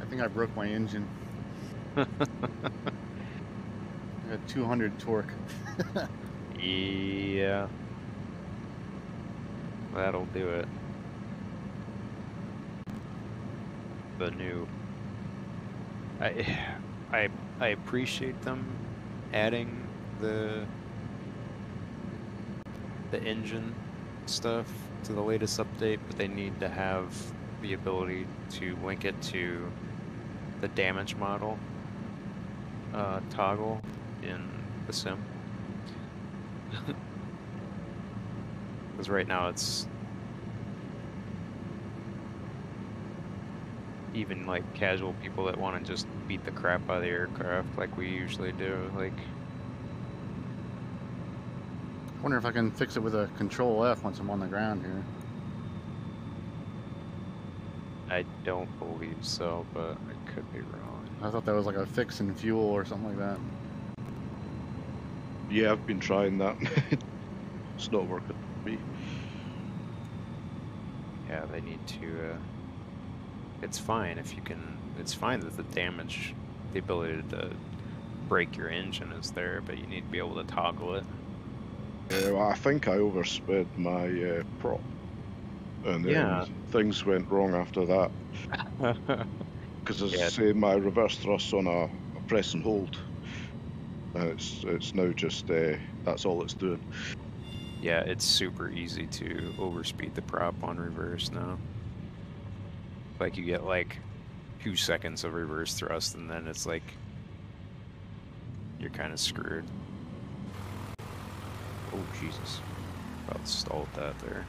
I think I broke my engine. I got 200 torque. Yeah. That'll do it. The new. I appreciate them adding the engine stuff to the latest update, but they need to have the ability to link it to the damage model toggle in the sim. Because right now it's even like casual people that want to just beat the crap out of the aircraft like we usually do. Like, I wonder if I can fix it with a Control F once I'm on the ground here. I don't believe so, but I could be wrong. I thought that was like a fix in fuel or something like that. Yeah, I've been trying that. It's not working for me. Yeah, they need to. It's fine if you can. It's fine that the damage, the ability to break your engine is there, but you need to be able to toggle it. Well, I think I oversped my prop, and then things went wrong after that. Because as I say, my reverse thrust's on a press and hold, and it's now just that's all it's doing. Yeah, it's super easy to overspeed the prop on reverse now. Like you get like 2 seconds of reverse thrust, and then it's like you're kind of screwed. Oh Jesus! About stalled that there.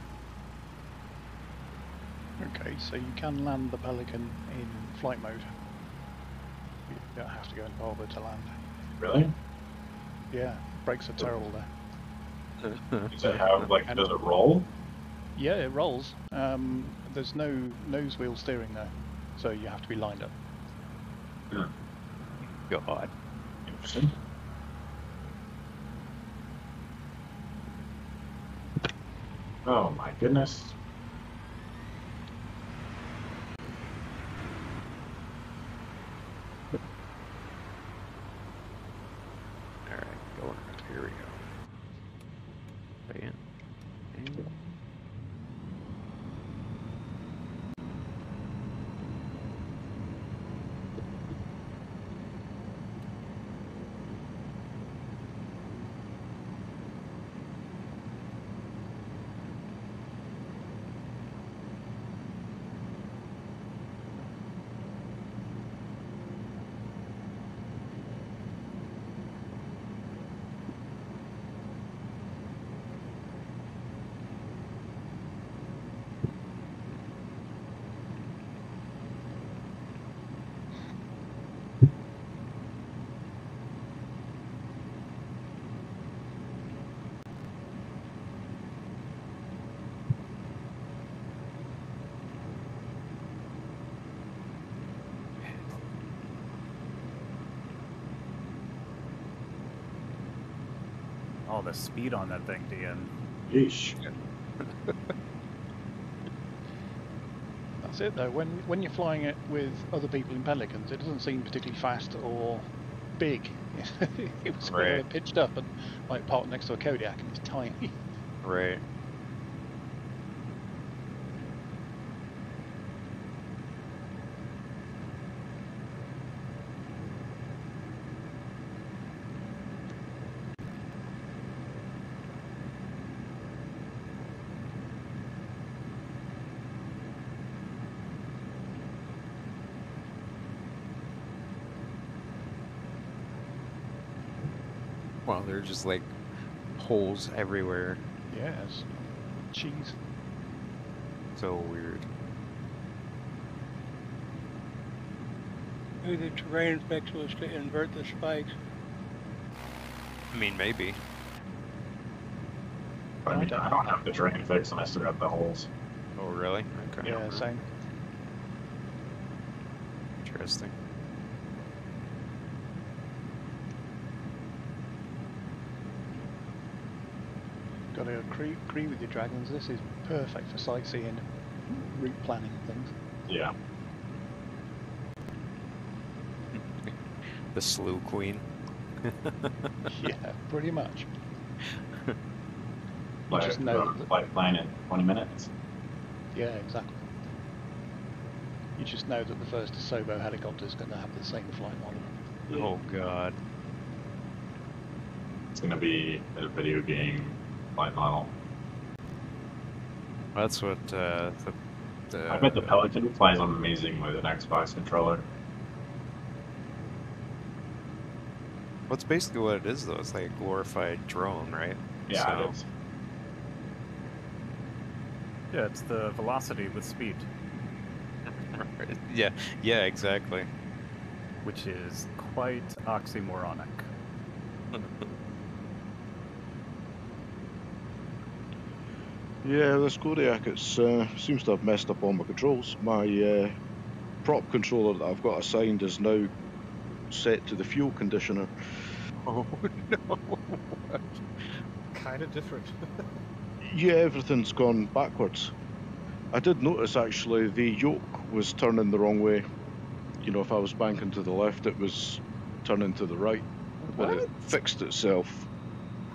Okay, so you can land the Pelican in flight mode. You don't have to go in orbit to land. Really? Yeah, brakes are terrible there. Does it have, like, does it roll? Yeah, it rolls. There's no nose wheel steering there, so you have to be lined up. God. Interesting. Oh my goodness. Alright, going. Here we go. Bam. Bam. Oh, the speed on that thing, DN. Yeesh. That's it though. When you're flying it with other people in Pelicans, it doesn't seem particularly fast or big. It was kind of pitched up and like parked next to a Kodiak, and it's tiny. Right. Well, they're just like holes everywhere. Yes. Cheese. So weird. Maybe the terrain fix was to invert the spikes. I mean, maybe. I mean, I don't have the terrain fix, and I still got the holes. Oh, really? Okay. Yeah, same. Interesting. Got to agree with your dragons. This is perfect for sightseeing, route planning and things. Yeah. The Slew Queen. Yeah, pretty much. Just flight plan in 20 minutes. Yeah, exactly. You just know that the first Asobo helicopter is going to have the same flight model. Yeah. Oh God. It's going to be a video game flight model. That's what the I bet the Pelican flies amazing with an Xbox controller. What's basically what it is, though. It's like a glorified drone, right? Yeah, it is. Yeah, it's the velocity with speed. Yeah, yeah, exactly. Which is quite oxymoronic. Yeah, this Kodiak, it seems to have messed up all my controls. My prop controller that I've got assigned is now set to the fuel conditioner. Oh no! Kind of different. Yeah, everything's gone backwards. I did notice actually the yoke was turning the wrong way. You know, if I was banking to the left, it was turning to the right, but it fixed itself.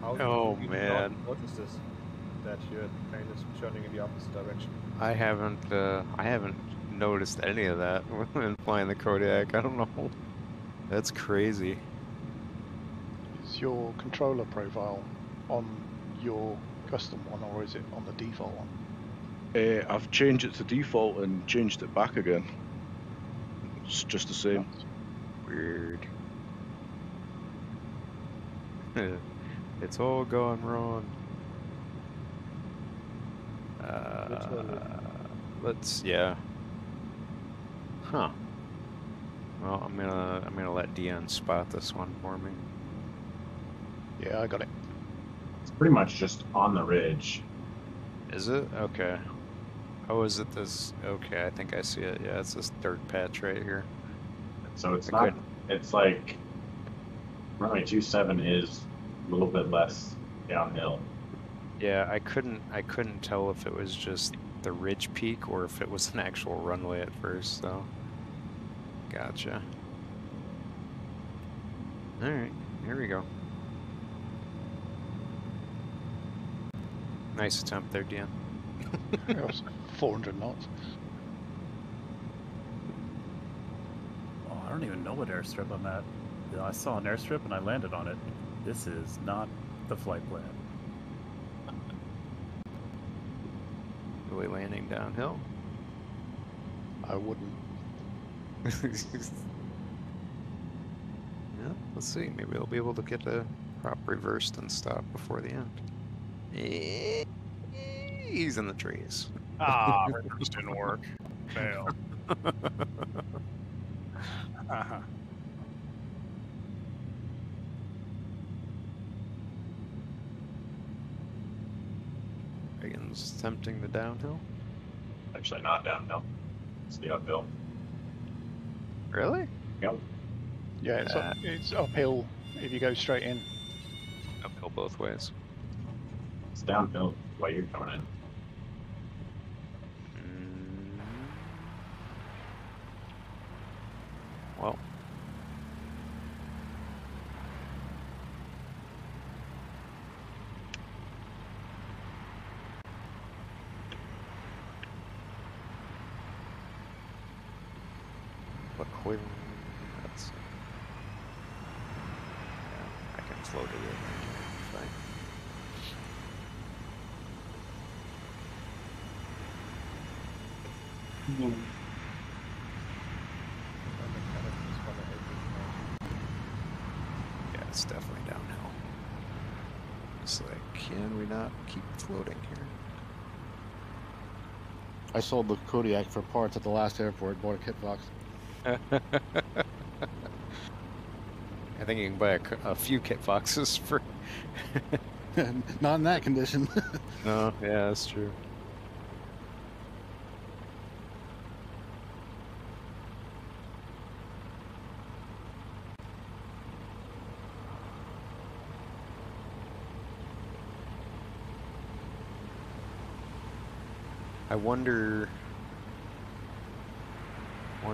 How Oh did you man! not notice this? That your plane is turning in the opposite direction. I haven't noticed any of that when flying the Kodiak. I don't know. That's crazy. Is your controller profile on your custom one, or is it on the default one? I've changed it to default and changed it back again. It's just the same. Weird. It's all gone wrong. Yeah. Huh. Well, I'm gonna let Dion spot this one for me. Yeah, I got it. It's pretty much just on the ridge. Is it? Okay. Oh, is it this? Okay, I think I see it. Yeah, it's this dirt patch right here. So it's not. It's like runway 27 is a little bit less downhill. Yeah, I couldn't tell if it was just the ridge peak or if it was an actual runway at first. So, gotcha. All right, here we go. Nice attempt there, Dion. It was 400 knots. Oh, I don't even know what airstrip I'm at. I saw an airstrip and I landed on it. This is not the flight plan. Really landing downhill? I wouldn't. Yeah, let's see. Maybe I'll be able to get a prop reversed and stop before the end. He's in the trees. Ah, reverse didn't work. Fail. Reagan's attempting the downhill. Actually, not downhill. It's the uphill. Really? Yep. Yeah, it's uphill if you go straight in. Uphill both ways. It's downhill while you're coming in. Well. McQuinn, that's... Yeah, I can float it in. Fine. Yeah, it's definitely downhill. It's like, can we not keep floating here? I sold the Kodiak for parts at the last airport, bought a kit box. I think you can buy a few kit boxes for... Not in that condition. No, yeah, that's true. I wonder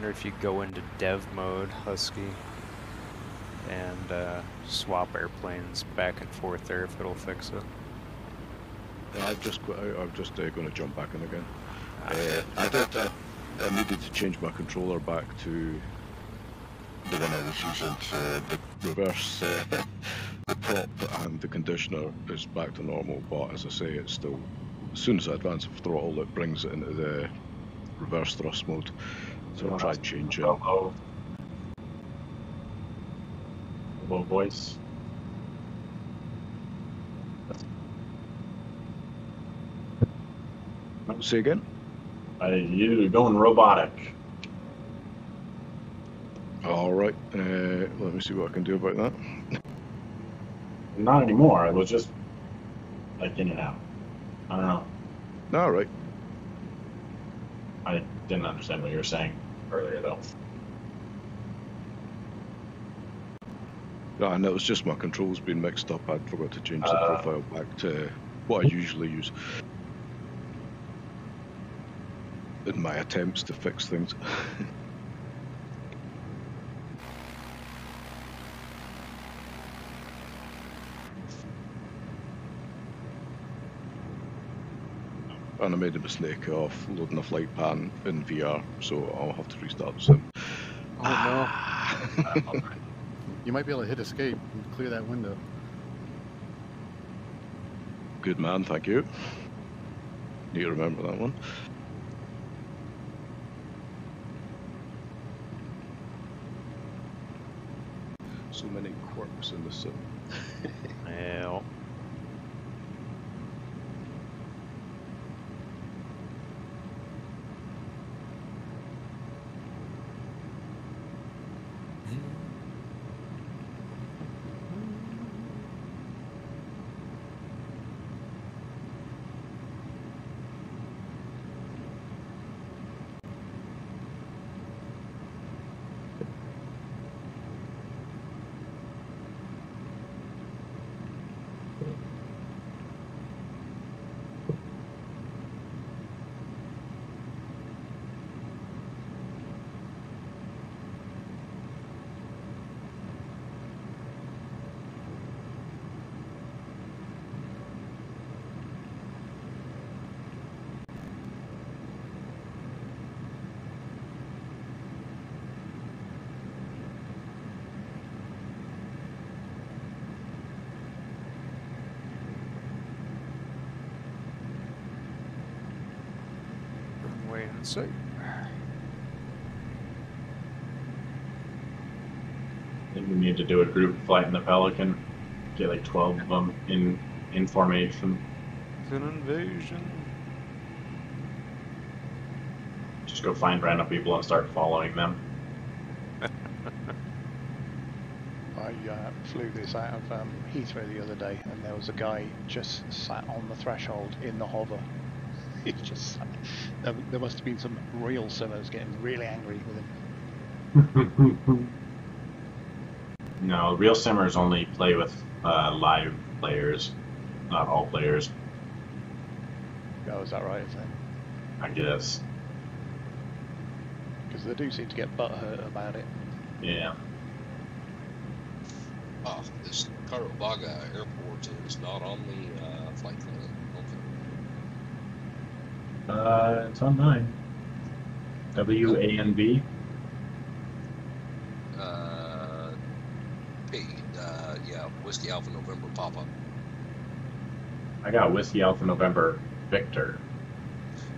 if you go into dev mode, Husky, and swap airplanes back and forth there, if it'll fix it. Yeah, I've just got out. I'm just going to jump back in again. I needed to change my controller back to the one I was using, so the reverse, the prop and the conditioner is back to normal, but as I say, it's still, as soon as I advance the throttle, it brings it into the reverse thrust mode. So I'll try changing. Low voice. Say again? You're going robotic. All right. Let me see what I can do about that. Not anymore. It was just like in and out. I don't know. All right. I didn't understand what you were saying earlier, though. No, and it was just my controls being mixed up. I forgot to change the profile back to what I usually use in my attempts to fix things. And I made a mistake of loading a flight pan in VR, so I'll have to restart the sim. Oh no. You might be able to hit escape and clear that window. Good man, thank you. Need to remember that one. So many quirks in the sim. Well. Wait and see. I think we need to do a group flight in the Pelican. Get like 12 of them in formation. It's an invasion. Just go find random people and start following them. I flew this out of Heathrow the other day, and there was a guy just sat on the threshold in the hover. He just sat. There must have been some real simmers getting really angry with him. No, real simmers only play with live players, not all players, Oh, is that right? Is it? I guess. Because they do seem to get butthurt about it. Yeah. Oh, this Caravaggio airport is not on the flight plan. Okay. It's on mine. WANB. P. Yeah, Whiskey Alpha November Papa. I got Whiskey Alpha November Victor.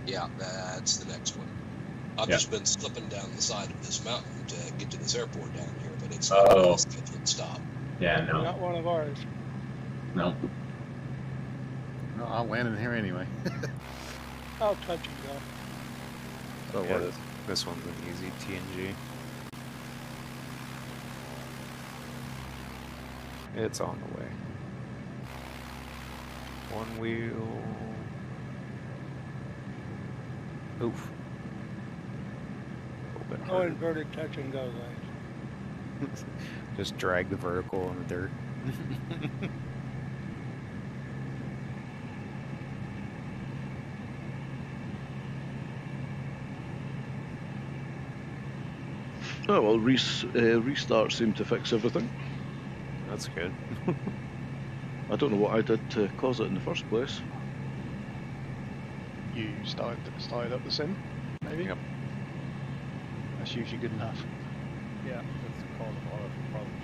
Yeah, that's the next one. I've just been slipping down the side of this mountain to get to this airport down here, but it's not a scheduled stop. Yeah, no. Not one of ours. No. No, I'll land in here anyway. I'll touch and go. So Yeah, what? this one's an easy TNG. It's on the way. One wheel. Oof. A little bit No harder. inverted touch and go, guys. Just drag the vertical in the dirt. Oh well, restart seemed to fix everything. That's good. I don't know what I did to cause it in the first place. You started up the sim, maybe? Yep. That's usually good enough. Yeah, that's the cause of all of the problems.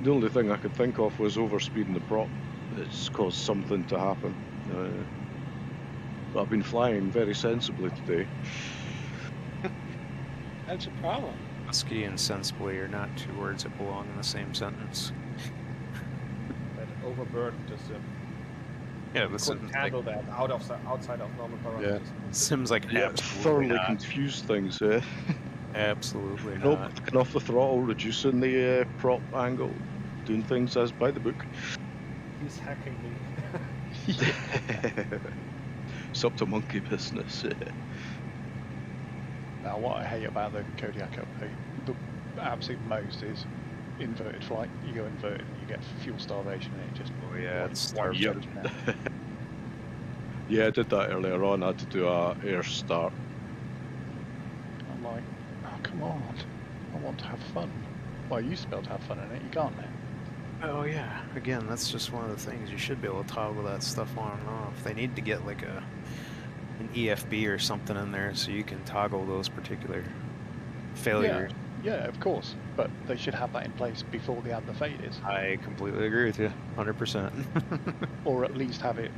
The only thing I could think of was overspeeding the prop. It's caused something to happen. But I've been flying very sensibly today. That's a problem. Husky and sensibly are not two words that belong in the same sentence. That overburdened the sim. Yeah, We this couldn't is handle that outside of normal parameters. Sims like Yeah, absolutely thoroughly not. confused things. Yeah. Absolutely Nope, not. clicking off the throttle, reducing the prop angle, doing things as by the book. He's hacking me. It's up to monkey business. Now, what I hate about the Kodiak update, the absolute most is inverted flight. You go inverted and you get fuel starvation and it just It's wipes Yep. everything out. Yeah, I did that earlier on. I had to do a air start. I'm like, oh, come on. I want to have fun. Well, I used to be able to have fun in it. You can't now. Oh yeah, again, that's just one of the things. You should be able to toggle that stuff on and off. They need to get like an EFB or something in there so you can toggle those particular failures. Yeah, of course. But they should have that in place before they add the failures. I completely agree with you, 100%. Or at least have it,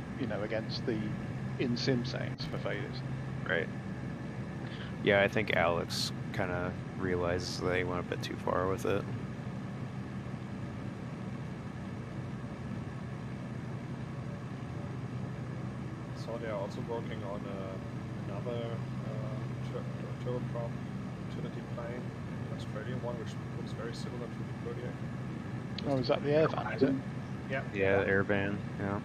against the in-sim settings for failures. Right. Yeah, I think Alex kind of realizes they went a bit too far with it. So they are also working on another turboprop utility plane, an Australian one, which looks very similar to the Kodiak. Oh, is that the air van, is it? Yeah. Yeah, Airvan, yeah.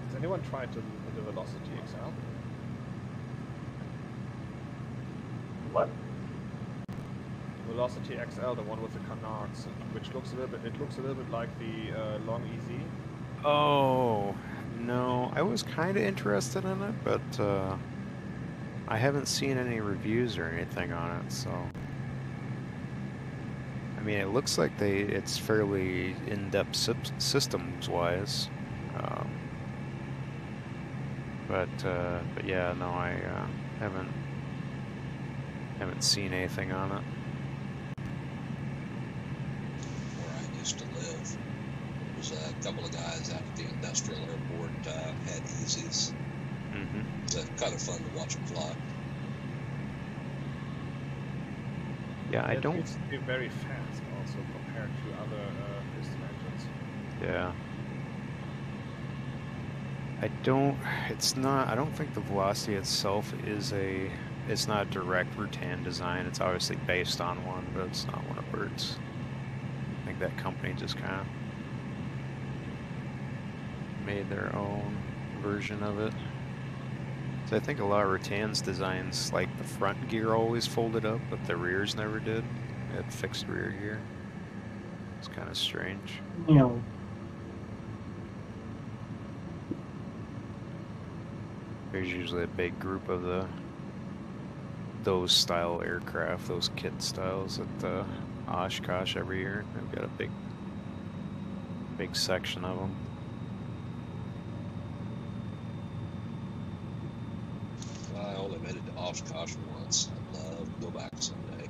Has anyone tried the Velocity XL? What? Velocity XL, the one with the canards, which looks a little bit like the Long EZ. Oh, no, I was kind of interested in it, but I haven't seen any reviews or anything on it, so... I mean, it looks like it's fairly in-depth systems-wise. But yeah, no, I haven't seen anything on it. Where I used to live, there was a couple of guys out at the industrial airport had EZs. Mm-hmm. It's kind of fun to watch them fly. Yeah, I It don't... seems to be very fast also compared to other piston engines. Yeah. I don't think the Velocity itself it's not a direct Rutan design. It's obviously based on one, but it's not one of Bert's. I think that company just kind of made their own version of it. So I think a lot of Rattan's designs, like the front gear always folded up, but the rears never did. It had fixed rear gear. It's kind of strange. Yeah. There's usually a big group of those style aircraft, those kit styles at Oshkosh every year. They've got a big section of them. I only made it to Oshkosh once. I'd love to go back someday.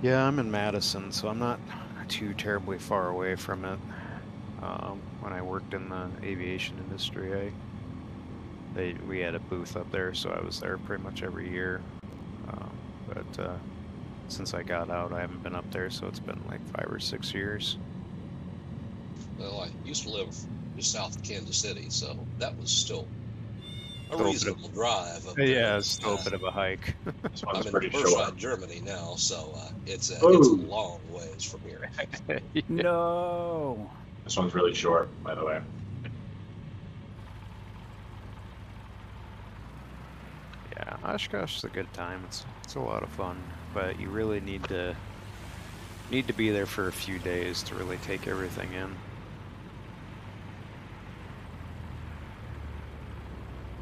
Yeah, I'm in Madison, so I'm not too terribly far away from it. When I worked in the aviation industry, we had a booth up there, so I was there pretty much every year. But since I got out, I haven't been up there, so it's been like 5 or 6 years. Well, I used to live just south of Kansas City, so that was still a reasonable drive up there. Yeah, it's still a bit of a hike. This one's I'm in pretty Burnside, short. Germany now, so it's a Ooh. long ways from here. No. This one's really short, by the way. Yeah, Oshkosh is a good time. It's a lot of fun, but you really need to be there for a few days to really take everything in.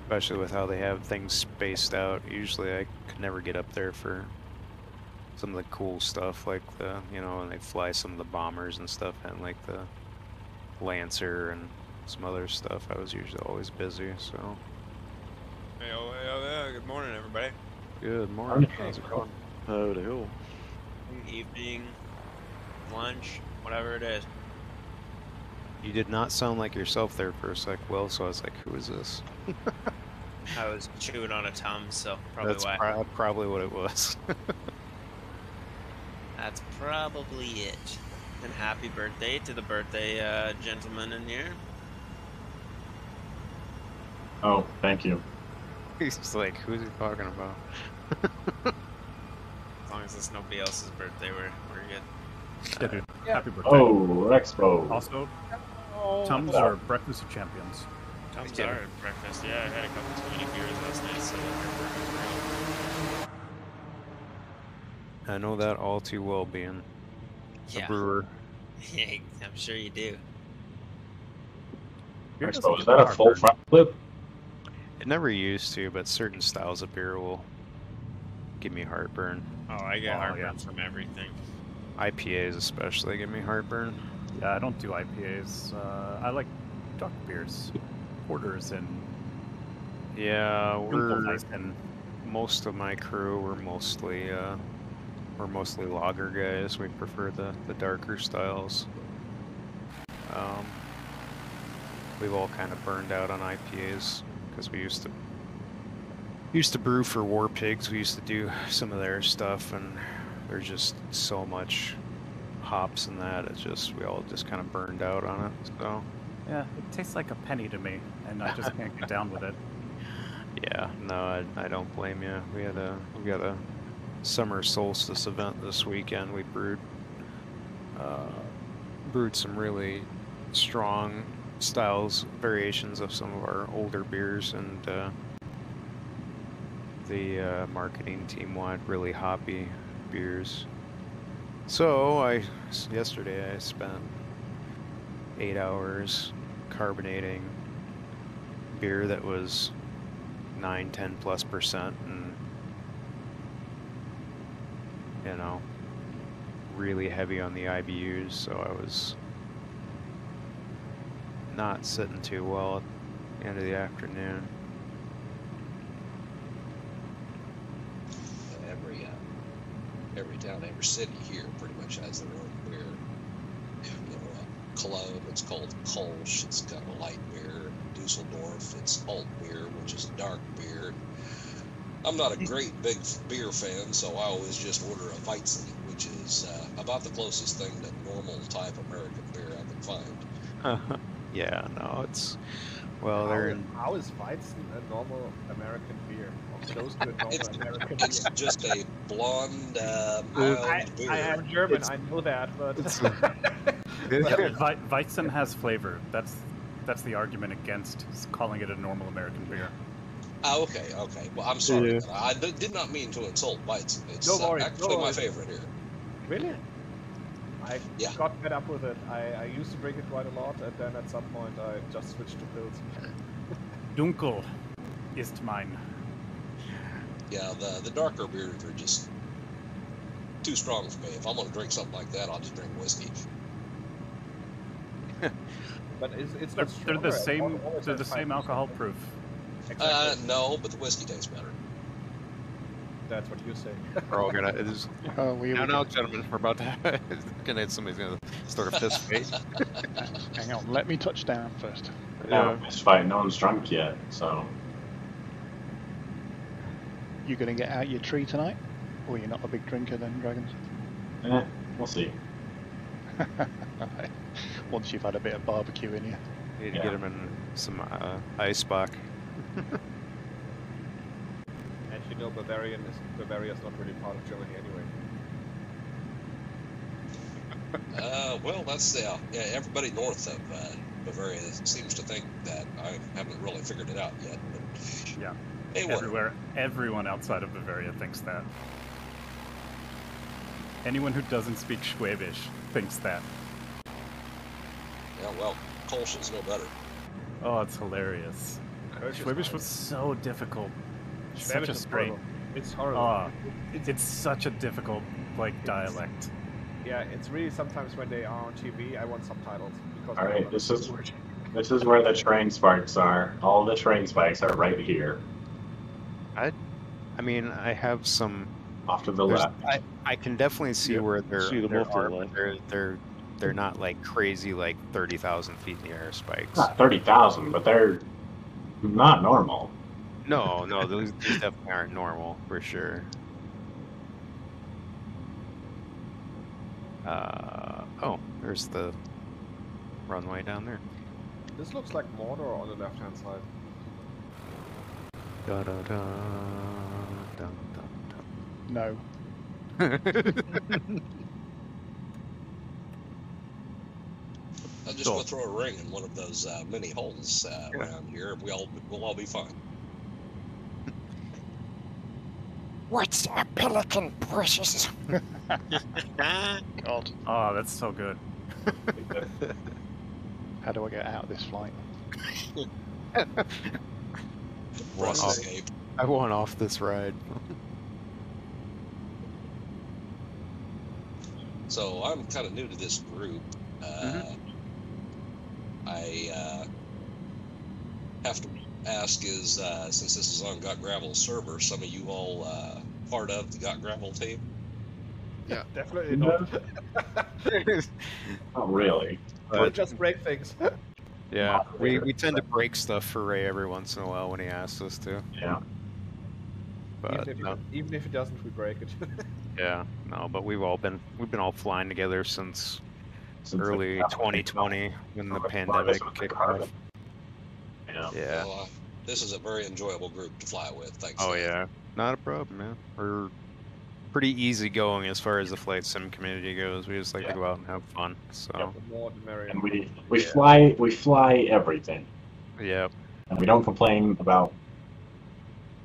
Especially with how they have things spaced out. Usually I could never get up there for some of the cool stuff, like when they fly some of the bombers and stuff, and like the Lancer and some other stuff. I was usually always busy, so. Hey, good morning, everybody. Good morning. How's it going? Howdy ho. Evening, lunch, whatever it is. You did not sound like yourself there for a sec, Will, so I was like, who is this? I was chewing on a Tums, so probably That's why. probably what it was. That's probably it. And happy birthday to the birthday gentleman in here. Oh, thank you. He's just like, who's he talking about? As long as it's nobody else's birthday, we're good. Yeah, dude. Yeah. Happy birthday. Oh, Expo. Also, Oh, Tums are breakfast of champions. Tums are at breakfast. Yeah, I had a couple too many beers last night, so I know that all too well, being a brewer. Yeah, I'm sure you do. Expo, is that a full front flip? It never used to, but certain styles of beer will give me heartburn. Oh, I get heartburn from everything. IPAs especially give me heartburn. Yeah, I don't do IPAs. I like dark beers, porters, and Yeah, and most of my crew we're mostly lager guys. We prefer the darker styles. We've all kind of burned out on IPAs because we used to brew for War Pigs. We used to do some of their stuff, and there's just so much hops in that. We all just kind of burned out on it. So yeah, it tastes like a penny to me, and I just can't get down with it. yeah, no, I don't blame you. We got a summer solstice event this weekend. We brewed some really strong styles, variations of some of our older beers, and the marketing team wanted really hoppy beers. So yesterday I spent 8 hours carbonating beer that was 9-10+%, and really heavy on the IBUs, so I was not sitting too well at the end of the afternoon. Every town, every city here pretty much has their own beer. Cologne, it's called Kolsch, it's got a light beer. Dusseldorf, it's alt beer, which is a dark beer. I'm not a great big beer fan, so I always just order a Weizen, which is about the closest thing to normal type American beer I can find. Yeah, no, How is Weizen a normal American beer? Or close to a normal American It's beer? just a blonde, mild beer. I am German, I know that, but... Weizen has flavor. That's the argument against calling it a normal American beer. Oh, okay. Well, I'm sorry. Yeah. I did not mean to insult whites. It's Don't worry, actually my favorite here. Really? I Yeah. got fed up with it. I used to drink it quite a lot, and then at some point I just switched to pills. Dunkel ist mine. Yeah, the darker beers are just too strong for me. If I'm going to drink something like that, I'll just drink whiskey. But it's not They're the stronger. same. They're the same alcohol proof. Exactly. No, but the whiskey tastes better. That's what you say. We're all gonna. It is, we now, gentlemen, we're about to. Somebody's gonna start a fist fight. Hang on, let me touch down first. Yeah, fist fight. No one's drunk yet, so. You going to get out your tree tonight? Or you're not a big drinker then, Dragons? We'll see. Once you've had a bit of barbecue in you. You need to get him in some ice box. And you know, Bavaria's not really part of Germany anyway. Well, that's yeah. Everybody north of Bavaria seems to think that. I haven't really figured it out yet. But Yeah. hey, Everyone outside of Bavaria thinks that. Anyone who doesn't speak Schwäbisch thinks that. Yeah, well, Kolsch is no better. Oh, it's hilarious. Schwäbisch was so difficult. Such a strain. It's horrible. Oh, it's such a difficult, dialect. Yeah, it's really sometimes when they are on TV, I want subtitles. Because All right, this is where the train spikes are. All the train spikes are right here. I mean, I have some off to the left. I can definitely see where they're see them off to the left. They're not like crazy 30,000 feet in the air spikes. Not 30,000, but they're not normal. No, these definitely aren't normal for sure. Oh, there's the runway down there. This looks like Mordor on the left-hand side. Da da da da da. No. I'm just going to throw a ring in one of those mini holes around here. We'll all be fine. What's a pelican, precious? God. Oh, that's so good. How do I get out of this flight? I want off this ride. So I'm kind of new to this group. I have to ask since this is on Got Gravel server, some of you all part of the Got Gravel team? Yeah, definitely not. Oh, really? Don't just break things. Yeah, we tend to break stuff for Ray every once in a while when he asks us to. Yeah. But even if he doesn't, we break it. Yeah, no, but we've been all flying together since early 2020 when the pandemic kicked off. Yeah. Well, this is a very enjoyable group to fly with. Thanks. Oh yeah, not a problem, man. We're pretty easygoing as far as the flight sim community goes. We just like to go out and have fun. So. And we fly everything. Yep. And we don't complain about.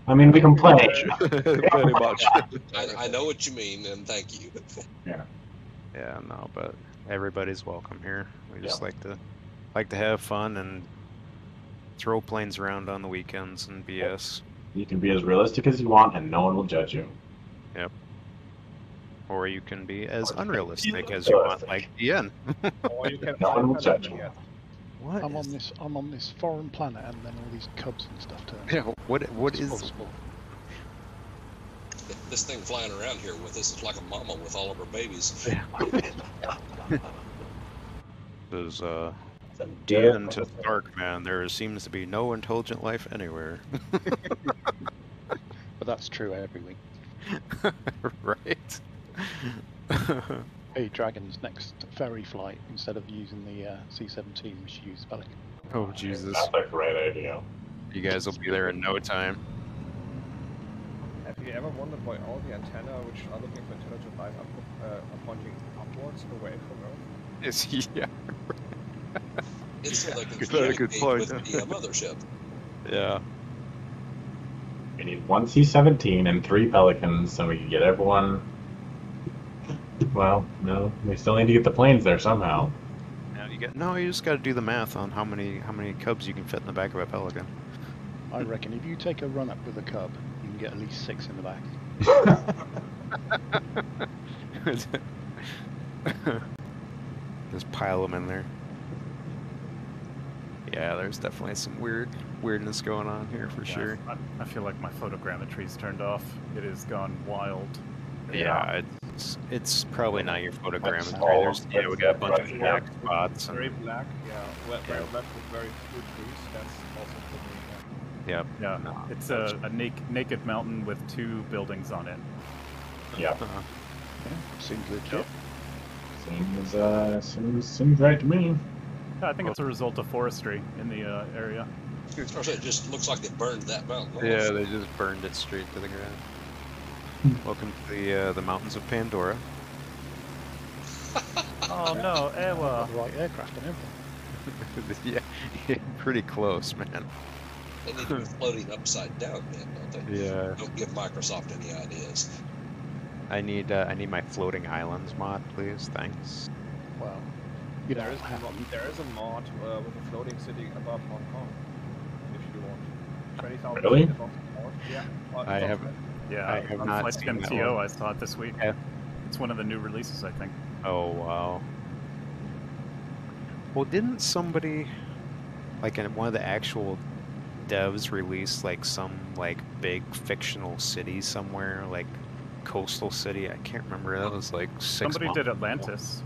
I mean, we complain. Very much. I know what you mean, and thank you. Yeah. Yeah, no, but everybody's welcome here. We just like to have fun and throw planes around on the weekends and BS. You can be as realistic as you want, and no one will judge you. Yep. Or you can be as unrealistic as you want, like DN. Or you can no one will judge you. What? I'm on this foreign planet, and then all these cubs and stuff turn. Yeah. What is possible? This thing flying around here with us is like a mama with all of her babies. There's DN to Stark, man. There seems to be no intelligent life anywhere. But that's true every week. Right. Hey, Dragon's next ferry flight, instead of using the C-17, we should use Pelican. Oh, Jesus. That's a great idea. You guys will be there in no time. Have you ever wondered why all the antenna which are looking for intelligent life are pointing upwards away from Earth? Yeah. It's so they can Very good communicate point. with the mothership. Yeah. We need 1 C-17 and 3 Pelicans so we can get everyone... Well, no, we still need to get the planes there somehow. You just got to do the math on how many cubs you can fit in the back of a Pelican. I reckon if you take a run up with a cub, you can get at least 6 in the back. Just pile them in there. Yeah, there's definitely some weirdness going on here for sure. I feel like my photogrammetry's turned off. It has gone wild. Yeah, it's probably not your photogrammetry. We got a bunch of black spots. Very black, very black with very few trees. That's also for me. Yep. Yeah, it's a naked mountain with 2 buildings on it. Yep. Seems legit. Seems right to me. Yeah, I think it's a result of forestry in the area. It just looks like they burned that mountain off. Yeah, they just burned it straight to the ground. Welcome to the mountains of Pandora. Oh no, Ewa! Right aircraft and everything. Yeah, pretty close, man. They need to be floating upside down, man, don't they? Yeah. Don't give Microsoft any ideas. I need my floating islands mod, please. Thanks. Well, There is a mod with a floating city above Hong Kong, if you want. 20,000 Really? feet above the port. Yeah. I have on not Flight seen that MTO, one. I saw it this week. Yeah. It's one of the new releases, I think. Oh wow. Well, didn't somebody, like in one of the actual devs, release like some like big fictional city somewhere, like coastal city? I can't remember. That was like 6 Somebody months did ago. Atlantis.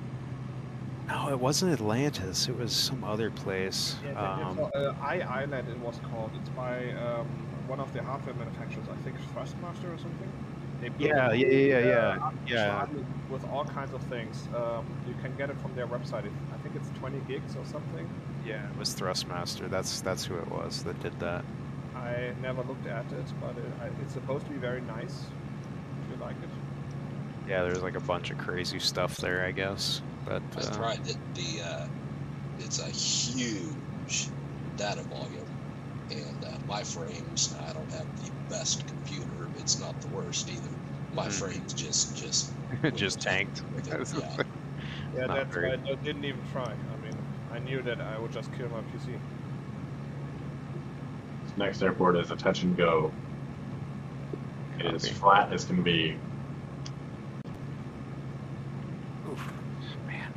No, it wasn't Atlantis. It was some other place. Island it was called. It's by one of the hardware manufacturers. I think Thrustmaster or something. They built Yeah. island with all kinds of things. You can get it from their website. I think it's 20 gigs or something. Yeah, it was Thrustmaster. That's who it was that did that. I never looked at it, but it's supposed to be very nice. If you like it. Yeah, there's like a bunch of crazy stuff there, I guess. But I tried it. It's a huge data volume, and my frames. I don't have the best computer. It's not the worst either. My frames just just tanked. Yeah, that's why I didn't even try. I mean, I knew that I would just kill my PC. This next airport is a touch and go. It is flat as can be. Oof, man.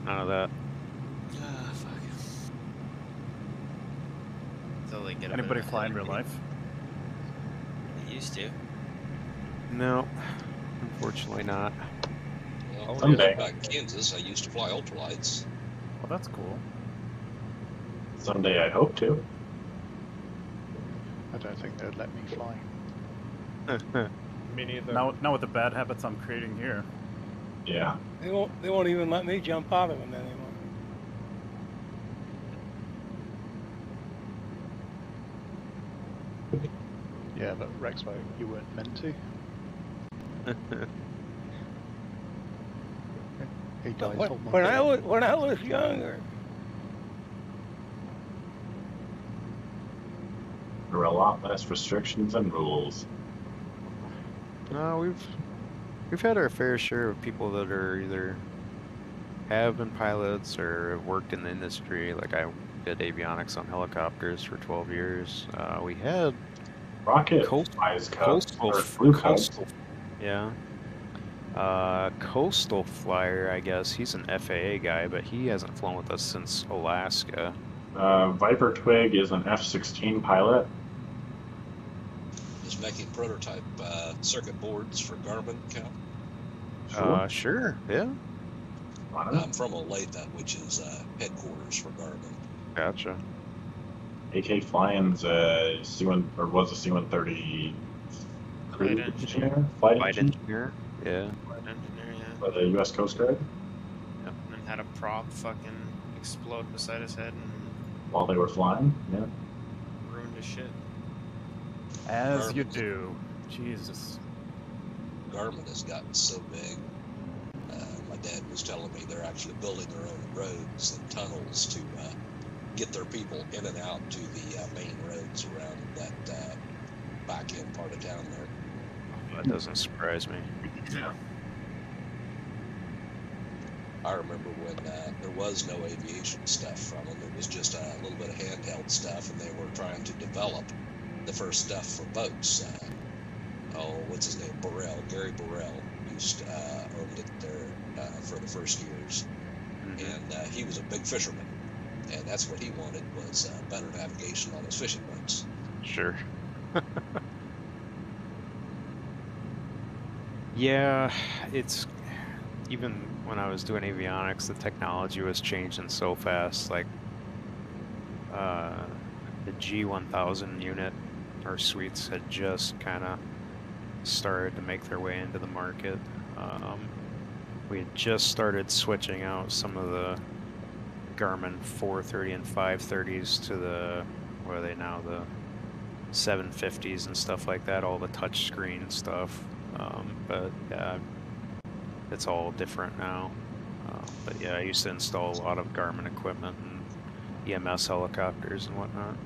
None of that. Fuck. Until they get a Anybody bit of fly in a- real life? They used to. No, unfortunately not. Well, Someday. back in Kansas, I used to fly ultralights. Well, that's cool. Someday I hope to. I don't think they'd let me fly. Me neither. Now with the bad habits I'm creating here. Yeah. They won't even let me jump out of them anymore. Yeah, but Rexpo, you weren't meant to. He died. When I was younger. There are a lot less restrictions and rules. No, we've had our fair share of people that are either have been pilots or have worked in the industry. Like I did avionics on helicopters for 12 years. We had Rocket flies Cubs, or flew Cubs. Yeah. Coastal Flyer, I guess. He's an FAA guy, but he hasn't flown with us since Alaska. Viper Twig is an F-16 pilot. Is making prototype circuit boards for Garmin count? Sure, yeah. I'm from Olathe, which is headquarters for Garmin. Gotcha. AK Flying's C1 or was a C-130 Flight engineer. Flight Flight engineer. Yeah. Flight engineer, yeah. For the U.S. Coast Guard. Yep. And had a prop fucking explode beside his head and While they were flying, yeah. ruined his shit. As you do. Jesus. Garmin has gotten so big. My dad was telling me they're actually building their own roads and tunnels to get their people in and out to the main roads around that back end part of town there. That doesn't surprise me. Yeah. I remember when there was no aviation stuff from them. It was just a little bit of handheld stuff, and they were trying to develop the first stuff for boats. What's his name? Gary Burrell owned it there for the first years, and he was a big fisherman, and that's what he wanted was better navigation on his fishing boats. Sure. Yeah, it's even when I was doing avionics, the technology was changing so fast. Like the G1000 unit or suites had just kind of started to make their way into the market. We had just started switching out some of the Garmin 430 and 530s to the, what are they now, the 750s and stuff like that, all the touchscreen stuff. But yeah, it's all different now. But yeah, I used to install a lot of Garmin equipment and EMS helicopters and whatnot.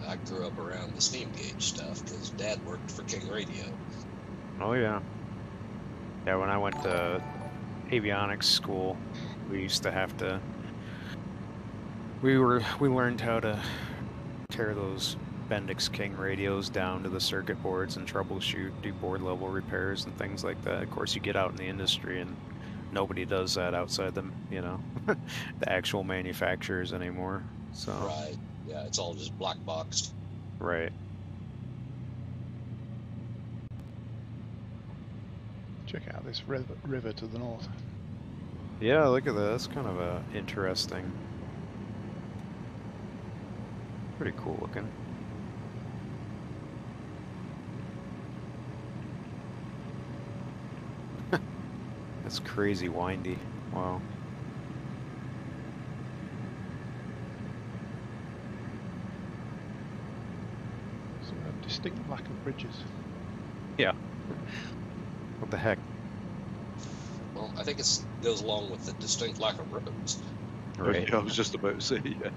I grew up around the steam gauge stuff because Dad worked for King Radio. Oh yeah. Yeah, when I went to avionics school, we used to have to. We learned how to tear those Bendix King radios down to the circuit boards and troubleshoot, do board level repairs and things like that. Of course, you get out in the industry and nobody does that outside the, the actual manufacturers anymore. So. Right. Yeah, it's all just black boxed. Right. Check out this river to the north. Yeah, look at that. That's kind of interesting. Pretty cool looking. That's crazy windy. Wow. So distinct lack of bridges. Yeah. What the heck? Well, I think it goes along with the distinct lack of roads. Right. Yeah, I was just about to say, yeah.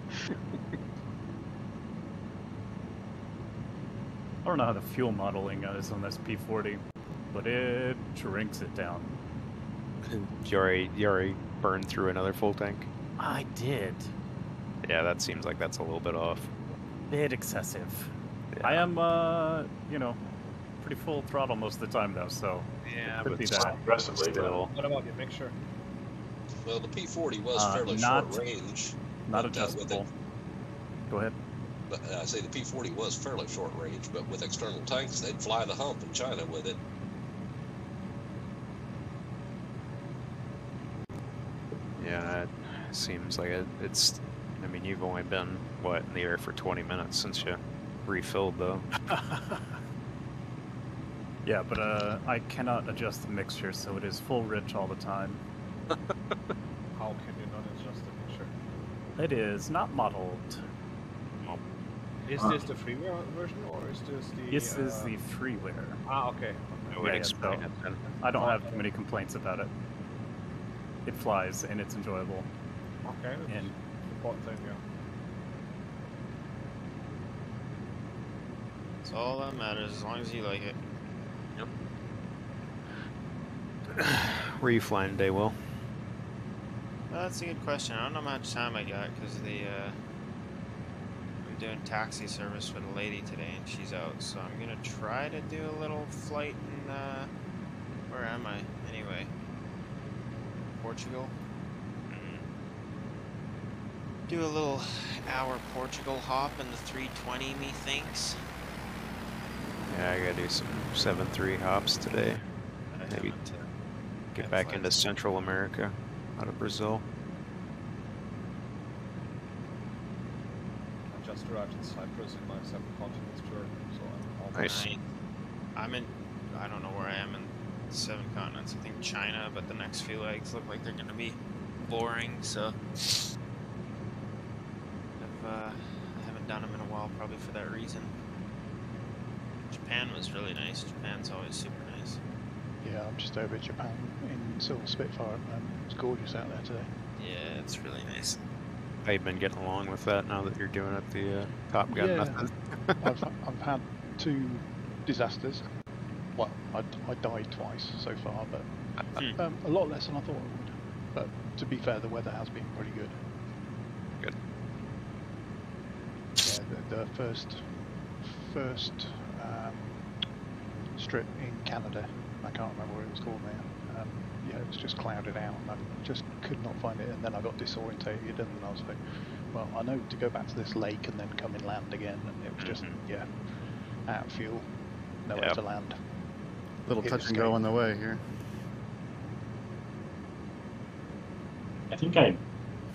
I don't know how the fuel modeling is on this P40, but it drinks it down. You already burned through another full tank? I did. Yeah, that seems like that's a little bit off. Bit excessive. Yeah. I am, pretty full throttle most of the time, though, so yeah, it could but be that. Aggressively, Still. What about your mixture? Well, the P40 was fairly short range. Not adjustable. Go ahead. But I say the P40 was fairly short range, but with external tanks, they'd fly the hump in China with it. Yeah, it seems like it's. I mean, you've only been in the air for 20 minutes since you refilled, though. Yeah, but I cannot adjust the mixture, so it is full rich all the time. How can you not adjust the mixture? It is not modeled. Is this the freeware version or is this the? This is the freeware. Ah, okay. I would explain it then. I don't have too many complaints about it. It flies and it's enjoyable. Okay, that's And important thing, yeah. It's all that matters as long as you like it. Yep. Where are you flying today, Will? That's a good question. I don't know how much time I got because I'm doing taxi service for the lady today and she's out. So I'm gonna try to do a little flight in where am I anyway? Portugal. Do a little hour Portugal hop in the 320 methinks. Yeah, I gotta do some 7.3 hops today. Maybe get back into Central America out of Brazil. I just arrived in Cyprus in my 7 continents tour, so I'm Nice. I'm in, I don't know where I am in 7 continents. I think China, but the next few legs look like they're going to be boring, so I haven't done them in a while, probably for that reason. Japan was really nice. Japan's always super nice. Yeah, I'm just over at Japan in Silver Spitfire at the moment. It's gorgeous out there today. Yeah, it's really nice. how you've been getting along with that now that you're doing it the Top Gun Yeah, method. I've had 2 disasters. Well, I died twice so far, but a lot less than I thought I would. But to be fair, the weather has been pretty good. Good. Yeah, the first strip in Canada, I can't remember what it was called now. Yeah, it was just clouded out, and I just could not find it. And then I got disorientated, and I was like, well, I know to go back to this lake and then come inland again, and it was just yeah, out of fuel, nowhere to land. Little touch and go on the way here. I think I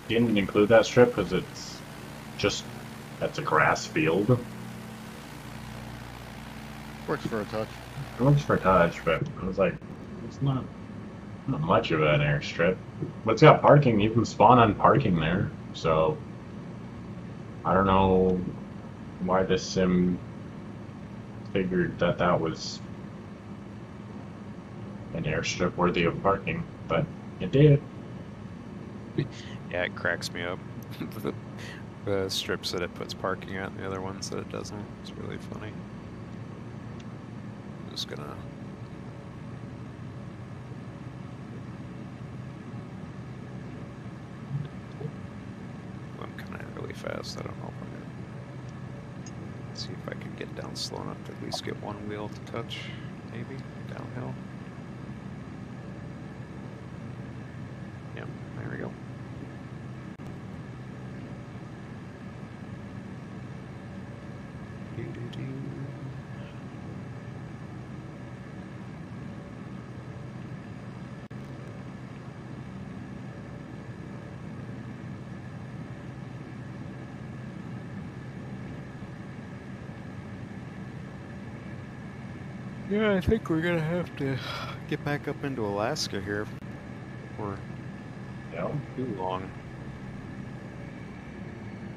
didn't include that strip because that's a grass field. Works for a touch. It works for a touch, but I was like, it's not much of an airstrip. But it's got parking. You can spawn on parking there. So I don't know why this sim figured that was an airstrip worthy of parking, but it did. Yeah, it cracks me up. the strips that it puts parking at and the other ones that it doesn't. It's really funny. Just gonna... I'm coming in really fast. I don't know if I'm gonna... see if I can get down slow enough to at least get one wheel to touch, maybe, downhill. Yep, there we go. Yeah, I think we're gonna have to get back up into Alaska here for too long.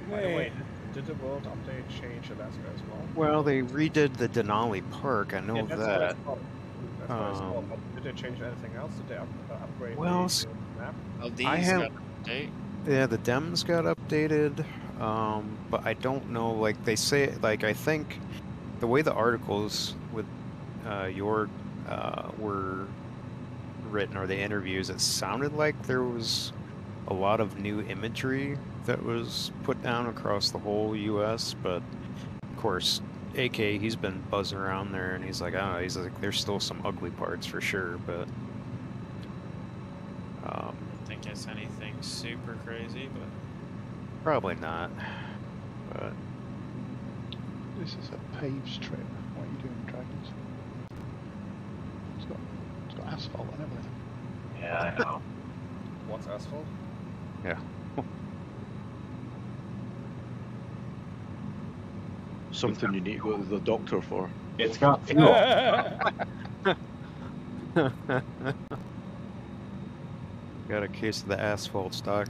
By the way, did the world update change Alaska as well? Well, they redid the Denali Park. I know Yeah, that's what I that. saw. That's what I saw. But did they change anything else? Did they upgrade Well, the map? I have. Yeah, the Dems got updated, but I don't know. Like they say, like I think the way the articles with your were written or the interviews, it sounded like there was a lot of new imagery that was put down across the whole U.S. But of course, AK he's been buzzing around there, and he's like, oh, he's like, there's still some ugly parts for sure, but. I don't think it's anything super crazy, but Probably not, but... This is a paved strip. What are you doing, Dragons? It's got asphalt and everything. Yeah, I know. What's asphalt? Yeah. Something you need to go to the doctor for. It's got fuel. Got a case of the asphalt stock.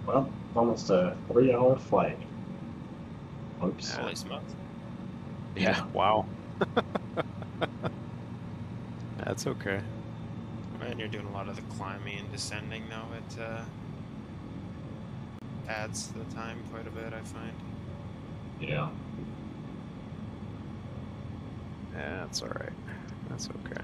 Well, almost a 3-hour flight. Oops. Holy smokes. Yeah, wow. That's okay. And you're doing a lot of the climbing and descending now. It adds to the time quite a bit, I find. Yeah. Yeah, that's alright. That's okay.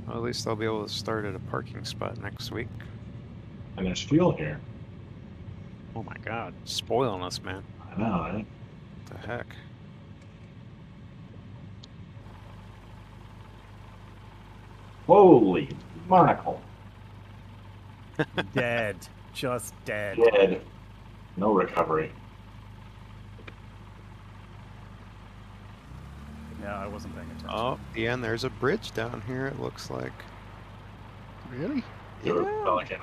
Well, at least I'll be able to start at a parking spot next week. And there's fuel here. Oh my god, spoiling us, man. I know, right? What the heck? Holy monocle. Dead. Just dead. Dead. No recovery. Yeah, I wasn't paying attention. Oh, yeah, and there's a bridge down here, it looks like. Really? You're Yeah. a pelican.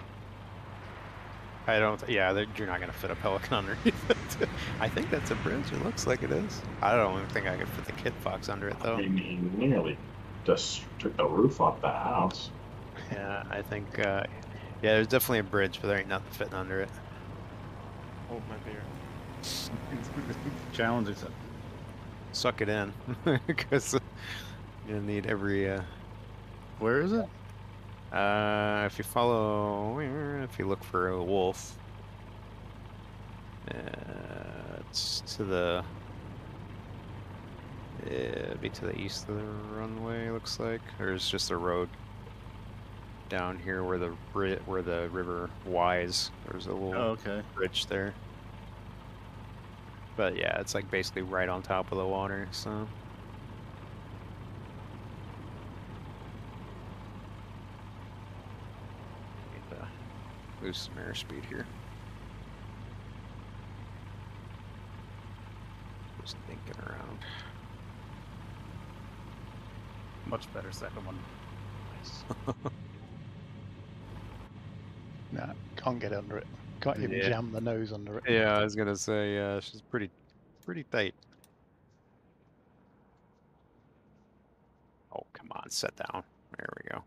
I don't, yeah, you're not going to fit a pelican underneath it. I think that's a bridge, it looks like it is. I don't even think I could fit the kit fox under it, though. I mean, he nearly just took the roof off the house. Yeah, I think, yeah, there's definitely a bridge, but there ain't nothing fitting under it. Oh, my beer. Challenge accepted. Suck it in, because you're gonna need every, Where is it? if you follow, if you look for a wolf, it's to the, it'd be to the east of the runway, looks like. There's just a road down here where the river Wise. There's a little bridge there. But yeah, it's like basically right on top of the water, so. Need to lose some airspeed here. Just thinking around. Much better second one. Nice. Nah, can't get under it. Can't even jam the nose under it. Yeah, I was gonna say, yeah, she's pretty tight. Oh, come on, set down. There we go.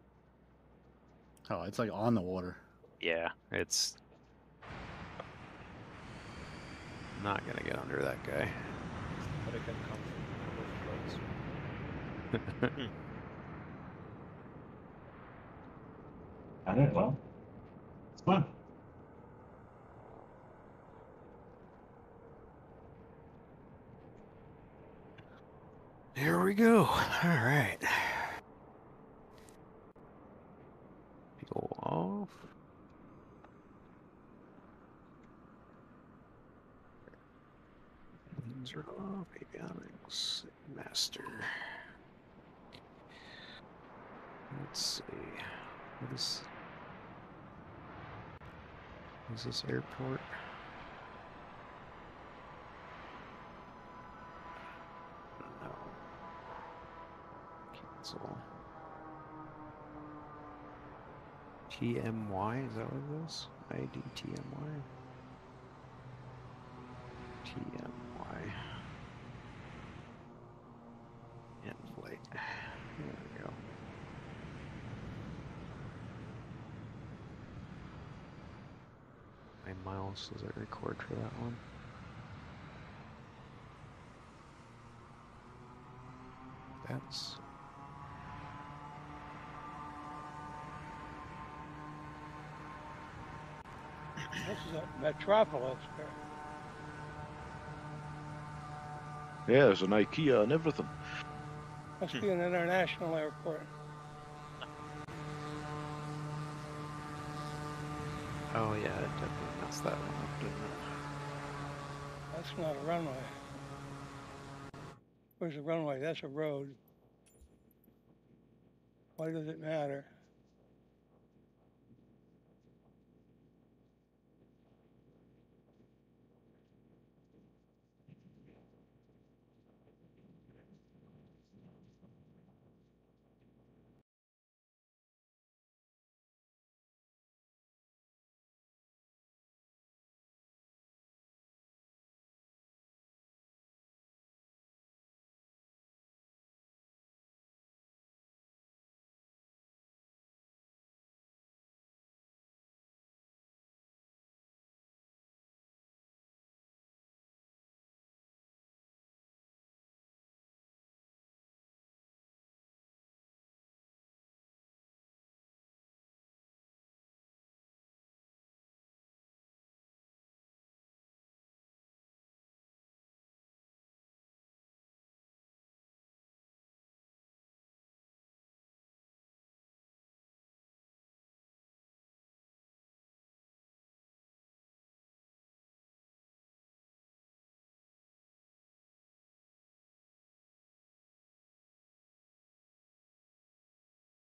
Oh, it's like on the water. Yeah, it's not gonna get under that guy. But it can come from both floats. Alright, well. It's fun. Here we go. All right. Go off. These are off. Avionics. Master. Let's see. What is this airport? No. Cancel. TMY, is that what it is? ID TMY? TMY. In flight. There we go. How many miles does it record for that one? That's This is a metropolis. Yeah, there's an IKEA and everything. Must be an international airport. Oh yeah, it definitely messed that one up, didn't it? That's not a runway. Where's the runway? That's a road. Why does it matter?